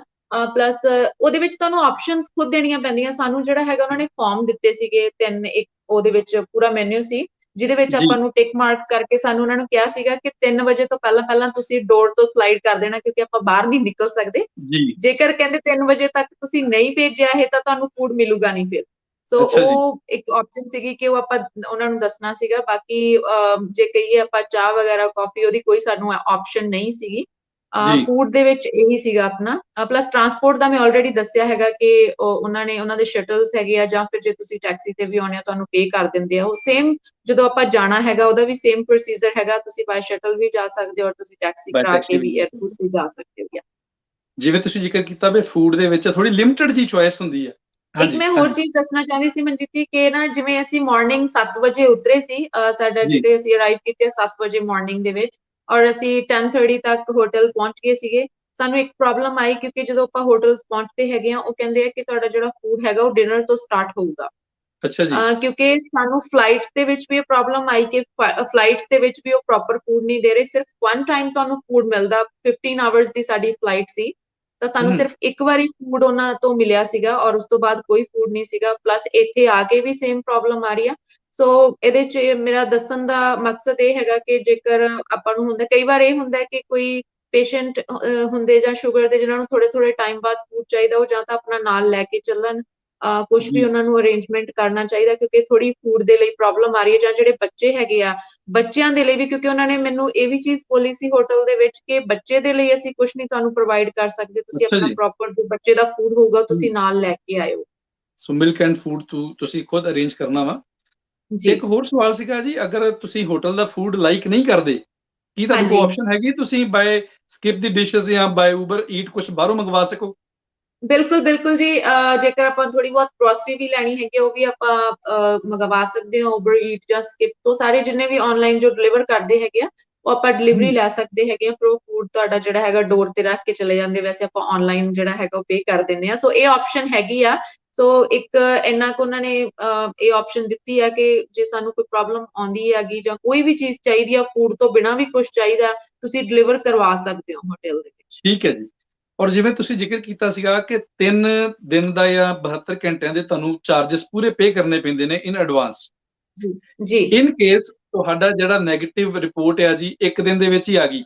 ਪਲੱਸ ਉਹਦੇ ਵਿੱਚ ਤੁਹਾਨੂੰ ਆਪਸ਼ਨਸ ਖੁਦ ਦੇਣੀਆਂ ਪੈਂਦੀਆਂ। ਸਾਨੂੰ ਜਿਹੜਾ ਹੈਗਾ ਉਹਨਾਂ ਨੇ ਫਾਰਮ ਦਿੱਤੇ ਸੀਗੇ 3, ਇੱਕ ਉਹਦੇ ਵਿੱਚ ਪੂਰਾ ਮੈਨਿਊ ਸੀ ਜਿਹਦੇ ਵਿੱਚ ਜੀ ਆਪਾਂ ਨੂੰ ਟਿਕ ਮਾਰਕ ਕਰਕੇ ਸਾਨੂੰ ਉਹਨਾਂ ਨੂੰ ਕਿਹਾ ਸੀਗਾ ਕਿ 3 ਵਜੇ ਤੋਂ ਪਹਿਲਾਂ ਪਹਿਲਾਂ ਤੁਸੀਂ ਡੋਰ ਤੋਂ ਸਲਾਈਡ ਕਰ ਦੇਣਾ, ਕਿਉਂਕਿ ਆਪਾਂ ਬਾਹਰ ਨਹੀਂ ਨਿਕਲ ਸਕਦੇ। ਜੀ ਜੇਕਰ ਕਹਿੰਦੇ 3 ਵਜੇ ਤੱਕ ਤੁਸੀਂ ਨਹੀਂ ਭੇਜਿਆ ਇਹ ਤਾਂ ਤੁਹਾਨੂੰ ਫੂਡ ਮਿਲੂਗਾ ਨਹੀਂ ਫਿਰ। ਸੋ ਅੱਛਾ ਜੀ ਉਹ ਇੱਕ ਆਪਸ਼ਨ ਸੀਗੀ ਕਿ ਉਹ ਆਪਾਂ ਉਹਨਾਂ ਨੂੰ ਦੱਸਣਾ ਸੀਗਾ। ਬਾਕੀ ਜੇ ਕਹੀਏ ਆਪਾਂ ਚਾਹ ਵਗੈਰਾ ਕਾਫੀ ਉਹਦੀ ਕੋਈ ਸਾਨੂੰ ਆਪਸ਼ਨ ਨਹੀਂ ਸੀਗੀ। ਜੀ ਫੂਡ ਦੇ ਵਿੱਚ ਇਹੀ ਸੀਗਾ ਆਪਣਾ। ਪਲੱਸ ਟਰਾਂਸਪੋਰਟ ਦਾ ਮੈਂ ਆਲਰੇਡੀ ਦੱਸਿਆ ਹੈਗਾ ਕਿ ਉਹਨਾਂ ਨੇ ਉਹਨਾਂ ਦੇ ਸ਼ਟਲਸ ਹੈਗੇ ਆ, ਜਾਂ ਫਿਰ ਜੇ ਤੁਸੀਂ ਟੈਕਸੀ ਤੇ ਵੀ ਆਉਣੇ ਆ ਤੁਹਾਨੂੰ ਪੇ ਕਰ ਦਿੰਦੇ ਆ ਉਹ। ਸੇਮ ਜਦੋਂ ਆਪਾਂ ਜਾਣਾ ਹੈਗਾ ਉਹਦਾ ਵੀ ਸੇਮ ਪ੍ਰੋਸੀਜਰ ਹੈਗਾ। ਤੁਸੀਂ ਬਾਏ ਸ਼ਟਲ ਵੀ ਜਾ ਸਕਦੇ ਹੋ ਔਰ ਤੁਸੀਂ ਟੈਕਸੀ ਬਾਈ ਕਰਾ ਕੇ ਟੈਕਸੀ ਵੀ ਵੀ ਜਾ 에ਅਰਪੋਰਟ ਸਕਦੇ। ਤੇ ਜਾ ਸਕਦੇ ਹੋ। ਜਿਵੇਂ ਤੁਸੀਂ ਜ਼ਿਕਰ ਕੀਤਾ ਵੀ ਫੂਡ ਦੇ ਵਿੱਚ ਥੋੜੀ ਲਿਮਟਿਡ ਜੀ ਚੁਆਇਸ ਹੁੰਦੀ ਹੈ। ਇੱਕ ਹਾਂਜੀ ਮੈਂ ਹੋਰ ਹਾਂਜੀ ਚੀਜ਼ ਦੱਸਣਾ ਚਾਹੁੰਦੀ ਸੀ ਮਨਜੀਤ ਜੀ ਕਿ ਨਾ ਜਿਵੇਂ ਅਸੀਂ ਮਾਰਨਿੰਗ 7 ਵਜੇ ਉਤਰੇ ਸੀ, ਸਾਡਾ ਜੀ ਜਿਹੜੇ ਅਸੀਂ ਅਰਾਈਵ ਕੀਤੇ 7 ਵਜੇ ਮਾਰਨਿੰਗ ਦੇ ਵਿੱਚ, ਔਰ ਅਸੀਂ 10:30 ਤੱਕ ਹੋਟਲ ਪਹੁੰਚ ਗਏ ਸੀਗੇ। ਸਾਨੂੰ ਇੱਕ ਪ੍ਰੋਬਲਮ ਆਈ ਕਿਉਂਕਿ ਜਦੋਂ ਆਪਾਂ ਹੋਟਲਸ ਪਹੁੰਚਦੇ ਹੈਗੇ ਆ ਉਹ ਕਹਿੰਦੇ ਆ ਕਿ ਤੁਹਾਡਾ ਜਿਹੜਾ ਫੂਡ ਹੈਗਾ ਉਹ ਡਿਨਰ ਤੋਂ ਸਟਾਰਟ ਹੋਊਗਾ। ਅੱਛਾ ਜੀ ਕਿਉਂਕਿ ਸਾਨੂੰ ਫਲਾਈਟਸ ਦੇ ਵਿੱਚ ਵੀ ਇਹ ਪ੍ਰੋਬਲਮ ਆਈ ਕਿ ਫਲਾਈਟਸ ਦੇ ਵਿੱਚ ਵੀ ਉਹ ਪ੍ਰੋਪਰ ਫੂਡ ਨਹੀਂ ਦੇ ਰਹੇ। ਸਿਰਫ ਵਨ ਟਾਈਮ ਤੁਹਾਨੂੰ ਫੂਡ ਮਿਲਦਾ। 15 ਆਵਰਸ ਦੀ ਸਾਡੀ ਫਲਾਈਟ ਸੀ ਤਾਂ ਸਾਨੂੰ ਹਮ ਸਿਰਫ ਇੱਕ ਵਾਰੀ ਫੂਡ ਉਹਨਾਂ ਤੋਂ ਮਿਲਿਆ ਸੀਗਾ ਔਰ ਉਸ ਤੋਂ ਬਾਅਦ ਕੋਈ ਫੂਡ ਨਹੀਂ ਸੀਗਾ। ਪਲੱਸ ਇੱਥੇ ਆ ਕੇ ਵੀ ਸੇਮ ਪ੍ਰੋਬਲਮ ਆ ਰਹੀ ਆ। ਸੋ ਇਹਦੇ 'ਚ ਮੇਰਾ ਦੱਸਣ ਦਾ ਮਕਸਦ ਇਹ ਹੈਗਾ ਕਿ ਜੇਕਰ ਆਪਾਂ ਨੂੰ ਹੁੰਦਾ, ਕਈ ਵਾਰ ਇਹ ਹੁੰਦਾ ਕਿ ਕੋਈ ਪੇਸ਼ੈਂਟ ਹੁੰਦੇ ਜਾਂ ਸ਼ੂਗਰ ਦੇ ਜਿਨ੍ਹਾਂ ਨੂੰ ਥੋੜੇ ਥੋੜੇ ਟਾਈਮ ਬਾਅਦ ਫੂਡ ਚਾਹੀਦਾ, ਉਹ ਜਾਂ ਤਾਂ ਆਪਣਾ ਨਾਲ ਲੈ ਕੇ ਚੱਲਣ। ਕੁਛ ਵੀ ਜੀ ਉਹਨਾਂ ਨੂੰ ਅਰੇਂਜਮੈਂਟ ਕਰਨਾ ਚਾਹੀਦਾ ਕਿਉਂਕਿ ਥੋੜੀ ਫੂਡ ਦੇ ਲਈ ਪ੍ਰੋਬਲਮ ਆ ਰਹੀ ਹੈ। ਜਾਂ ਜਿਹੜੇ ਬੱਚੇ ਹੈਗੇ ਆ ਬੱਚਿਆਂ ਦੇ ਲਈ ਵੀ, ਕਿਉਂਕਿ ਉਹਨਾਂ ਨੇ ਮੈਨੂੰ ਇਹ ਵੀ ਚੀਜ਼ ਬੋਲੀ ਸੀ ਹੋਟਲ ਦੇ ਵਿੱਚ ਕਿ ਬੱਚੇ ਦੇ ਲਈ ਅਸੀਂ ਕੁਝ ਨਹੀਂ ਤੁਹਾਨੂੰ ਪ੍ਰੋਵਾਈਡ ਕਰ ਸਕਦੇ, ਤੁਸੀਂ ਅੱਛਾ ਆਪਣਾ ਜੀ ਪ੍ਰੋਪਰ ਜੋ ਬੱਚੇ ਦਾ ਫੂਡ ਹੋਊਗਾ ਹਮ ਤੁਸੀਂ ਨਾਲ ਲੈ ਕੇ ਆਇਓ। ਸੋ ਮਿਲਕ ਐਂਡ ਫੂਡ ਤੁਸੀਂ ਖੁਦ ਅਰੇਂਜ ਕਰਨਾ ਵਾ। ਜੀ ਇੱਕ ਹੋਰ ਸਵਾਲ ਸੀਗਾ ਜੀ, ਅਗਰ ਤੁਸੀਂ ਹੋਟਲ ਦਾ ਫੂਡ ਲਾਈਕ ਨਹੀਂ ਕਰਦੇ, ਕੀ ਤੁਹਾਡੇ ਕੋਲ ਹਾਂਜੀ। ਆਪਸ਼ਨ ਹੈਗੀ ਤੁਸੀਂ ਬਾਏ ਸਕਿਪ ਦੀ ਡਿਸ਼ਸ ਜਾਂ ਬਾਏ ਉਬਰ ਈਟ ਕੁਝ ਬਾਹਰੋਂ ਮੰਗਵਾ ਸਕੋ? ਬਿਲਕੁਲ ਬਿਲਕੁਲ ਜੀ। ਜੇਕਰ ਆਪਾਂ ਥੋੜੀ ਬਹੁਤ ਗਰੋਸਰੀ ਵੀ ਲੈਣੀ ਹੈਗੀ ਉਹ ਵੀ ਆਪਾਂ ਮੰਗਵਾ ਸਕਦੇ ਹਾਂ ਉਬਰ ਈਟ ਜਾਂ ਸਕਿਪ ਤੋਂ। ਸਾਰੇ ਜਿੰਨੇ ਵੀ ਆਨਲਾਈਨ ਜੋ ਡਿਲੀਵਰ ਕਰਦੇ ਹੈਗੇ ਆ ਉਹ ਆਪਾਂ ਡਿਲੀਵਰੀ ਹਮ ਲੈ ਸਕਦੇ ਹੈਗੇ ਆ। ਫਿਰ ਉਹ ਫੂਡ ਤੁਹਾਡਾ ਜਿਹੜਾ ਹੈਗਾ ਡੋਰ ਤੇ ਰੱਖ ਕੇ ਚਲੇ ਜਾਂਦੇ। ਵੈਸੇ ਆਪਾਂ ਆਨਲਾਈਨ ਜਿਹੜਾ ਹੈਗਾ ਉਹ ਪੇ ਕਰ ਦਿੰਦੇ ਆ। ਸੋ ਇਹ ਆਪਸ਼ਨ ਹੈਗੀ ਆ। ਸੋ ਇੱਕ ਇੰਨਾ ਕੁ ਉਹਨਾਂ ਨੇ ਇਹ ਆਪਸ਼ਨ ਦਿੱਤੀ ਆ ਕਿ ਜੇ ਸਾਨੂੰ ਕੋਈ ਪ੍ਰੋਬਲਮ ਆਉਂਦੀ ਹੈਗੀ ਜਾਂ ਕੋਈ ਵੀ ਚੀਜ਼ ਚਾਹੀਦੀ ਆ ਫੂਡ ਤੋਂ ਬਿਨਾਂ ਵੀ ਕੁਝ ਚਾਹੀਦਾ, ਤੁਸੀਂ ਡਿਲੀਵਰ ਕਰਵਾ ਸਕਦੇ ਹੋ ਹੋਟਲ ਦੇ ਵਿੱਚ। ਠੀਕ ਹੈ ਜੀ। ਔਰ ਜਿਵੇਂ ਤੁਸੀਂ ਜ਼ਿਕਰ ਕੀਤਾ ਸੀਗਾ ਕਿ 3 ਦਿਨ ਦਾ ਜਾਂ 72 ਘੰਟਿਆਂ ਦੇ ਤੁਹਾਨੂੰ ਚਾਰजेस ਪੂਰੇ ਪੇ ਕਰਨੇ ਪੈਂਦੇ ਨੇ ਇਨ ਐਡਵਾਂਸ। ਜੀ ਜੀ ਇਨ ਕੇਸ ਤੁਹਾਡਾ ਜਿਹੜਾ ਨੈਗੇਟਿਵ ਰਿਪੋਰਟ ਆ ਜੀ 1 ਦਿਨ ਦੇ ਵਿੱਚ ਹੀ ਆ ਗਈ,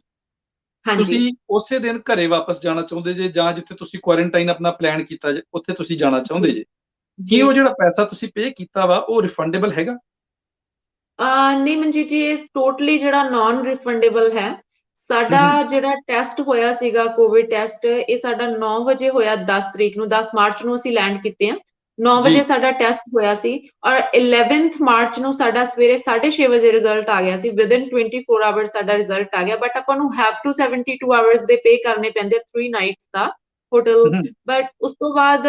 ਹਾਂਜੀ ਤੁਸੀਂ ਉਸੇ ਦਿਨ ਘਰੇ ਵਾਪਸ ਜਾਣਾ ਚਾਹੁੰਦੇ ਜੇ ਜਾਂ ਜਿੱਥੇ ਤੁਸੀਂ ਕੁਆਰੰਟਾਈਨ ਆਪਣਾ ਪਲਾਨ ਕੀਤਾ ਜੇ ਉੱਥੇ ਤੁਸੀਂ ਜਾਣਾ ਜੀ ਚਾਹੁੰਦੇ ਜੇ, ਕੀ ਜੀ। ਉਹ ਜਿਹੜਾ ਪੈਸਾ ਤੁਸੀਂ ਪੇ ਕੀਤਾ ਵਾ ਉਹ ਰਿਫੰਡੇਬਲ ਹੈਗਾ? ਨਹੀਂ ਮਨਜੀਤ ਜੀ, ਇਹ ਟੋਟਲੀ ਜਿਹੜਾ ਨਾਨ ਰਿਫੰਡੇਬਲ ਹੈ। ਸਾਡਾ ਹੂੰ ਜਿਹੜਾ ਟੈਸਟ ਹੋਇਆ ਸੀਗਾ ਕੋਵਿਡ ਟੈਸਟ, ਇਹ ਸਾਡਾ 9 ਵਜੇ ਹੋਇਆ 10 ਤਰੀਕ ਨੂੰ, 10 ਮਾਰਚ ਨੂੰ ਅਸੀਂ ਲੈਂਡ ਕੀਤੇ ਆ। 9 ਜੀ ਵਜੇ ਸਾਡਾ ਟੈਸਟ ਹੋਇਆ ਸੀ ਔਰ 11th ਮਾਰਚ ਨੂੰ ਸਾਡਾ ਸਵੇਰੇ 6:30 ਵਜੇ ਰਿਜ਼ਲਟ ਆ ਗਿਆ ਸੀ। ਵਿਦਿਨ 24 ਆਵਰਸ ਸਾਡਾ ਰਿਜ਼ਲਟ ਆ ਗਿਆ। ਬਟ ਆਪਾਂ ਨੂੰ ਹੈਵ ਟੂ 72 ਆਵਰਸ ਦੇ ਪੇ ਕਰਨੇ ਪੈਂਦੇ 3 ਨਾਈਟਸ ਦਾ ਹੋਟਲ। ਹੂੰ ਬਟ ਉਸ ਤੋਂ ਬਾਅਦ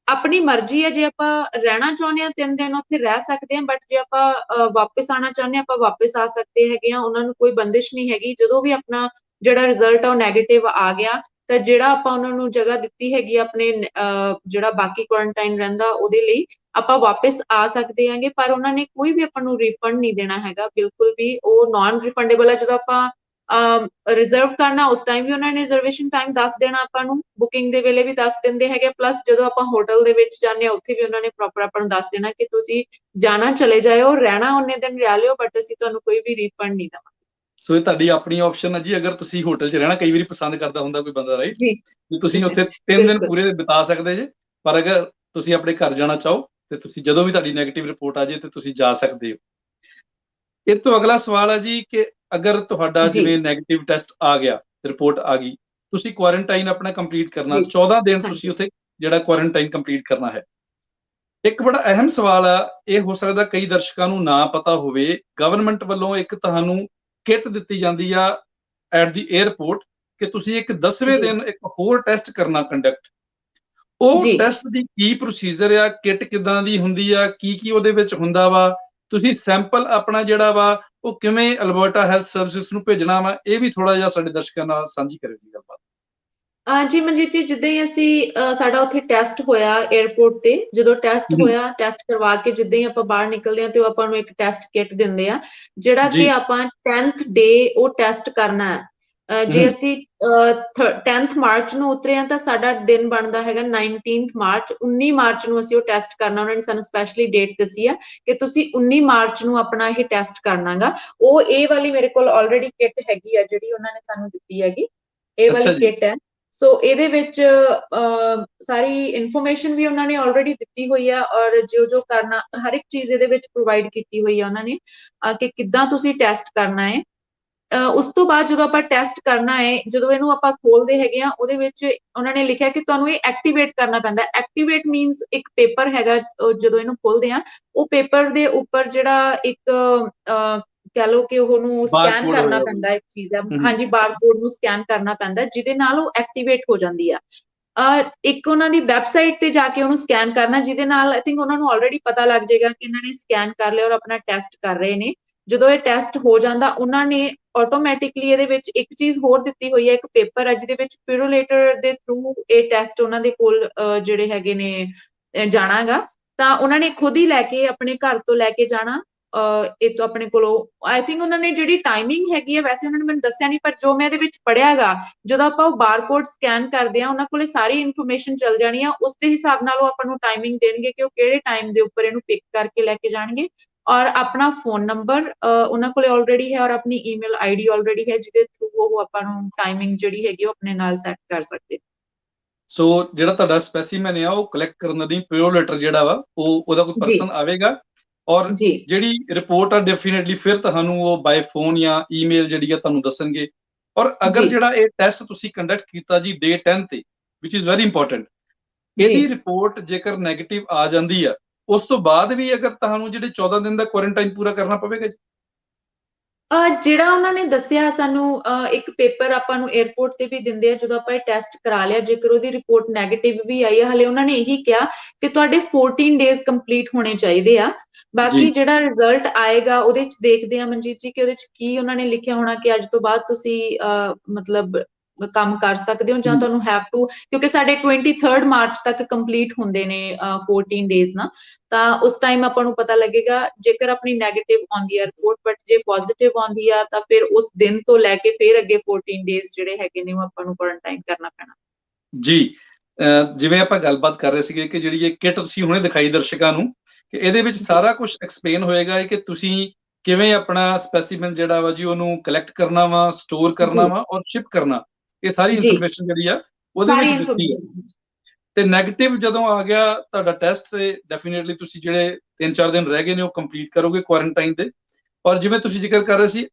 ਆਪਣੀ ਮਰਜ਼ੀ ਹੈ, ਜੇ ਆਪਾਂ ਰਹਿਣਾ ਚਾਹੁੰਦੇ ਹਾਂ 3 ਦਿਨ ਉੱਥੇ ਰਹਿ ਸਕਦੇ ਹਾਂ। ਬਟ ਜੇ ਆਪਾਂ ਵਾਪਸ ਆਉਣਾ ਚਾਹੁੰਦੇ ਹਾਂ ਆਪਾਂ ਵਾਪਸ ਆ ਸਕਦੇ ਹੈਗੇ ਆ। ਉਹਨਾਂ ਨੂੰ ਕੋਈ ਬੰਦਿਸ਼ ਨਹੀਂ ਹੈਗੀ। ਜਦੋਂ ਵੀ ਆਪਣਾ ਜਿਹੜਾ ਰਿਜ਼ਲਟ ਆ ਉਹ ਨੈਗੇਟਿਵ ਆ ਗਿਆ ਤਾਂ ਜਿਹੜਾ ਆਪਾਂ ਉਹਨਾਂ ਨੂੰ ਜਗ੍ਹਾ ਦਿੱਤੀ ਹੈਗੀ ਆਪਣੇ ਜਿਹੜਾ ਬਾਕੀ ਕੁਆਰੰਟਾਈਨ ਰਹਿੰਦਾ ਉਹਦੇ ਲਈ ਆਪਾਂ ਵਾਪਸ ਆ ਸਕਦੇ ਹਾਂਗੇ। ਪਰ ਉਹਨਾਂ ਨੇ ਕੋਈ ਵੀ ਆਪਾਂ ਨੂੰ ਰਿਫੰਡ ਨਹੀਂ ਦੇਣਾ ਹੈਗਾ ਬਿਲਕੁਲ ਵੀ। ਉਹ ਨਾਨ ਰਿਫੰਡੇਬਲ ਹੈ। ਜਦੋਂ ਆਪਾਂ ਰਿਜ਼ਰਵ ਕਰਨਾ ਉਸ ਟਾਈਮ ਵੀ ਉਹਨਾਂ ਨੇ ਰਿਜ਼ਰਵੇਸ਼ਨ ਟਾਈਮ ਦੱਸ ਦੇਣਾ ਆਪਾਂ ਨੂੰ, ਬੁਕਿੰਗ ਦੇ ਵੇਲੇ ਵੀ ਦੱਸ ਦਿੰਦੇ ਹੈਗੇ। ਪਲੱਸ ਜਦੋਂ ਆਪਾਂ ਹੋਟਲ ਦੇ ਵਿੱਚ ਜਾਂਦੇ ਹਾਂ ਉੱਥੇ ਵੀ ਉਹਨਾਂ ਨੇ ਪ੍ਰੋਪਰ ਆਪਾਂ ਨੂੰ ਦੱਸ ਦੇਣਾ ਕਿ ਤੁਸੀਂ ਜਾਣਾ ਚਲੇ ਜਾਇਓ, ਰਹਿਣਾ ਉਹਨੇ ਦਿਨ ਰਹਿ ਲਿਓ, ਬਟ ਅਸੀਂ ਤੁਹਾਨੂੰ ਕੋਈ ਵੀ ਰੀਫੰਡ ਨਹੀਂ ਦੇਵਾਂਗੇ। ਸੋ ਇਹ ਤੁਹਾਡੀ ਆਪਣੀ ਆਪਸ਼ਨ ਹੈ ਜੀ। ਅਗਰ ਤੁਸੀਂ ਹੋਟਲ 'ਚ ਰਹਿਣਾ ਕਈ ਵਾਰੀ ਪਸੰਦ ਕਰਦਾ ਹੁੰਦਾ ਕੋਈ ਬੰਦਾ, ਰਾਈਟ, ਜੀ ਵੀ ਤੁਸੀਂ ਉੱਥੇ 3 ਦਿਨ ਬਿਲਕੁਲ ਪੂਰੇ ਬਿਤਾ ਸਕਦੇ ਜੇ। ਪਰ ਅਗਰ ਤੁਸੀਂ ਆਪਣੇ ਘਰ ਜਾਣਾ ਚਾਹੋ ਤੇ ਤੁਸੀਂ ਜਦੋਂ ਵੀ ਤੁਹਾਡੀ ਨੈਗੇਟਿਵ ਰਿਪੋਰਟ ਆ ਜੇ ਤੇ ਤੁਸੀਂ ਜਾ ਸਕਦੇ ਹੋ। ਇਹ ਤੋਂ ਅਗਲਾ ਸਵਾਲ ਹੈ ਜੀ ਕਿ ਅਗਰ ਤੁਹਾਡਾ ਜੀ ਜਿਵੇਂ ਨੈਗੇਟਿਵ ਟੈਸਟ ਆ ਗਿਆ, ਰਿਪੋਰਟ ਆ ਗਈ, ਤੁਸੀਂ ਕੁਆਰੰਟਾਈਨ ਆਪਣਾ ਕੰਪਲੀਟ ਕਰਨਾ, ਜੀ 14 ਦਿਨ ਤੁਸੀਂ ਹਾਂਜੀ ਉੱਥੇ ਜਿਹੜਾ ਕੁਆਰੰਟਾਈਨ ਕੰਪਲੀਟ ਕਰਨਾ ਹੈ। ਇੱਕ ਬੜਾ ਅਹਿਮ ਸਵਾਲ ਆ, ਇਹ ਹੋ ਸਕਦਾ ਕਈ ਦਰਸ਼ਕਾਂ ਨੂੰ ਨਾ ਪਤਾ ਹੋਵੇ, ਗਵਰਨਮੈਂਟ ਵੱਲੋਂ ਇੱਕ ਤੁਹਾਨੂੰ ਕਿੱਟ ਦਿੱਤੀ ਜਾਂਦੀ ਆ ਐਟ ਦੀ 에ਅਰਪੋਰਟ ਕਿ ਤੁਸੀਂ ਇੱਕ 10ਵੇਂ ਜੀ ਦਿਨ ਇੱਕ ਹੋਰ ਟੈਸਟ ਕਰਨਾ ਕੰਡਕਟ। ਉਹ ਜੀ ਟੈਸਟ ਦੀ ਕੀ ਪ੍ਰੋਸੀਜਰ ਆ, ਕਿੱਟ ਕਿੱਦਾਂ ਦੀ ਹੁੰਦੀ ਆ, ਕੀ ਉਹਦੇ ਵਿੱਚ ਹੁੰਦਾ ਵਾ, ਤੁਸੀਂ ਸੈਂਪਲ ਆਪਣਾ ਜਿਹੜਾ ਵਾ ਉਹ ਕਿਵੇਂ ਅਲਬਰਟਾ ਹੈਲਥ ਸਰਵਿਸਿਜ਼ ਨੂੰ ਭੇਜਣਾ ਵਾ, ਇਹ ਵੀ ਥੋੜਾ ਜਿਹਾ ਸਾਡੇ ਦਰਸ਼ਕਾਂ ਨਾਲ ਸਾਂਝੀ ਕਰਿਓ ਜੀ ਗੱਲਬਾਤ। ਜੀ ਮਨਜੀਤ ਜੀ, ਜਿੱਦਾਂ ਹੀ ਸਾਡਾ ਉੱਥੇ ਟੈਸਟ ਹੋਇਆ 에ਅਰਪੋਰਟ ਤੇ, ਜਦੋਂ ਟੈਸਟ ਹਮ, ਹੋਇਆ, ਟੈਸਟ ਕਰਵਾ ਕੇ ਜਿੱਦਾਂ ਹੀ ਆਪਾਂ ਬਾਹਰ ਨਿਕਲਦੇ ਹਾਂ ਤੇ ਉਹ ਆਪਾਂ ਨੂੰ ਇੱਕ ਟੈਸਟ ਕਿਟ ਦਿੰਦੇ ਆ, ਜਿਹੜਾ ਕਿ ਜੀ। ਆਪਾਂ 10th ਡੇ ਉਹ ਟੈਸਟ ਕਰਨਾ ਹੈ। ਜੇ ਹਮ, ਅਸੀਂ 10th ਮਾਰਚ ਨੂੰ ਉਤਰੇ ਆ ਤਾਂ ਸਾਡਾ ਦਿਨ ਬਣਦਾ ਹੈਗਾ 19th ਮਾਰਚ। 19 ਮਾਰਚ ਨੂੰ ਅਸੀਂ ਉਹ ਟੈਸਟ ਕਰਨਾ, ਉਹਨਾਂ ਨੇ ਸਾਨੂੰ ਸਪੈਸ਼ਲੀ ਡੇਟ ਦੱਸੀ ਆ ਕਿ ਤੁਸੀਂ 19 ਮਾਰਚ ਨੂੰ ਆਪਣਾ ਇਹ ਟੈਸਟ ਕਰਨਾਗਾ। ਉਹ ਇਹ ਵਾਲੀ ਮੇਰੇ ਕੋਲ ਆਲਰੇਡੀ ਕਿਟ ਹੈਗੀ ਆ, ਜਿਹੜੀ ਉਹਨਾਂ ਨੇ ਸਾਨੂੰ ਦਿੱਤੀ ਹੈਗੀ, ਇਹ ਵਾਲੀ ਅੱਛਾ ਜੀ। ਕਿਟ ਹੈ। ਸੋ ਇਹਦੇ ਵਿੱਚ ਸਾਰੀ ਇਨਫੋਰਮੇਸ਼ਨ ਵੀ ਉਹਨਾਂ ਨੇ ਆਲਰੇਡੀ ਦਿੱਤੀ ਹੋਈ ਆ, ਔਰ ਜੋ ਜੋ ਕਰਨਾ ਹਰ ਇੱਕ ਚੀਜ਼ ਇਹਦੇ ਵਿੱਚ ਪ੍ਰੋਵਾਈਡ ਕੀਤੀ ਹੋਈ ਆ ਉਹਨਾਂ ਨੇ, ਕਿ ਕਿੱਦਾਂ ਤੁਸੀਂ ਟੈਸਟ ਕਰਨਾ ਹੈ। ਉਸ ਤੋਂ ਬਾਅਦ ਜਦੋਂ ਆਪਾਂ ਟੈਸਟ ਕਰਨਾ ਹੈ, ਜਦੋਂ ਇਹਨੂੰ ਆਪਾਂ ਖੋਲਦੇ ਹੈਗੇ ਆ, ਉਹਦੇ ਵਿੱਚ ਉਹਨਾਂ ਨੇ ਲਿਖਿਆ ਕਿ ਤੁਹਾਨੂੰ ਇਹ ਐਕਟੀਵੇਟ ਕਰਨਾ ਪੈਂਦਾ। ਐਕਟੀਵੇਟ ਮੀਨਸ ਇੱਕ ਪੇਪਰ ਹੈਗਾ, ਜਦੋਂ ਇਹਨੂੰ ਖੋਲਦੇ ਆ, ਉਹ ਪੇਪਰ ਦੇ ਉੱਪਰ ਜਿਹੜਾ ਇੱਕ ਕਹਿ ਲਓ ਕਿ ਉਹਨੂੰ ਬਾਰ ਸਕੈਨ ਕੋਡ ਕਰਨਾ ਹੋਏਗਾ ਕੋਈ। ਪੈਂਦਾ, ਇੱਕ ਚੀਜ਼ ਹੈ, ਹਮ, ਹਾਂਜੀ, ਬਾਰਕੋਡ ਨੂੰ ਸਕੈਨ ਕਰਨਾ ਪੈਂਦਾ, ਜਿਹਦੇ ਨਾਲ ਉਹ ਐਕਟੀਵੇਟ ਹੋ ਜਾਂਦੀ ਆ। ਇੱਕ ਉਹਨਾਂ ਦੀ ਵੈਬਸਾਈਟ ਤੇ ਜਾ ਕੇ ਉਹਨੂੰ ਸਕੈਨ ਕਰਨਾ, ਜਿਹਦੇ ਨਾਲ ਆਈ ਥਿੰਕ ਉਹਨਾਂ ਨੂੰ ਆਲਰੇਡੀ ਪਤਾ ਲੱਗ ਜਾਏਗਾ ਕਿ ਇਹਨਾਂ ਨੇ ਸਕੈਨ ਕਰ ਲਿਆ ਔਰ ਆਪਣਾ ਟੈਸਟ ਕਰ ਰਹੇ ਨੇ। ਜਦੋਂ ਇਹ ਟੈਸਟ ਹੋ ਜਾਂਦਾ, ਉਹਨਾਂ ਨੇ ਆਟੋਮੈਟਿਕਲੀ ਇਹਦੇ ਵਿੱਚ ਇੱਕ ਚੀਜ਼ ਹੋਰ ਦਿੱਤੀ ਹੋਈ ਹੈ, ਇੱਕ ਪੇਪਰ ਹੈ ਜਿਹਦੇ ਵਿੱਚ ਪਿਰੋਲੇਟਰ ਦੇ ਥਰੂ ਇਹ ਟੈਸਟ ਉਹਨਾਂ ਦੇ ਕੋਲ ਜਿਹੜੇ ਹੈਗੇ ਨੇ ਜਾਣਾਗਾ। ਤਾਂ ਉਹਨਾਂ ਨੇ ਖੁਦ ਹੀ ਲੈ ਕੇ ਆਪਣੇ ਘਰ ਤੋਂ ਲੈ ਕੇ ਜਾਣਾ, ਇਹ ਤੋਂ ਆਪਣੇ ਕੋਲੋਂ। ਆਈ ਥਿੰਕ ਉਹਨਾਂ ਨੇ ਜਿਹੜੀ ਟਾਈਮਿੰਗ ਹੈਗੀ ਹੈ, ਵੈਸੇ ਉਹਨਾਂ ਨੇ ਮੈਨੂੰ ਦੱਸਿਆ ਨਹੀਂ, ਪਰ ਜੋ ਮੈਂ ਇਹਦੇ ਵਿੱਚ ਪੜਿਆਗਾ, ਜਦੋਂ ਆਪਾਂ ਉਹ ਬਾਰਕੋਡ ਸਕੈਨ ਕਰਦੇ ਆ, ਉਹਨਾਂ ਕੋਲੇ ਸਾਰੀ ਇਨਫੋਰਮੇਸ਼ਨ ਚੱਲ ਜਾਣੀ ਆ। ਉਸ ਦੇ ਹਿਸਾਬ ਨਾਲ ਉਹ ਆਪਾਂ ਨੂੰ ਟਾਈਮਿੰਗ ਦੇਣਗੇ ਕਿ ਉਹ ਕਿਹੜੇ ਟਾਈਮ ਦੇ ਉੱਪਰ ਇਹਨੂੰ ਪਿਕ ਕਰਕੇ ਲੈ ਕੇ ਜਾਣਗੇ, ਔਰ ਆਪਣਾ ਫੋਨ ਨੰਬਰ ਉਹਨਾਂ ਕੋਲੇ ਆਲਰੇਡੀ ਹੈ, ਔਰ ਆਪਣੀ ਈਮੇਲ ਆਈਡੀ ਆਲਰੇਡੀ ਹੈ, ਜਿਹਦੇ ਥਰੂ ਉਹ ਆਪਾਂ ਨੂੰ ਟਾਈਮਿੰਗ ਜਿਹੜੀ ਹੈਗੀ ਉਹ ਆਪਣੇ ਨਾਲ ਸੈੱਟ ਕਰ ਸਕਦੇ। ਸੋ ਜਿਹੜਾ ਤੁਹਾਡਾ ਸਪੈਸੀਮੈਨ ਆ ਉਹ ਕਲੈਕਟ ਕਰਨ ਦਾ ਨਹੀਂ, ਪਿਓਰਲੇਟਰ ਜਿਹੜਾ ਵਾ ਉਹਦਾ ਕੋਈ ਜੀ ਪਰਸਨ ਆਵੇਗਾ, ਔਰ ਜੀ ਜਿਹੜੀ ਰਿਪੋਰਟ ਆ ਡੈਫੀਨੇਟਲੀ ਫਿਰ ਤੁਹਾਨੂੰ ਉਹ ਬਾਈ ਫੋਨ ਜਾਂ ਈਮੇਲ ਜਿਹੜੀ ਆ ਤੁਹਾਨੂੰ ਦੱਸਣਗੇ। ਔਰ ਅਗਰ ਜੀ ਜਿਹੜਾ ਇਹ ਟੈਸਟ ਤੁਸੀਂ ਕੰਡਕਟ ਕੀਤਾ ਜੀ ਡੇ 10 ਤੇ, ਵਿਚ ਇਜ਼ ਵੈਰੀ ਇੰਪੋਰਟੈਂਟ, ਜੀ ਇਹਦੀ ਰਿਪੋਰਟ ਜੇਕਰ ਨੈਗੇਟਿਵ ਆ ਜਾਂਦੀ ਆ, ਉਸ ਤੋਂ ਬਾਅਦ ਵੀ ਅਗਰ ਤੁਹਾਨੂੰ ਜਿਹੜੇ 14 ਦਿਨ ਦਾ ਕੁਆਰੰਟਾਈਨ ਪੂਰਾ ਕਰਨਾ ਪਵੇਗਾ ਜੀ। ਜਿਹੜਾ ਉਹਨਾਂ ਨੇ ਦੱਸਿਆ ਸਾਨੂੰ, ਇੱਕ ਪੇਪਰ ਆਪਾਂ ਨੂੰ 에ਅਰਪੋਰਟ ਤੇ ਵੀ ਦਿੰਦੇ ਆ ਜਦੋਂ ਆਪਾਂ ਇਹ ਟੈਸਟ ਕਰਾ ਲਿਆ, ਜੇਕਰ ਉਹਦੀ ਰਿਪੋਰਟ ਨੈਗੇਟਿਵ ਵੀ ਆਈ ਹੈ, ਹਲੇ ਉਹਨਾਂ ਨੇ ਇਹੀ ਕਿਹਾ ਕਿ ਤੁਹਾਡੇ 14 ਡੇਜ਼ ਕੰਪਲੀਟ ਹੋਣੇ ਚਾਹੀਦੇ ਆ। ਜੀ ਬਾਕੀ ਜਿਹੜਾ ਰਿਜ਼ਲਟ ਆਏਗਾ ਉਹਦੇ ਚ ਦੇਖਦੇ ਆ ਮਨਜੀਤ ਜੀ, ਕਿ ਉਹਦੇ ਚ ਕੀ ਉਹਨਾਂ ਨੇ ਲਿਖਿਆ ਹੋਣਾ ਕਿ ਅੱਜ ਤੋਂ ਬਾਅਦ ਤੁਸੀਂ ਮਤਲਬ ਕੰਮ ਕਰ ਸਕਦੇ ਹੋ, ਜਾਂ ਹਮ, ਤੁਹਾਨੂੰ ਹੈਵ ਟੂ, ਕਿਉਂਕਿ ਸਾਡੇ 23 ਮਾਰਚ ਤੱਕ ਕੰਪਲੀਟ ਹੁੰਦੇ ਨੇ 14 ਡੇਜ਼ ਨਾ। ਤਾਂ ਉਸ ਟਾਈਮ ਆਪਾਂ ਨੂੰ ਪਤਾ ਲੱਗੇਗਾ, ਜੇਕਰ ਆਪਣੀ ਨੈਗੇਟਿਵ ਆਉਂਦੀ ਹੈ ਰਿਪੋਰਟ, ਬਟ ਜੇ ਪੋਜ਼ਿਟਿਵ ਆਉਂਦੀ ਆ ਤਾਂ ਫਿਰ ਉਸ ਦਿਨ ਤੋਂ ਲੈ ਕੇ ਫਿਰ ਅੱਗੇ 14 ਡੇਜ਼ ਜਿਹੜੇ ਹੈਗੇ ਨੇ ਉਹ ਆਪਾਂ ਨੂੰ ਕੁਆਰੰਟਾਈਨ ਕਰਨਾ ਪੈਣਾ। ਜੀ। ਜਿਵੇਂ ਆਪਾਂ ਗੱਲਬਾਤ ਕਰ ਰਹੇ ਸੀਗੇ ਕਿ ਜਿਹੜੀ ਇਹ ਕਿਟ ਤੁਸੀਂ ਹੁਣੇ ਦਿਖਾਈ ਦਰਸ਼ਕਾਂ ਨੂੰ, ਕਿ ਇਹਦੇ ਵਿੱਚ ਜੀ ਸਾਰਾ ਕੁਝ ਐਕਸਪਲੇਨ ਹੋਏਗਾ ਕਿ ਤੁਸੀਂ ਕਿਵੇਂ ਆਪਣਾ ਸਪੈਸੀਮਨ ਜਿਹੜਾ ਵਾ ਜੀ ਉਹਨੂੰ ਕਲੈਕਟ ਕਰਨਾ ਵਾ, ਸਟੋਰ ਕਰਨਾ ਜੀ ਵਾ ਔਰ ਸ਼ਿਪ ਕਰਨਾ। ਇਹ ਸਾਰੀ ਜੀ ਇਨਫੋਰਮੇਸ਼ਨ ਜਿਹੜੀ ਆ ਉਹਦੇ ਸਾਰੀ ਵਿੱਚ ਦਿੱਤੀ ਹੈ। ਇਨਫੋਰਮੇਸ਼ਨ। ਤੇ ਨੈਗੇਟਿਵ ਜਦੋਂ ਆ ਗਿਆ ਤੁਹਾਡਾ ਟੈਸਟ, ਤੇ ਡੈਫੀਨੇਟਲੀ ਤੁਸੀਂ ਜਿਹੜੇ 3-4 ਦਿਨ ਰਹਿ ਗਏ ਨੇ ਉਹ ਕੰਪਲੀਟ ਕਰੋਗੇ ਕੁਆਰੰਟਾਈਨ ਦੇ। ਔਰ ਜਿਵੇਂ ਤੁਸੀਂ ਜ਼ਿਕਰ ਕਰ ਰਹੇ ਸੀ,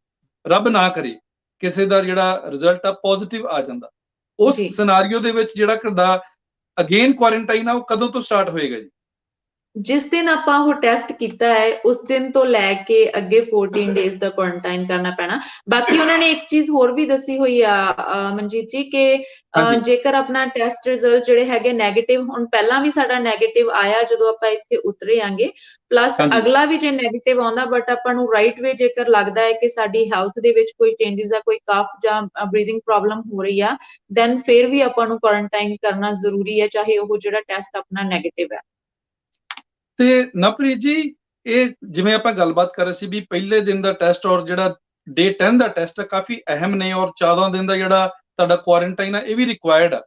ਰੱਬ ਨਾ ਕਰੇ ਕਿਸੇ ਦਾ ਜਿਹੜਾ ਰਿਜ਼ਲਟ ਆ ਪੋਜ਼ਿਟਿਵ ਆ ਜਾਂਦਾ, ਉਸ ਜੀ ਸਿਨਾਰੀਓ ਦੇ ਵਿੱਚ ਜਿਹੜਾ ਤੁਹਾਡਾ ਅਗੇਨ ਕੁਆਰੰਟਾਈਨ ਆ ਉਹ ਕਦੋਂ ਤੋਂ ਸਟਾਰਟ ਹੋਏਗਾ ਜੀ? ਜਿਸ ਦਿਨ ਆਪਾਂ ਉਹ ਟੈਸਟ ਕੀਤਾ ਹੈ, ਉਸ ਦਿਨ ਤੋਂ ਲੈ ਕੇ ਅੱਗੇ 14 ਡੇਜ਼ ਦਾ ਕੁਆਰੰਟਾਈਨ ਕਰਨਾ ਪੈਣਾ। ਬਾਕੀ ਉਹਨਾਂ ਨੇ ਇੱਕ ਚੀਜ਼ ਹੋਰ ਵੀ ਦੱਸੀ ਹੋਈ ਆ ਮਨਜੀਤ ਜੀ, ਕਿ ਹਾਂਜੀ ਜੇਕਰ ਆਪਣਾ ਟੈਸਟ ਰਿਜ਼ਲਟ ਜਿਹੜੇ ਹੈਗੇ ਨੈਗੇਟਿਵ, ਹੁਣ ਪਹਿਲਾਂ ਵੀ ਸਾਡਾ ਨੈਗੇਟਿਵ ਆਇਆ ਜਦੋਂ ਆਪਾਂ ਇੱਥੇ ਉਤਰੇ ਆਂਗੇ, ਪਲੱਸ ਹਾਂਜੀ ਅਗਲਾ ਵੀ ਜੇ ਨੈਗੇਟਿਵ ਆਉਂਦਾ, ਬਟ ਆਪਾਂ ਨੂੰ ਰਾਈਟ ਵੇ ਜੇਕਰ ਲੱਗਦਾ ਹੈ ਕਿ ਸਾਡੀ ਹੈਲਥ ਦੇ ਵਿੱਚ ਕੋਈ ਚੇਂਜਸ ਆ, ਕੋਈ ਕਫ ਜਾਂ ਬਰੀਥਿੰਗ ਪ੍ਰੋਬਲਮ ਹੋ ਰਹੀ ਆ, ਦੈਨ ਫਿਰ ਵੀ ਆਪਾਂ ਨੂੰ ਕੁਆਰੰਟਾਈਨ ਕਰਨਾ ਜ਼ਰੂਰੀ ਹੈ, ਚਾਹੇ ਉਹ ਜਿਹੜਾ ਟੈਸਟ ਆਪਣਾ ਨੈਗੇਟਿਵ ਹੈ। ਤੇ ਨਵਪ੍ਰੀਤ ਜੀ, ਇਹ ਜਿਵੇਂ ਆਪਾਂ ਗੱਲਬਾਤ ਕਰ ਰਹੇ ਸੀ ਵੀ ਪਹਿਲੇ ਦਿਨ ਦਾ ਟੈਸਟ ਔਰ ਜਿਹੜਾ ਡੇ 10 ਦਾ ਟੈਸਟ ਕਾਫੀ ਅਹਿਮ ਨੇ, ਔਰ 14 ਦਿਨ ਦਾ ਜਿਹੜਾ ਤੁਹਾਡਾ ਕੁਆਰੰਟਾਈਨ ਆ ਇਹ ਵੀ ਰਿਕੁਆਇਰਡ ਆ।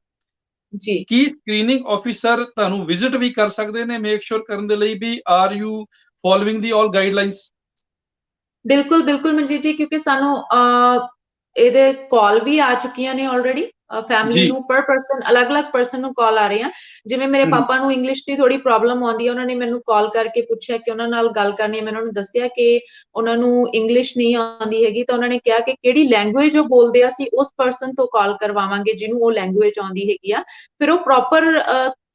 ਜੀ ਕੀ ਸਕਰੀਨਿੰਗ ਆਫੀਸਰ ਤੁਹਾਨੂੰ ਵਿਜ਼ਿਟ ਵੀ ਕਰ ਸਕਦੇ ਨੇ ਮੇਕ ਸ਼ੋਰ ਕਰਨ ਦੇ ਲਈ ਵੀ are you following the all guidelines? ਬਿਲਕੁਲ ਬਿਲਕੁਲ ਮਨਜੀਤ ਜੀ, ਕਿਉਂਕਿ ਸਾਨੂੰ ਇਹਦੇ ਕਾਲ ਵੀ ਆ ਚੁੱਕੀਆਂ ਨੇ ਆਲਰੇਡੀ, ਫੈਮਿਲੀ ਜੀ ਨੂੰ ਪਰ ਪਰਸਨ, ਅਲੱਗ-ਅਲੱਗ ਪਰਸਨ ਨੂੰ ਕਾਲ ਆ ਰਹੀ ਆ। ਜਿਵੇਂ ਮੇਰੇ ਹਮ, ਪਾਪਾ ਨੂੰ ਇੰਗਲਿਸ਼ ਦੀ ਥੋੜੀ ਪ੍ਰੋਬਲਮ ਆਉਂਦੀ ਹੈ, ਉਹਨਾਂ ਨੇ ਮੈਨੂੰ ਕਾਲ ਕਰਕੇ ਪੁੱਛਿਆ ਕਿ ਉਹਨਾਂ ਨਾਲ ਗੱਲ ਕਰਨੀ ਹੈ। ਮੈਂ ਉਹਨਾਂ ਨੂੰ ਦੱਸਿਆ ਕਿ ਉਹਨਾਂ ਨੂੰ ਇੰਗਲਿਸ਼ ਨਹੀਂ ਆਉਂਦੀ ਹੈਗੀ, ਤਾਂ ਉਹਨਾਂ ਨੇ ਕਿਹਾ ਕਿ ਕਿਹੜੀ ਲੈਂਗੁਏਜ ਉਹ ਬੋਲਦੇ ਆ, ਅਸੀਂ ਉਸ ਪਰਸਨ ਤੋਂ ਕਾਲ ਕਰਵਾਵਾਂਗੇ ਜਿਹਨੂੰ ਉਹ ਲੈਂਗੁਏਜ ਆਉਂਦੀ ਹੈਗੀ ਆ। ਫਿਰ ਉਹ ਪ੍ਰੋਪਰ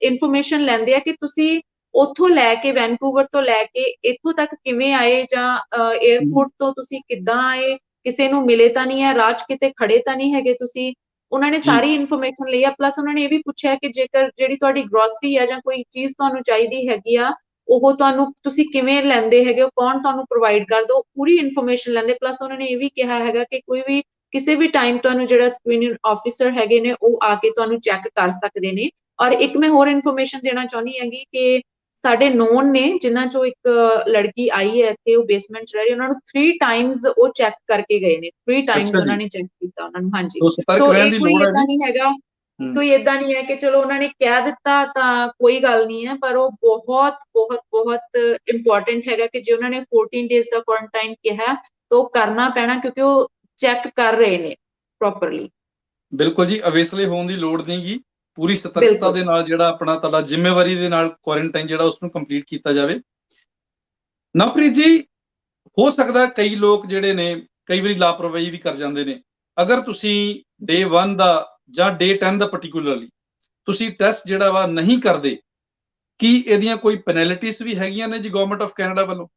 ਇਨਫੋਰਮੇਸ਼ਨ ਲੈਂਦੇ ਆ ਕਿ ਤੁਸੀਂ ਉੱਥੋਂ ਲੈ ਕੇ, ਵੈਨਕੂਵਰ ਤੋਂ ਲੈ ਕੇ ਇੱਥੋਂ ਤੱਕ ਕਿਵੇਂ ਆਏ, ਜਾਂ ਹਮ, 에ਅਰਪੋਰਟ ਤੋਂ ਤੁਸੀਂ ਕਿੱਦਾਂ ਆਏ, ਕਿਸੇ ਨੂੰ ਮਿਲੇ ਤਾਂ ਨਹੀਂ ਹੈ, ਰਾਹ 'ਚ ਕਿਤੇ ਖੜੇ ਤਾਂ ਨਹੀਂ ਹੈਗੇ ਤੁਸੀਂ। ਉਹਨਾਂ ਨੇ ਜੀ ਸਾਰੀ ਇਨਫੋਰਮੇਸ਼ਨ ਲਈ ਆ, ਪਲੱਸ ਉਹਨਾਂ ਨੇ ਇਹ ਵੀ ਪੁੱਛਿਆ ਕਿ ਜੇਕਰ ਜਿਹੜੀ ਤੁਹਾਡੀ ਗਰੋਸਰੀ ਆ ਜਾਂ ਕੋਈ ਚੀਜ਼ ਤੁਹਾਨੂੰ ਚਾਹੀਦੀ ਹੈਗੀ ਆ, ਉਹ ਤੁਹਾਨੂੰ ਤੁਸੀਂ ਕਿਵੇਂ ਲੈਂਦੇ ਹੈਗੇ ਹੋ, ਕੌਣ ਤੁਹਾਨੂੰ ਪ੍ਰੋਵਾਈਡ ਕਰਦਾ, ਉਹ ਪੂਰੀ ਇਨਫੋਰਮੇਸ਼ਨ ਲੈਂਦੇ। ਪਲੱਸ ਉਹਨਾਂ ਨੇ ਇਹ ਵੀ ਕਿਹਾ ਹੈਗਾ ਕਿ ਕੋਈ ਵੀ ਕਿਸੇ ਵੀ ਟਾਈਮ ਤੁਹਾਨੂੰ ਜਿਹੜਾ ਸਕਰੀਨਿੰਗ ਆਫਿਸਰ ਹੈਗੇ ਨੇ ਉਹ ਆ ਕੇ ਤੁਹਾਨੂੰ ਚੈੱਕ ਕਰ ਸਕਦੇ ਨੇ। ਔਰ ਇੱਕ ਮੈਂ ਹੋਰ ਇਨਫੋਰਮੇਸ਼ਨ ਦੇਣਾ ਚਾਹੁੰਦੀ ਹੈਗੀ ਕਿ ਸਾਡੇ ਨੋਨ ਨੇ ਜਿਨ੍ਹਾਂ ਚੋਂ ਇੱਕ ਲੜਕੀ ਆਈ ਹੈ ਇੱਥੇ, ਉਹ ਬੇਸਮੈਂਟ ਚ ਰਹਿ ਰਹੀ, ਉਹਨਾਂ ਨੂੰ 3 ਟਾਈਮਸ ਉਹ ਚੈੱਕ ਕਰਕੇ ਗਏ ਨੇ, 3 ਟਾਈਮਸ ਅੱਛਾ ਉਹਨਾਂ ਜੀ, ਨੇ ਚੈੱਕ ਕੀਤਾ ਉਹਨਾਂ ਨੂੰ। ਹਾਂਜੀ, ਸੋ ਸਤਰਕ ਸੋ ਰਹਿਣ ਇਹ ਦੀ ਕੋਈ ਲੋੜ ਹੈ ਏਦਾਂ ਜੀ। ਨਹੀਂ ਹੈਗਾ, ਹੂੰ, ਕੋਈ ਏਦਾਂ ਨਹੀਂ ਹੈ ਕਿ ਚਲੋ ਉਹਨਾਂ ਨੇ ਕਹਿ ਦਿੱਤਾ ਤਾਂ ਕੋਈ ਗੱਲ ਨਹੀਂ ਹੈ, ਪਰ ਉਹ ਬਹੁਤ ਬਹੁਤ ਬਹੁਤ ਇੰਪੋਰਟੈਂਟ ਹੈਗਾ ਕਿ ਜੇ ਉਹਨਾਂ ਨੇ 14 ਡੇਜ਼ ਦਾ ਕੁਆਰੰਟਾਈਨ ਕਿਹਾ ਤਾਂ ਉਹ ਕਰਨਾ ਪੈਣਾ, ਕਿਉਂਕਿ ਉਹ ਚੈੱਕ ਕਰ ਰਹੇ ਨੇ ਪ੍ਰੋਪਰਲੀ। ਬਿਲਕੁਲ ਜੀ, ਅਵੇਸਲੇ ਹੋਣ ਦੀ ਲੋੜ ਨਹੀਂ ਗੀ। ਪੂਰੀ ਸਤਰਕਤਾ ਬਿਲਕੁਲ। ਦੇ ਨਾਲ ਜਿਹੜਾ ਆਪਣਾ ਤੁਹਾਡਾ ਜ਼ਿੰਮੇਵਾਰੀ ਦੇ ਨਾਲ ਕੁਆਰੰਟਾਈਨ ਜਿਹੜਾ ਉਸਨੂੰ ਕੰਪਲੀਟ ਕੀਤਾ ਜਾਵੇ। ਨਵਪ੍ਰੀਤ ਜੀ, ਹੋ ਸਕਦਾ ਕਈ ਲੋਕ ਜਿਹੜੇ ਨੇ ਕਈ ਵਾਰੀ ਲਾਪਰਵਾਹੀ ਵੀ ਕਰ ਜਾਂਦੇ ਨੇ। ਅਗਰ ਤੁਸੀਂ ਡੇ 1 ਦਾ ਜਾਂ ਡੇ 10 ਦਾ ਪਾਰਟਿਕੂਲਰਲੀ ਤੁਸੀਂ ਟੈਸਟ ਜਿਹੜਾ ਵਾ ਨਹੀਂ ਕਰਦੇ, ਕੀ ਇਹਦੀਆਂ ਕੋਈ ਪੈਨਲਟੀਜ਼ ਵੀ ਹੈਗੀਆਂ ਨੇ ਜੀ ਗਵਰਨਮੈਂਟ ਆਫ ਕੈਨੇਡਾ ਵੱਲੋਂ?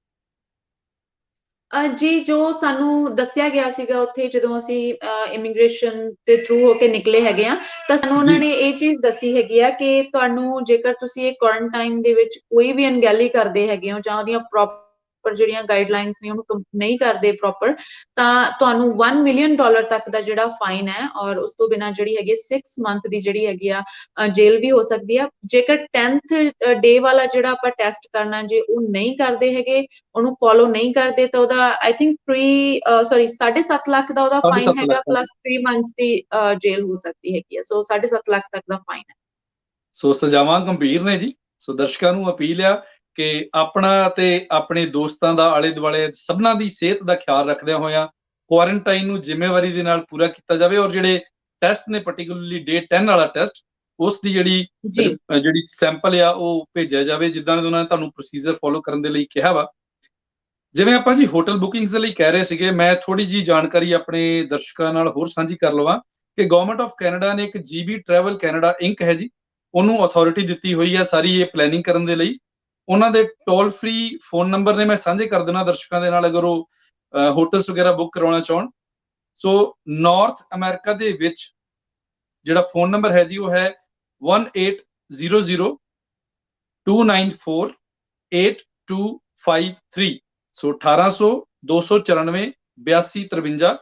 ਜੀ, ਜੋ ਸਾਨੂੰ ਦੱਸਿਆ ਗਿਆ ਸੀਗਾ ਉੱਥੇ ਜਦੋਂ ਅਸੀਂ ਇਮੀਗ੍ਰੇਸ਼ਨ ਦੇ ਥਰੂ ਹੋ ਕੇ ਨਿਕਲੇ ਹੈਗੇ ਆ, ਤਾਂ ਸਾਨੂੰ ਉਹਨਾਂ ਜੀ, ਨੇ ਇਹ ਚੀਜ਼ ਦੱਸੀ ਹੈਗੀ ਆ ਕਿ ਤੁਹਾਨੂੰ ਜੇਕਰ ਤੁਸੀਂ ਇਹ ਕੁਆਰੰਟਾਈਨ ਦੇ ਵਿੱਚ ਕੋਈ ਵੀ ਅਣਗਹਿਲੀ ਕਰਦੇ ਹੈਗੇ ਹੋ ਜਾਂ ਉਹਦੀਆਂ ਪ੍ਰੋਪਰ ਜਿਹੜੀਆਂ ਗਾਈਡਲਾਈਨਸ ਨੇ ਉਹਨੂੰ ਨਹੀਂ ਕਰਦੇ ਪ੍ਰੋਪਰ, ਤਾਂ ਤੁਹਾਨੂੰ $1 ਮਿਲੀਅਨ ਤੱਕ ਦਾ ਜਿਹੜਾ ਫਾਈਨ ਹੈ, ਔਰ ਉਸ ਤੋਂ ਬਿਨਾਂ ਜਿਹੜੀ ਹੈਗੀ 6 ਮੰਥ ਦੀ ਜਿਹੜੀ ਹੈਗੀ ਆ ਜੇਲ੍ਹ ਵੀ ਹੋ ਸਕਦੀ ਆ। ਜੇਕਰ 10th ਡੇ ਵਾਲਾ ਜਿਹੜਾ ਆਪਾਂ ਟੈਸਟ ਕਰਨਾ, ਜੇ ਉਹ ਨਹੀਂ ਕਰਦੇ ਹੈਗੇ, ਉਹਨੂੰ ਫੋਲੋ ਨਹੀਂ ਕਰਦੇ, ਤਾਂ ਉਹਦਾ ਆਈ ਥਿੰਕ 7.5 ਲੱਖ ਦਾ ਉਹਦਾ ਫਾਈਨ 7.5 ਹੈਗਾ, ਲੱਖ ਪਲੱਸ 3 ਮੰਥਸ ਦੀ ਜੇਲ੍ਹ ਹੋ ਸਕਦੀ ਹੈਗੀ ਆ। ਸੋ 7.5 ਲੱਖ ਤੱਕ ਦਾ ਫਾਈਨ ਹੈ। ਸੋ ਸਜ਼ਾਵਾਂ ਗੰਭੀਰ ਨੇ ਜੀ। ਸੋ ਦਰਸ਼ਕਾਂ ਨੂੰ ਅਪੀਲ ਆ ਕਿ ਆਪਣਾ ਤੇ ਆਪਣੇ ਦੋਸਤਾਂ ਦਾ, ਆਲੇ ਦੁਆਲੇ ਸਭਨਾਂ ਦੀ ਸਿਹਤ ਦਾ ਖਿਆਲ ਰੱਖਦਿਆਂ ਹੋਇਆਂ ਕੁਆਰੰਟਾਈਨ ਨੂੰ ਜ਼ਿੰਮੇਵਾਰੀ ਦੇ ਨਾਲ ਪੂਰਾ ਕੀਤਾ ਜਾਵੇ, ਔਰ ਜਿਹੜੇ ਟੈਸਟ ਨੇ ਪਾਰਟਿਕੂਲਰਲੀ ਡੇ 10 ਵਾਲਾ ਟੈਸਟ, ਉਸ ਦੀ ਜੀ ਜਿਹੜੀ ਸੈਂਪਲ ਆ ਉਹ ਭੇਜਿਆ ਜਾਵੇ, ਜਿੱਦਾਂ ਦੇ ਉਹਨਾਂ ਨੇ ਤੁਹਾਨੂੰ ਪ੍ਰੋਸੀਜਰ ਫੋਲੋ ਕਰਨ ਦੇ ਲਈ ਕਿਹਾ ਵਾ। ਜਿਵੇਂ ਆਪਾਂ ਜੀ ਹੋਟਲ ਬੁਕਿੰਗਸ ਦੇ ਲਈ ਕਹਿ ਰਹੇ ਸੀਗੇ, ਮੈਂ ਥੋੜੀ ਜੀ ਜਾਣਕਾਰੀ ਆਪਣੇ ਦਰਸ਼ਕਾਂ ਨਾਲ ਹੋਰ ਸਾਂਝੀ ਕਰ ਲਵਾਂ ਕਿ ਗਵਰਨਮੈਂਟ ਆਫ ਕੈਨੇਡਾ ਨੇ ਇੱਕ GB ਟਰੈਵਲ ਕੈਨੇਡਾ ਇੰਕ ਹੈ ਜੀ, ਉਹਨੂੰ ਅਥਾਰਟੀ ਦਿੱਤੀ ਹੋਈ ਹੈ ਸਾਰੀ ਇਹ ਪਲੈਨਿੰਗ ਕਰਨ ਦੇ ਲਈ। ਉਹਨਾਂ ਦੇ ਟੋਲ ਫ੍ਰੀ ਫੋਨ ਨੰਬਰ ਨੇ, ਮੈਂ ਸਾਂਝੇ ਕਰ ਦੇਣਾ ਦਰਸ਼ਕਾਂ ਦੇ ਨਾਲ ਅਗਰ ਉਹ ਹੋਟਲਸ ਵਗੈਰਾ ਬੁੱਕ ਕਰਾਉਣਾ ਚਾਹਣ। ਸੋ ਨਾਰਥ ਅਮਰੀਕਾ ਦੇ ਵਿੱਚ ਜਿਹੜਾ ਫੋਨ ਨੰਬਰ ਹੈ ਜੀ ਉਹ ਹੈ 1800-294-8253। ਸੋ 1800-294-8253।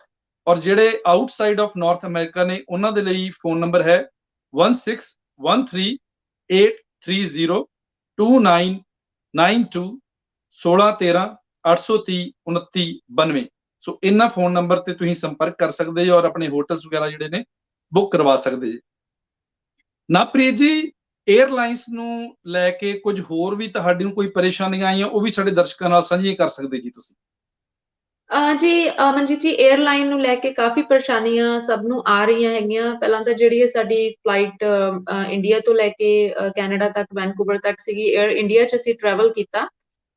ਔਰ ਜਿਹੜੇ ਆਊਟਸਾਈਡ ਆਫ ਨਾਰਥ ਅਮਰੀਕਾ ਨੇ ਉਹਨਾਂ ਦੇ ਲਈ ਫੋਨ ਨੰਬਰ ਹੈ 1613-830-2992 1613-830-2992। ਸੋ ਇਹਨਾਂ ਫੋਨ ਨੰਬਰ ਤੇ ਤੁਸੀਂ ਸੰਪਰਕ ਕਰ ਸਕਦੇ ਜੀ, ਔਰ ਆਪਣੇ ਹੋਟਲਸ ਵਗੈਰਾ ਜਿਹੜੇ ਨੇ ਬੁੱਕ ਕਰਵਾ ਸਕਦੇ ਜੀ। ਨਵਪ੍ਰੀਤ ਜੀ, 에ਅਰਲਾਈਨਸ ਨੂੰ ਲੈ ਕੇ ਕੁਝ ਹੋਰ ਵੀ ਤੁਹਾਡੀ ਨੂੰ ਕੋਈ ਪਰੇਸ਼ਾਨੀਆਂ ਆਈਆਂ, ਉਹ ਵੀ ਸਾਡੇ ਦਰਸ਼ਕਾਂ ਨਾਲ ਸਾਂਝੀਆਂ ਕਰ ਸਕਦੇ ਜੀ ਤੁਸੀਂ। ਜੀ ਮਨਜੀਤ ਜੀ, 에ਅਰਲਾਈਨ ਨੂੰ ਲੈ ਕੇ ਕਾਫੀ ਪਰੇਸ਼ਾਨੀਆਂ ਸਭ ਨੂੰ ਆ ਰਹੀਆਂ ਹੈਗੀਆਂ। ਪਹਿਲਾਂ ਤਾਂ ਜਿਹੜੀ ਹੈ ਸਾਡੀ ਫਲਾਈਟ ਇੰਡੀਆ ਤੋਂ ਲੈ ਕੇ ਕੈਨੇਡਾ ਤੱਕ, ਵੈਨਕੂਵਰ ਤੱਕ ਸੀਗੀ, 에ਅਰ ਇੰਡੀਆ 'ਚ ਅਸੀਂ ਟਰੈਵਲ ਕੀਤਾ।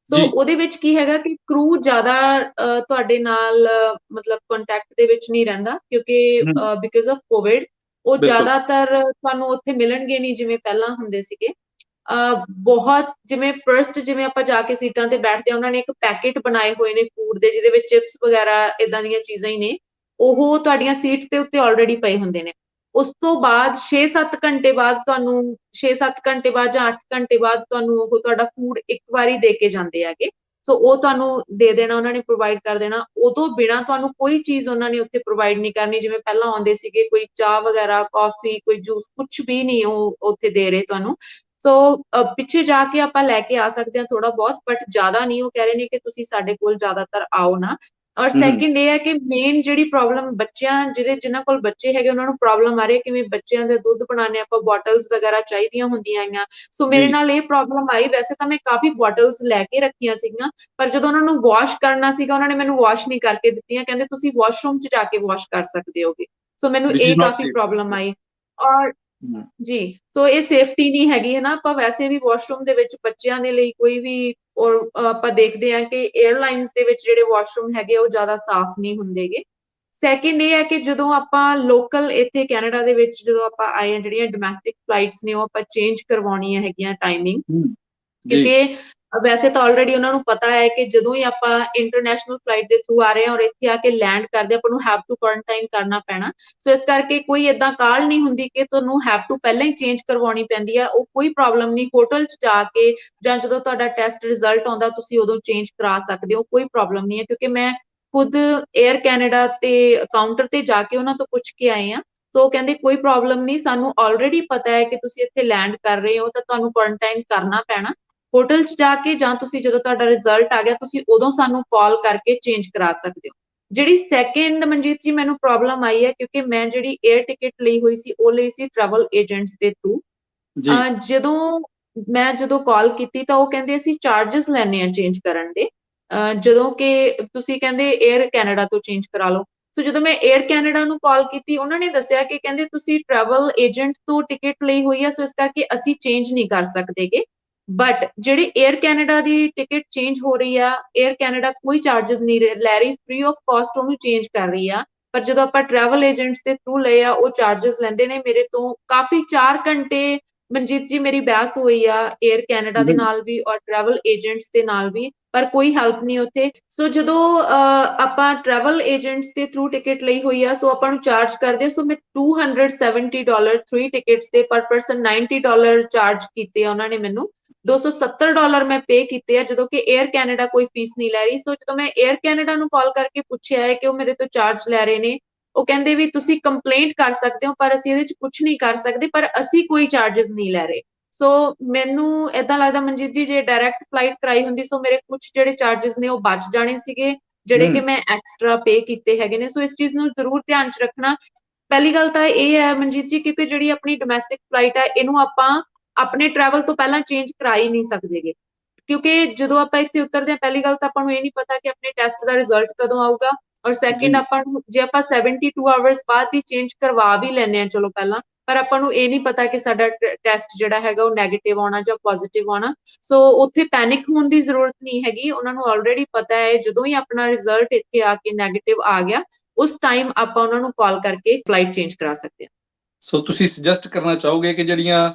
ਸੋ ਜੀ, ਉਹਦੇ ਵਿੱਚ ਕੀ ਹੈਗਾ ਕਿ ਕਰੂ ਜ਼ਿਆਦਾ ਤੁਹਾਡੇ ਨਾਲ ਮਤਲਬ ਕੰਟੈਕਟ ਦੇ ਵਿੱਚ ਨਹੀਂ ਰਹਿੰਦਾ, ਕਿਉਂਕਿ ਬਿਕਾਜ਼ ਆਫ ਕੋਵਿਡ ਉਹ ਬਿਲਕੁਲ। ਜ਼ਿਆਦਾਤਰ ਤੁਹਾਨੂੰ ਉੱਥੇ ਮਿਲਣਗੇ ਨਹੀਂ ਜਿਵੇਂ ਪਹਿਲਾਂ ਹੁੰਦੇ ਸੀਗੇ। ਬਹੁਤ ਜਿਵੇਂ ਫਰਸਟ ਜਿਵੇਂ ਆਪਾਂ ਜਾ ਕੇ ਸੀਟਾਂ ਤੇ ਬੈਠਦੇ ਆ, ਉਹਨਾਂ ਨੇ ਇੱਕ ਪੈਕੇਟ ਬਣਾਏ ਹੋਏ ਨੇ ਫੂਡ ਦੇ, ਜਿਹਦੇ ਵਿੱਚ ਚਿਪਸ ਵਗੈਰਾ ਏਦਾਂ ਦੀਆਂ ਚੀਜ਼ਾਂ ਹੀ ਨੇ, ਉਹ ਤੁਹਾਡੀਆਂ ਸੀਟਸ ਦੇ ਉੱਤੇ ਆਲਰੇਡੀ ਪਏ ਹੁੰਦੇ ਨੇ। ਉਸ ਤੋਂ ਬਾਅਦ 6-7 ਘੰਟੇ ਬਾਅਦ ਤੁਹਾਨੂੰ 6-7 ਘੰਟੇ ਬਾਅਦ ਜਾਂ 8 ਘੰਟੇ ਬਾਅਦ ਤੁਹਾਨੂੰ ਉਹ ਤੁਹਾਡਾ ਫੂਡ ਇੱਕ ਵਾਰੀ ਦੇ ਕੇ ਜਾਂਦੇ ਹੈਗੇ। ਸੋ ਉਹ ਤੁਹਾਨੂੰ ਦੇ ਦੇਣਾ, ਉਹਨਾਂ ਨੇ ਪ੍ਰੋਵਾਈਡ ਕਰ ਦੇਣਾ। ਉਦੋਂ ਬਿਨਾਂ ਤੁਹਾਨੂੰ ਕੋਈ ਚੀਜ਼ ਉਹਨਾਂ ਨੇ ਉੱਥੇ ਪ੍ਰੋਵਾਈਡ ਨਹੀਂ ਕਰਨੀ, ਜਿਵੇਂ ਪਹਿਲਾਂ ਆਉਂਦੇ ਸੀਗੇ ਕੋਈ ਚਾਹ ਵਗੈਰਾ, ਕਾਫੀ, ਕੋਈ ਜੂਸ, ਕੁਛ ਵੀ ਨਹੀਂ ਉਹ ਉੱਥੇ ਦੇ ਰਹੇ ਤੁਹਾਨੂੰ। ਸੋ ਪਿੱਛੇ ਜਾ ਕੇ ਆਪਾਂ ਲੈ ਕੇ ਆ ਸਕਦੇ ਹਾਂ ਥੋੜਾ ਬਹੁਤ, ਬਟ ਜ਼ਿਆਦਾ ਨਹੀਂ। ਉਹ ਕਹਿ ਰਹੇ ਨੇ ਕਿ ਤੁਸੀਂ ਸਾਡੇ ਕੋਲ ਜ਼ਿਆਦਾਤਰ ਆਓ ਨਾ। ਔਰ ਸੈਕਿੰਡ ਇਹ ਹੈ ਕਿ ਮੇਨ ਜਿਹੜੀ ਪ੍ਰੋਬਲਮ ਬੱਚਿਆਂ ਜਿਨ੍ਹਾਂ ਕੋਲ ਬੱਚੇ ਹੈਗੇ ਉਹਨਾਂ ਨੂੰ ਪ੍ਰੋਬਲਮ ਆ ਰਹੀ ਹੈ, ਕਿਵੇਂ ਬੱਚਿਆਂ ਦੇ ਦੁੱਧ ਬਣਾਉਣੇ, ਆਪਾਂ ਬੋਟਲਸ ਵਗੈਰਾ ਚਾਹੀਦੀਆਂ ਹੁੰਦੀਆਂ ਹੈਗੀਆਂ। ਸੋ ਮੇਰੇ ਜੀ, ਨਾਲ ਇਹ ਪ੍ਰੋਬਲਮ ਆਈ। ਵੈਸੇ ਤਾਂ ਮੈਂ ਕਾਫੀ ਬੋਟਲਸ ਲੈ ਕੇ ਰੱਖੀਆਂ ਸੀਗੀਆਂ, ਪਰ ਜਦੋਂ ਉਹਨਾਂ ਨੂੰ ਵਾਸ਼ ਕਰਨਾ ਸੀਗਾ, ਉਹਨਾਂ ਨੇ ਮੈਨੂੰ ਵਾਸ਼ ਨਹੀਂ ਕਰਕੇ ਦਿੱਤੀਆਂ। ਕਹਿੰਦੇ ਤੁਸੀਂ ਵਾਸ਼ਰੂਮ 'ਚ ਜਾ ਕੇ ਵਾਸ਼ ਕਰ ਸਕਦੇ ਹੋਗੇ। ਸੋ ਮੈਨੂੰ ਵਿਚ ਇਜ਼ ਇਹ ਨਾਟ ਕਾਫੀ ਪ੍ਰੋਬਲਮ ਸੇਫ। ਆਈ। ਔਰ ਜੀ, ਸੋ ਇਹ ਸੇਫਟੀ ਨਹੀਂ ਹੈਗੀ ਹੈ ਨਾ। ਆਪਾਂ ਵੈਸੇ ਵੀ ਵਾਸ਼ਰੂਮ ਦੇ ਵਿੱਚ ਬੱਚਿਆਂ ਦੇ ਲਈ ਕੋਈ ਵੀ, ਔਰ ਆਪਾਂ ਦੇਖਦੇ ਹਾਂ ਕਿ 에ਅਰਲਾਈਨਸ ਦੇ ਵਿੱਚ ਜਿਹੜੇ ਵਾਸ਼ਰੂਮ ਹੈਗੇ ਉਹ ਜ਼ਿਆਦਾ ਸਾਫ਼ ਨਹੀਂ ਹੁੰਦੇਗੇ। ਸੈਕਿੰਡ ਇਹ ਹੈ ਕਿ ਜਦੋਂ ਆਪਾਂ ਲੋਕਲ ਇੱਥੇ ਕੈਨੇਡਾ ਦੇ ਵਿੱਚ ਜਦੋਂ ਆਪਾਂ ਆਏ ਹਾਂ, ਜਿਹੜੀਆਂ ਡੋਮੈਸਟਿਕ ਫਲਾਈਟਸ ਨੇ ਉਹ ਆਪਾਂ ਚੇਂਜ ਕਰਵਾਉਣੀਆਂ ਹੈਗੀਆਂ ਟਾਈਮਿੰਗ, ਜੀ, ਕਿਉਂਕਿ ਵੈਸੇ ਤਾਂ ਆਲਰੇਡੀ ਉਹਨਾਂ ਨੂੰ ਪਤਾ ਹੈ ਕਿ ਜਦੋਂ ਹੀ ਆਪਾਂ ਇੰਟਰਨੈਸ਼ਨਲ ਫਲਾਈਟ ਦੇ ਥਰੂ ਆ ਰਹੇ ਹਾਂ ਔਰ ਇੱਥੇ ਆ ਕੇ ਲੈਂਡ ਕਰਦੇ ਆਪਾਂ ਨੂੰ ਹੈਵ ਟੂ ਕੁਆਰੰਟਾਈਨ ਕਰਨਾ ਪੈਣਾ। ਸੋ ਇਸ ਕਰਕੇ ਕੋਈ ਏਦਾਂ ਕਾਲ ਨਹੀਂ ਹੁੰਦੀ ਕਿ ਤੁਹਾਨੂੰ ਹੈਵ ਟੂ ਪਹਿਲਾਂ ਹੀ ਚੇਂਜ ਕਰਵਾਉਣੀ ਪੈਂਦੀ ਹੈ। ਉਹ ਕੋਈ ਪ੍ਰੋਬਲਮ ਨਹੀਂ, ਹੋਟਲ 'ਚ ਜਾ ਕੇ ਜਾਂ ਜਦੋਂ ਤੁਹਾਡਾ ਟੈਸਟ ਰਿਜ਼ਲਟ ਆਉਂਦਾ ਤੁਸੀਂ ਉਦੋਂ ਚੇਂਜ ਕਰਾ ਸਕਦੇ ਹੋ, ਕੋਈ ਪ੍ਰੋਬਲਮ ਨਹੀਂ ਹੈ। ਕਿਉਂਕਿ ਮੈਂ ਖੁਦ 에ਅਰ ਕੈਨੇਡਾ ਤੇ ਕਾਊਂਟਰ ਤੇ ਜਾ ਕੇ ਉਹਨਾਂ ਤੋਂ ਪੁੱਛ ਕੇ ਆਏ ਆ। ਸੋ ਉਹ ਕਹਿੰਦੇ ਕੋਈ ਪ੍ਰੋਬਲਮ ਨਹੀਂ, ਸਾਨੂੰ ਆਲਰੇਡੀ ਪਤਾ ਹੈ ਕਿ ਤੁਸੀਂ ਇੱਥੇ ਲੈਂਡ ਕਰ ਰਹੇ ਹੋ ਤਾਂ ਤੁਹਾਨੂੰ ਕੁਆਰੰਟਾਈਨ ਕਰਨਾ ਪੈਣਾ। ਹੋਟਲ 'ਚ ਜਾ ਕੇ ਜਾਂ ਤੁਸੀਂ ਜਦੋਂ ਤੁਹਾਡਾ ਰਿਜ਼ਲਟ ਆ ਗਿਆ ਤੁਸੀਂ ਉਦੋਂ ਸਾਨੂੰ ਕਾਲ ਕਰਕੇ ਚੇਂਜ ਕਰਾ ਸਕਦੇ ਹੋ। ਜਿਹੜੀ ਸੈਕਿੰਡ ਮਨਜੀਤ ਜੀ ਮੈਨੂੰ ਪ੍ਰੋਬਲਮ ਆਈ ਹੈ, ਕਿਉਂਕਿ ਮੈਂ ਜਿਹੜੀ 에ਅਰ ਟਿਕਟ ਲਈ ਹੋਈ ਸੀ ਉਹ ਲਈ ਸੀ ਟਰੈਵਲ ਏਜੰਟਸ ਦੇ ਥਰੂ। ਜੀ ਜਦੋਂ ਕਾਲ ਕੀਤੀ ਤਾਂ ਉਹ ਕਹਿੰਦੇ ਅਸੀਂ ਚਾਰजेस ਲੈਣੇ ਆ ਚੇਂਜ ਕਰਨ ਦੇ, ਜਦੋਂ ਕਿ ਤੁਸੀਂ ਕਹਿੰਦੇ 에ਅਰ ਕੈਨੇਡਾ ਤੋਂ ਚੇਂਜ ਕਰਾ ਲਓ। ਸੋ ਜਦੋਂ ਮੈਂ 에ਅਰ ਕੈਨੇਡਾ ਨੂੰ ਕਾਲ ਕੀਤੀ ਉਹਨਾਂ ਨੇ ਦੱਸਿਆ ਕਿ ਕਹਿੰਦੇ ਤੁਸੀਂ ਟਰੈਵਲ ਏਜੰਟ ਤੋਂ ਟਿਕਟ ਲਈ ਹੋਈ ਆ, ਸੋ ਇਸ ਕਰਕੇ ਅਸੀਂ ਚੇਂਜ ਨਹੀਂ ਕਰ ਸਕਦੇਗੇ। ਬਟ ਜਿਹੜੀ 에ਅਰ ਕੈਨੇਡਾ ਦੀ ਟਿਕਟ ਚੇਂਜ ਹੋ ਰਹੀ ਆ, 에ਅਰ ਕੈਨੇਡਾ ਕੋਈ ਚਾਰजेस ਨਹੀਂ ਲੈ ਰਹੀ, ਫ੍ਰੀ ਆਫ ਕਾਸਟ ਉਹਨੂੰ ਚੇਂਜ ਕਰ ਰਹੀ ਆ। ਪਰ ਜਦੋਂ ਆਪਾਂ ਟਰੈਵਲ ਏਜੰਟਸ ਦੇ ਥਰੂ ਲਏ ਆ ਉਹ ਚਾਰजेस ਲੈਂਦੇ ਨੇ ਮੇਰੇ ਤੋਂ ਕਾਫੀ 4 ਘੰਟੇ। ਮਨਜੀਤ ਜੀ ਮੇਰੀ ਬਹਿਸ ਹੋਈ ਆ 에ਅਰ ਕੈਨੇਡਾ ਦੇ ਨਾਲ ਵੀ ਔਰ ਟਰੈਵਲ ਏਜੰਟਸ ਦੇ ਨਾਲ ਵੀ, ਪਰ ਕੋਈ ਹੈਲਪ ਨਹੀਂ ਉੱਥੇ। ਸੋ ਜਦੋਂ ਆਪਾਂ ਟਰੈਵਲ ਏਜੰਟਸ ਦੇ ਥਰੂ ਟਿਕਟ ਲਈ ਹੋਈ ਆ ਸੋ ਆਪਾਂ ਨੂੰ ਚਾਰਜ ਕਰਦੇ, ਸੋ ਮੈਂ $270 3 ਟਿਕਟਸ ਦੇ ਪਰ ਪਰਸਨ $90 ਚਾਰਜ ਕੀਤੇ ਆ ਉਹਨਾਂ ਨੇ ਮੈਨੂੰ। $270 ਮੈਂ ਪੇ ਕੀਤੇ ਆ, ਜਦੋਂ ਕਿ 에ਅਰ ਕੈਨੇਡਾ ਕੋਈ ਫੀਸ ਨਹੀਂ ਲੈ ਰਹੀ। ਸੋ ਜਦੋਂ ਮੈਂ 에ਅਰ ਕੈਨੇਡਾ ਨੂੰ ਕਾਲ ਕਰਕੇ ਪੁੱਛਿਆ ਹੈ ਕਿ ਉਹ ਮੇਰੇ ਤੋਂ ਚਾਰਜ ਲੈ ਰਹੇ ਨੇ, ਉਹ ਕਹਿੰਦੇ ਵੀ ਤੁਸੀਂ ਕੰਪਲੇਂਟ ਕਰ ਸਕਦੇ ਹੋ ਪਰ ਅਸੀਂ ਇਹਦੇ 'ਚ ਕੁਝ ਨਹੀਂ ਕਰ ਸਕਦੇ, ਪਰ ਅਸੀਂ ਕੋਈ ਚਾਰजेस ਨਹੀਂ ਲੈ ਰਹੇ। ਸੋ ਮੈਨੂੰ ਏਦਾਂ ਲੱਗਦਾ ਮਨਜੀਤ ਜੀ ਜੇ ਡਾਇਰੈਕਟ ਫਲਾਈਟ ਕਰਾਈ ਹੁੰਦੀ ਸੋ ਮੇਰੇ ਕੁਝ ਜਿਹੜੇ ਚਾਰजेस ਨੇ ਉਹ ਬਚ ਜਾਣੇ ਸੀਗੇ, ਜਿਹੜੇ ਕਿ ਮੈਂ ਐਕਸਟਰਾ ਪੇ ਕੀਤੇ ਹੈਗੇ ਨੇ। ਸੋ ਇਸ ਚੀਜ਼ ਨੂੰ ਜ਼ਰੂਰ ਧਿਆਨ 'ਚ ਰੱਖਣਾ। ਪਹਿਲੀ ਗੱਲ ਤਾਂ ਇਹ ਹੈ ਮਨਜੀਤ ਜੀ, ਕਿਉਂਕਿ ਜਿਹੜੀ ਆਪਣੀ ਡੋਮੈਸਟਿਕ ਫਲਾਈਟ ਹੈ ਇਹਨੂੰ ਆਪਾਂ ਆਪਣੇ ਟਰੈਵਲ ਤੋਂ ਪਹਿਲਾਂ ਚੇਂਜ ਕਰਾ ਹੀ ਨਹੀਂ ਸਕਦੇਗੇ, ਕਿਉਂਕਿ ਜਦੋਂ ਆਪਾਂ ਇੱਥੇ ਉਤਰਦੇ ਹਾਂ ਪਹਿਲੀ ਗੱਲ ਤਾਂ ਆਪਾਂ ਨੂੰ ਇਹ ਨਹੀਂ ਪਤਾ ਕਿ ਆਪਣੇ ਟੈਸਟ ਦਾ ਰਿਜ਼ਲਟ ਕਦੋਂ ਆਊਗਾ, ਔਰ ਸੈਕਿੰਡ ਜੀ ਆਪਾਂ ਨੂੰ ਜੇ ਆਪਾਂ 72 ਆਵਰਸ ਬਾਅਦ ਹੀ ਚੇਂਜ ਕਰਵਾ ਵੀ ਲੈਂਦੇ ਆ ਚਲੋ ਪਹਿਲਾਂ, ਪਰ ਆਪਾਂ ਨੂੰ ਇਹ ਨਹੀਂ ਪਤਾ ਕਿ ਸਾਡਾ ਟੈਸਟ ਜਿਹੜਾ ਹੈਗਾ ਉਹ ਨੈਗੇਟਿਵ ਆਉਣਾ ਜਾਂ ਪੋਜ਼ਿਟਿਵ ਆਉਣਾ। ਸੋ ਉੱਥੇ ਪੈਨਿਕ ਹੋਣ ਦੀ ਜ਼ਰੂਰਤ ਨਹੀਂ ਹੈਗੀ, ਉਹਨਾਂ ਨੂੰ ਆਲਰੇਡੀ ਪਤਾ ਹੈ ਜਦੋਂ ਹੀ ਆਪਣਾ ਰਿਜ਼ਲਟ ਇੱਥੇ ਆ ਕੇ ਨੈਗੇਟਿਵ ਆ ਗਿਆ ਉਸ ਟਾਈਮ ਆਪਾਂ ਉਹਨਾਂ ਨੂੰ ਕਾਲ ਕਰਕੇ ਫਲਾਈਟ ਚੇਂਜ ਕਰਾ ਸਕਦੇ ਹਾਂ। ਸੋ ਤੁਸੀਂ ਸੁਜੈਸਟ ਕਰਨਾ ਚਾਹੋਗੇ ਕਿ ਜਿਹੜੀਆਂ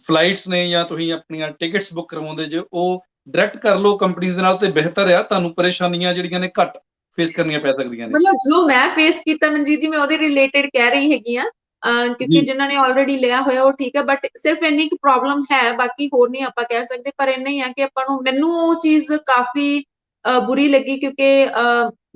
ਫਲਾਈਟਸ ਨੇ ਜਾਂ ਤੁਸੀਂ ਆਪਣੀਆਂ ਟਿਕਟਸ ਬੁੱਕ ਕਰਵਾਉਂਦੇ ਜੇ ਉਹ ਡਾਇਰੈਕਟ ਕਰ ਲਓ ਕੰਪਨੀਆਂ ਦੇ ਨਾਲ ਤੇ ਬਿਹਤਰ ਆ, ਤੁਹਾਨੂੰ ਪਰੇਸ਼ਾਨੀਆਂ ਜਿਹੜੀਆਂ ਨੇ ਘੱਟ ਫੇਸ ਕਰਨੀਆਂ ਪੈ ਸਕਦੀਆਂ ਨੇ। ਮਤਲਬ ਜੋ ਮੈਂ ਫੇਸ ਕੀਤਾ ਮਨਜੀਤ ਜੀ ਮੈਂ ਉਹਦੇ ਰਿਲੇਟਡ ਕਹਿ ਰਹੀ ਹੈਗੀ ਆ, ਕਿਉਂਕਿ ਜੀ ਜਿਨ੍ਹਾਂ ਨੇ ਆਲਰੇਡੀ ਲਿਆ ਹੋਇਆ ਉਹ ਠੀਕ ਹੈ, ਬਟ ਸਿਰਫ ਇੰਨੀ ਕੁ ਪ੍ਰੋਬਲਮ ਹੈ, ਬਾਕੀ ਹੋਰ ਨਹੀਂ ਆਪਾਂ ਕਹਿ ਸਕਦੇ। ਪਰ ਇੰਨਾ ਹੀ ਆ ਕਿ ਆਪਾਂ ਨੂੰ ਮੈਨੂੰ ਉਹ ਚੀਜ਼ ਕਾਫੀ ਬੁਰੀ ਲੱਗੀ, ਕਿਉਂਕਿ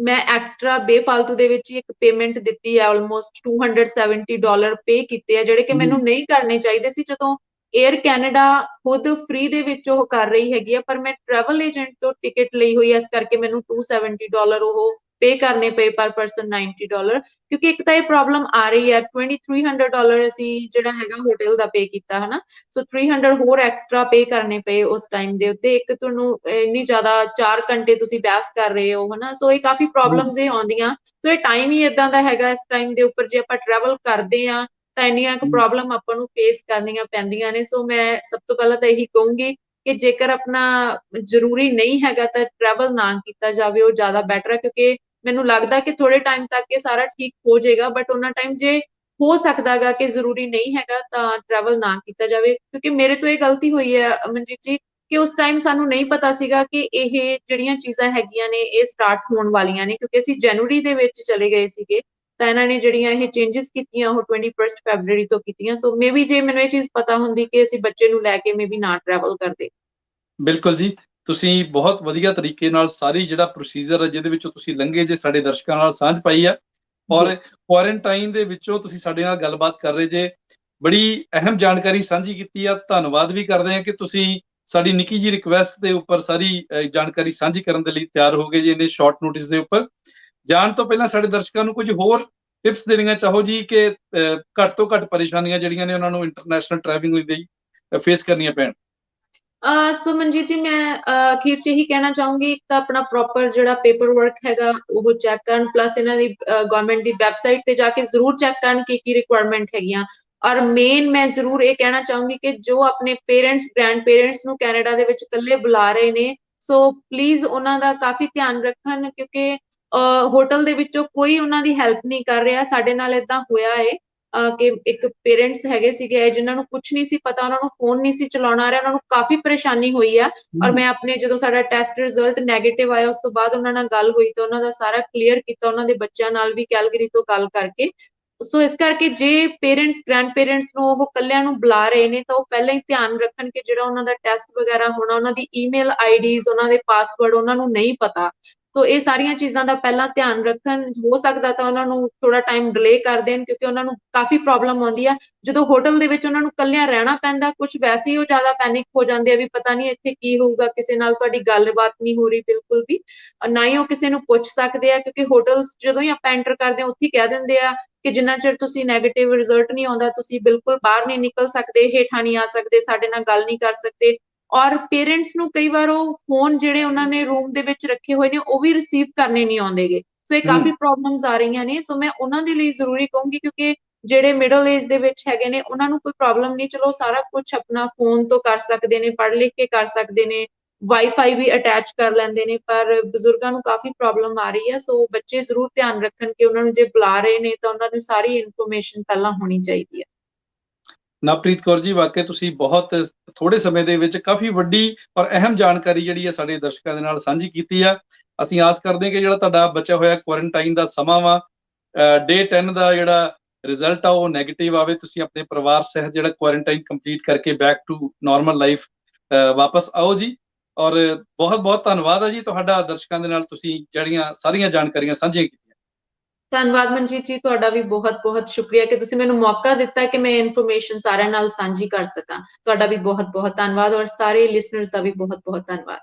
ਮੈਂ ਐਕਸਟਰਾ ਬੇਫਾਲਤੂ ਦੇ ਵਿੱਚ ਹੀ ਇੱਕ ਪੇਮੈਂਟ ਦਿੱਤੀ ਹੈ, ਆਲਮੋਸਟ $270 ਪੇ ਕੀਤੇ ਆ ਜਿਹੜੇ ਕਿ ਜੀ ਮੈਨੂੰ ਨਹੀਂ ਕਰਨੇ ਚਾਹੀਦੇ ਸੀ। ਜਦੋਂ 에ਅਰ ਕੈਨੇਡਾ ਖੁਦ ਫ੍ਰੀ ਦੇ ਵਿੱਚ ਉਹ ਕਰ ਰਹੀ ਹੈਗੀ ਆ, ਪਰ ਮੈਂ ਟਰੈਵਲ ਏਜੰਟ ਤੋਂ ਟਿਕਟ ਲਈ ਹੋਈ ਹੈ, ਇਸ ਕਰਕੇ ਮੈਨੂੰ $270 ਉਹ ਪੇ ਕਰਨੇ ਪਏ ਪਰ ਪਰਸਨ $90, ਕਿਉਂਕਿ ਇੱਕ ਤਾਂ ਇਹ ਪ੍ਰੋਬਲਮ ਆ ਰਹੀ ਹੈ। $2300 ਅਸੀਂ ਜਿਹੜਾ ਹੈਗਾ ਹੋਟਲ ਦਾ ਪੇ ਕੀਤਾ ਹਨਾ, ਸੋ 300 ਹੋਰ ਐਕਸਟਰਾ ਪੇ ਕਰਨੇ ਪਏ ਉਸ ਟਾਈਮ ਦੇ ਉੱਤੇ। ਇੱਕ ਤੁਹਾਨੂੰ ਇੰਨੀ ਜ਼ਿਆਦਾ 4 ਘੰਟੇ ਤੁਸੀਂ ਬਹਿਸ ਕਰ ਰਹੇ ਹੋ ਹਨਾ, ਸੋ ਇਹ ਕਾਫੀ ਜੀ ਪ੍ਰੋਬਲਮਸ ਇਹ ਆਉਂਦੀਆਂ। ਸੋ ਇਹ ਟਾਈਮ ਹੀ ਇਦਾਂ ਦਾ ਹੈਗਾ ਇਸ ਟਾਈਮ ਦੇ ਉੱਪਰ, ਜੇ ਆਪਾਂ ਟਰੈਵਲ ਕਰਦੇ ਆ ਤਾਂ ਇੰਨੀਆਂ ਕੁ ਜੀ ਪ੍ਰੋਬਲਮ ਆਪਾਂ ਨੂੰ ਫੇਸ ਕਰਨੀਆਂ ਪੈਂਦੀਆਂ ਨੇ। ਸੋ ਮੈਂ ਸਭ ਤੋਂ ਪਹਿਲਾਂ ਤਾਂ ਇਹੀ ਕਹੂੰਗੀ ਕਿ ਜੇਕਰ ਆਪਣਾ ਜ਼ਰੂਰੀ ਨਹੀਂ ਹੈਗਾ ਤਾਂ ਟਰੈਵਲ ਨਾ ਕੀਤਾ ਜਾਵੇ, ਉਹ ਜ਼ਿਆਦਾ ਬੈਟਰ ਹੈ। ਕਿਉਂਕਿ ਮੈਨੂੰ ਲੱਗਦਾ ਕਿ ਥੋੜੇ ਟਾਈਮ ਤੱਕ ਇਹ ਸਾਰਾ ਠੀਕ ਹੋ ਜਾਏਗਾ, ਬਟ ਉਹਨਾਂ ਟਾਈਮ ਜੇ ਹੋ ਸਕਦਾਗਾ ਕਿ ਜ਼ਰੂਰੀ ਨਹੀਂ ਹੈਗਾ ਤਾਂ ਟਰੈਵਲ ਨਾ ਕੀਤਾ ਜਾਵੇ। ਕਿਉਂਕਿ ਮੇਰੇ ਤੋਂ ਇਹ ਗਲਤੀ ਹੋਈ ਹੈ ਮਨਜੀਤ ਜੀ ਕਿ ਉਸ ਟਾਈਮ ਸਾਨੂੰ ਨਹੀਂ ਪਤਾ ਸੀਗਾ ਕਿ ਇਹ ਜਿਹੜੀਆਂ ਚੀਜ਼ਾਂ ਹੈਗੀਆਂ ਨੇ ਇਹ ਸਟਾਰਟ ਹੋਣ ਵਾਲੀਆਂ ਨੇ, ਕਿਉਂਕਿ ਅਸੀਂ ਜਨਵਰੀ ਦੇ ਵਿੱਚ ਚਲੇ ਗਏ ਸੀਗੇ ਤਾਂ ਇਹਨਾਂ ਨੇ ਜਿਹੜੀਆਂ ਇਹ ਚੇਂਜਸ ਕੀਤੀਆਂ ਉਹ 21 ਫੈਬਰੂਅਰੀ ਤੋਂ ਕੀਤੀਆਂ। ਸੋ ਮੇਬੀ ਜੇ ਮੈਨੂੰ ਇਹ ਚੀਜ਼ ਪਤਾ ਹੁੰਦੀ ਕਿ ਅਸੀਂ ਬੱਚੇ ਨੂੰ ਲੈ ਕੇ ਮੇਬੀ ਨਾ ਟਰੈਵਲ ਕਰਦੇ। ਬਿਲਕੁਲ ਜੀ, ਤੁਸੀਂ ਬਹੁਤ ਵਧੀਆ ਤਰੀਕੇ ਨਾਲ ਸਾਰੀ ਜਿਹੜਾ ਪ੍ਰੋਸੀਜਰ ਹੈ ਜਿਹਦੇ ਵਿੱਚੋਂ ਤੁਸੀਂ ਲੰਘੇ ਜੇ ਸਾਡੇ ਦਰਸ਼ਕਾਂ ਨਾਲ ਸਾਂਝ ਪਾਈ ਆ, ਜੀ ਔਰ ਕੁਆਰੰਟਾਈਨ ਦੇ ਵਿੱਚੋਂ ਤੁਸੀਂ ਸਾਡੇ ਨਾਲ ਗੱਲਬਾਤ ਕਰ ਰਹੇ ਜੇ, ਬੜੀ ਅਹਿਮ ਜਾਣਕਾਰੀ ਸਾਂਝੀ ਕੀਤੀ ਆ। ਧੰਨਵਾਦ ਵੀ ਕਰਦੇ ਹਾਂ ਕਿ ਤੁਸੀਂ ਸਾਡੀ ਨਿੱਕੀ ਜੀ ਰਿਕੁਐਸਟ ਦੇ ਉੱਪਰ ਸਾਰੀ ਜਾਣਕਾਰੀ ਸਾਂਝੀ ਕਰਨ ਦੇ ਲਈ ਤਿਆਰ ਹੋ ਗਏ ਜੀ ਇੰਨੇ ਸ਼ਾਰਟ ਨੋਟਿਸ ਦੇ ਉੱਪਰ। ਜਾਣ ਤੋਂ ਪਹਿਲਾਂ ਸਾਡੇ ਦਰਸ਼ਕਾਂ ਨੂੰ ਕੁਝ ਹੋਰ ਟਿਪਸ ਦੇਣੀਆਂ ਚਾਹੋ ਜੀ ਕਿ ਘੱਟ ਤੋਂ ਘੱਟ ਪਰੇਸ਼ਾਨੀਆਂ ਜਿਹੜੀਆਂ ਨੇ ਉਹਨਾਂ ਨੂੰ ਇੰਟਰਨੈਸ਼ਨਲ ਟਰੈਵਲਿੰਗ ਲਈ ਫੇਸ ਕਰਨੀਆਂ ਪੈਣ। ਸੋ ਮਨਜੀਤ ਜੀ ਮੈਂ ਅਖੀਰ 'ਚ ਇਹੀ ਕਹਿਣਾ ਚਾਹੂੰਗੀ, ਇੱਕ ਤਾਂ ਆਪਣਾ ਪ੍ਰੋਪਰ ਜਿਹੜਾ ਪੇਪਰ ਵਰਕ ਹੈਗਾ ਉਹ ਚੈੱਕ ਕਰਨ, ਪਲੱਸ ਇਹਨਾਂ ਦੀ ਗਵਰਨਮੈਂਟ ਦੀ ਵੈਬਸਾਈਟ ਤੇ ਜਾ ਕੇ ਜ਼ਰੂਰ ਚੈੱਕ ਕਰਨ ਕੀ ਰਿਕੁਆਇਰਮੈਂਟ ਹੈਗੀਆਂ। ਔਰ ਮੇਨ ਮੈਂ ਜ਼ਰੂਰ ਇਹ ਕਹਿਣਾ ਚਾਹੂੰਗੀ ਕਿ ਜੋ ਆਪਣੇ ਪੇਰੈਂਟਸ ਗ੍ਰੈਂਡ ਪੇਰੈਂਟਸ ਨੂੰ ਕੈਨੇਡਾ ਦੇ ਵਿੱਚ ਇਕੱਲੇ ਬੁਲਾ ਰਹੇ ਨੇ, ਸੋ ਪਲੀਜ਼ ਉਹਨਾਂ ਦਾ ਕਾਫੀ ਧਿਆਨ ਰੱਖਣ, ਕਿਉਂਕਿ ਹੋਟਲ ਦੇ ਵਿੱਚੋਂ ਕੋਈ ਉਹਨਾਂ ਦੀ ਹੈਲਪ ਨਹੀਂ ਕਰ ਰਿਹਾ। ਸਾਡੇ ਨਾਲ ਏਦਾਂ ਹੋਇਆ ਏ ਕਿ ਇੱਕ ਪੇਰੈਂਟਸ ਹੈਗੇ ਸੀਗੇ ਜਿਨ੍ਹਾਂ ਨੂੰ ਕੁਛ ਨਹੀਂ ਸੀ ਪਤਾ, ਉਹਨਾਂ ਨੂੰ ਫੋਨ ਨਹੀਂ ਸੀ ਚਲਾਉਣਾ ਆ ਰਿਹਾ, ਉਹਨਾਂ ਨੂੰ ਕਾਫੀ ਪਰੇਸ਼ਾਨੀ ਹੋਈ ਆ। ਔਰ ਮੈਂ ਆਪਣੇ ਜਦੋਂ ਸਾਡਾ ਟੈਸਟ ਰਿਜ਼ਲਟ ਨੈਗੇਟਿਵ ਆਇਆ ਉਸ ਤੋਂ ਬਾਅਦ ਉਹਨਾਂ ਨਾਲ ਗੱਲ ਹੋਈ ਤਾਂ ਉਹਨਾਂ ਦਾ ਸਾਰਾ ਕਲੀਅਰ ਕੀਤਾ, ਉਹਨਾਂ ਦੇ ਬੱਚਿਆਂ ਨਾਲ ਵੀ ਕੈਲਗਰੀ ਤੋਂ ਗੱਲ ਕਰਕੇ। ਸੋ ਇਸ ਕਰਕੇ ਜੇ ਪੇਰੈਂਟਸ ਗ੍ਰੈਂਡ ਪੇਰੈਂਟਸ ਨੂੰ ਉਹ ਕੱਲਿਆਂ ਨੂੰ ਬੁਲਾ ਰਹੇ ਨੇ ਤਾਂ ਉਹ ਪਹਿਲਾਂ ਹੀ ਧਿਆਨ ਰੱਖਣ ਕਿ ਜਿਹੜਾ ਉਹਨਾਂ ਦਾ ਟੈਸਟ ਵਗੈਰਾ ਹੋਣਾ, ਉਹਨਾਂ ਦੀ ਈਮੇਲ ਆਈਡੀਜ਼, ਉਹਨਾਂ ਦੇ ਪਾਸਵਰਡ ਉਹਨਾਂ ਨੂੰ ਨਹੀਂ ਪਤਾ। ਸੋ ਇਹ ਸਾਰੀਆਂ ਚੀਜ਼ਾਂ ਦਾ ਪਹਿਲਾਂ ਧਿਆਨ ਰੱਖਣ। ਹੋ ਸਕਦਾ ਤਾਂ ਉਹਨਾਂ ਨੂੰ ਥੋੜਾ ਟਾਈਮ ਡਿਲੇ ਕਰ ਦੇਣ, ਕਿਉਂਕਿ ਉਹਨਾਂ ਨੂੰ ਕਾਫੀ ਪ੍ਰੋਬਲਮ ਆਉਂਦੀ ਆ ਜਦੋਂ ਹੋਟਲ ਦੇ ਵਿੱਚ ਉਹਨਾਂ ਨੂੰ ਇਕੱਲਿਆਂ ਰਹਿਣਾ ਪੈਂਦਾ। ਕੁਝ ਵੈਸੇ ਹੀ ਉਹ ਜ਼ਿਆਦਾ ਪੈਨਿਕ ਹੋ ਜਾਂਦੇ ਆ ਵੀ ਪਤਾ ਨਹੀਂ ਇੱਥੇ ਕੀ ਹੋਊਗਾ, ਕਿਸੇ ਨਾਲ ਤੁਹਾਡੀ ਗੱਲਬਾਤ ਨਹੀਂ ਹੋ ਰਹੀ ਬਿਲਕੁਲ ਵੀ, ਨਾ ਹੀ ਉਹ ਕਿਸੇ ਨੂੰ ਪੁੱਛ ਸਕਦੇ ਆ, ਕਿਉਂਕਿ ਹੋਟਲਸ ਜਦੋਂ ਹੀ ਆਪਾਂ ਐਂਟਰ ਕਰਦੇ ਹਾਂ ਉੱਥੇ ਹੀ ਕਹਿ ਦਿੰਦੇ ਆ ਕਿ ਜਿੰਨਾ ਚਿਰ ਤੁਸੀਂ ਨੈਗੇਟਿਵ ਰਿਜ਼ਲਟ ਨਹੀਂ ਆਉਂਦਾ ਤੁਸੀਂ ਬਿਲਕੁਲ ਬਾਹਰ ਨਹੀਂ ਨਿਕਲ ਸਕਦੇ, ਹੇਠਾਂ ਨਹੀਂ ਆ ਸਕਦੇ, ਸਾਡੇ ਨਾਲ ਗੱਲ ਨਹੀਂ ਕਰ ਸਕਦੇ। ਔਰ ਪੇਰੈਂਟਸ ਨੂੰ ਕਈ ਵਾਰ ਉਹ ਫੋਨ ਜਿਹੜੇ ਉਹਨਾਂ ਨੇ ਰੂਮ ਦੇ ਵਿੱਚ ਰੱਖੇ ਹੋਏ ਨੇ ਉਹ ਵੀ ਰਿਸੀਵ ਕਰਨੇ ਨਹੀਂ ਆਉਂਦੇਗੇ। ਸੋ ਇਹ ਕਾਫੀ ਪ੍ਰੋਬਲਮਸ ਆ ਰਹੀਆਂ ਨੇ। ਸੋ ਮੈਂ ਉਹਨਾਂ ਦੇ ਲਈ ਜ਼ਰੂਰੀ ਕਹੂੰਗੀ, ਕਿਉਂਕਿ ਜਿਹੜੇ ਮਿਡਲ ਏਜ ਦੇ ਵਿੱਚ ਹੈਗੇ ਨੇ ਉਹਨਾਂ ਨੂੰ ਕੋਈ ਪ੍ਰੋਬਲਮ ਨਹੀਂ, ਚਲੋ ਸਾਰਾ ਕੁਝ ਆਪਣਾ ਫੋਨ ਤੋਂ ਕਰ ਸਕਦੇ ਨੇ, ਪੜ੍ਹ ਲਿਖ ਕੇ ਕਰ ਸਕਦੇ ਨੇ, ਵਾਈਫਾਈ ਵੀ ਅਟੈਚ ਕਰ ਲੈਂਦੇ ਨੇ, ਪਰ ਬਜ਼ੁਰਗਾਂ ਨੂੰ ਕਾਫੀ ਪ੍ਰੋਬਲਮ ਆ ਰਹੀ ਹੈ। ਸੋ ਬੱਚੇ ਜ਼ਰੂਰ ਧਿਆਨ ਰੱਖਣ ਕਿ ਉਹਨਾਂ ਨੂੰ ਜੇ ਬੁਲਾ ਰਹੇ ਨੇ ਤਾਂ ਉਹਨਾਂ ਨੂੰ ਸਾਰੀ ਇਨਫੋਰਮੇਸ਼ਨ ਪਹਿਲਾਂ ਹੋਣੀ ਚਾਹੀਦੀ ਹੈ। ਨਵਪ੍ਰੀਤ ਕੌਰ ਜੀ, ਵਾਕਈ ਤੁਸੀਂ ਬਹੁਤ ਥੋੜੇ ਸਮੇਂ ਦੇ ਵਿੱਚ ਕਾਫੀ ਵੱਡੀ ਔਰ ਅਹਿਮ ਜਾਣਕਾਰੀ ਜਿਹੜੀ ਹੈ ਸਾਡੇ ਦਰਸ਼ਕਾਂ ਦੇ ਨਾਲ ਸਾਂਝੀ ਕੀਤੀ ਆ। ਅਸੀਂ ਆਸ ਕਰਦੇ ਹਾਂ ਕਿ ਜਿਹੜਾ ਤੁਹਾਡਾ ਬਚਿਆ ਹੋਇਆ ਕੁਆਰੰਟਾਈਨ ਦਾ ਸਮਾਂ ਵਾ, ਡੇ 10 ਦਾ ਜਿਹੜਾ ਰਿਜ਼ਲਟ ਆ ਉਹ ਨੈਗੇਟਿਵ ਆਵੇ, ਤੁਸੀਂ ਆਪਣੇ ਪਰਿਵਾਰ ਸਹਿਤ ਜਿਹੜਾ ਕੁਆਰੰਟਾਈਨ ਕੰਪਲੀਟ ਕਰਕੇ ਬੈਕ ਟੂ ਨਾਰਮਲ ਲਾਈਫ ਵਾਪਸ ਆਓ ਜੀ। ਔਰ ਬਹੁਤ ਬਹੁਤ ਧੰਨਵਾਦ ਹੈ ਜੀ ਤੁਹਾਡਾ ਦਰਸ਼ਕਾਂ ਦੇ ਨਾਲ ਤੁਸੀਂ ਜਿਹੜੀਆਂ ਸਾਰੀਆਂ ਜਾਣਕਾਰੀਆਂ ਸਾਂਝੀਆਂ ਕੀਤੀਆਂ। ਧੰਨਵਾਦ ਮਨਜੀਤ ਜੀ, ਤੁਹਾਡਾ ਵੀ ਬਹੁਤ ਬਹੁਤ ਸ਼ੁਕਰੀਆ ਕਿ ਤੁਸੀਂ ਮੈਨੂੰ ਮੌਕਾ ਦਿੱਤਾ ਕਿ ਮੈਂ ਇਨਫੋਰਮੇਸ਼ਨ ਸਾਰਿਆਂ ਨਾਲ ਸਾਂਝੀ ਕਰ ਸਕਾਂ। ਤੁਹਾਡਾ ਵੀ ਬਹੁਤ ਬਹੁਤ ਧੰਨਵਾਦ ਔਰ ਸਾਰੇ ਲਿਸਨਰਸ ਦਾ ਵੀ ਬਹੁਤ ਬਹੁਤ ਧੰਨਵਾਦ।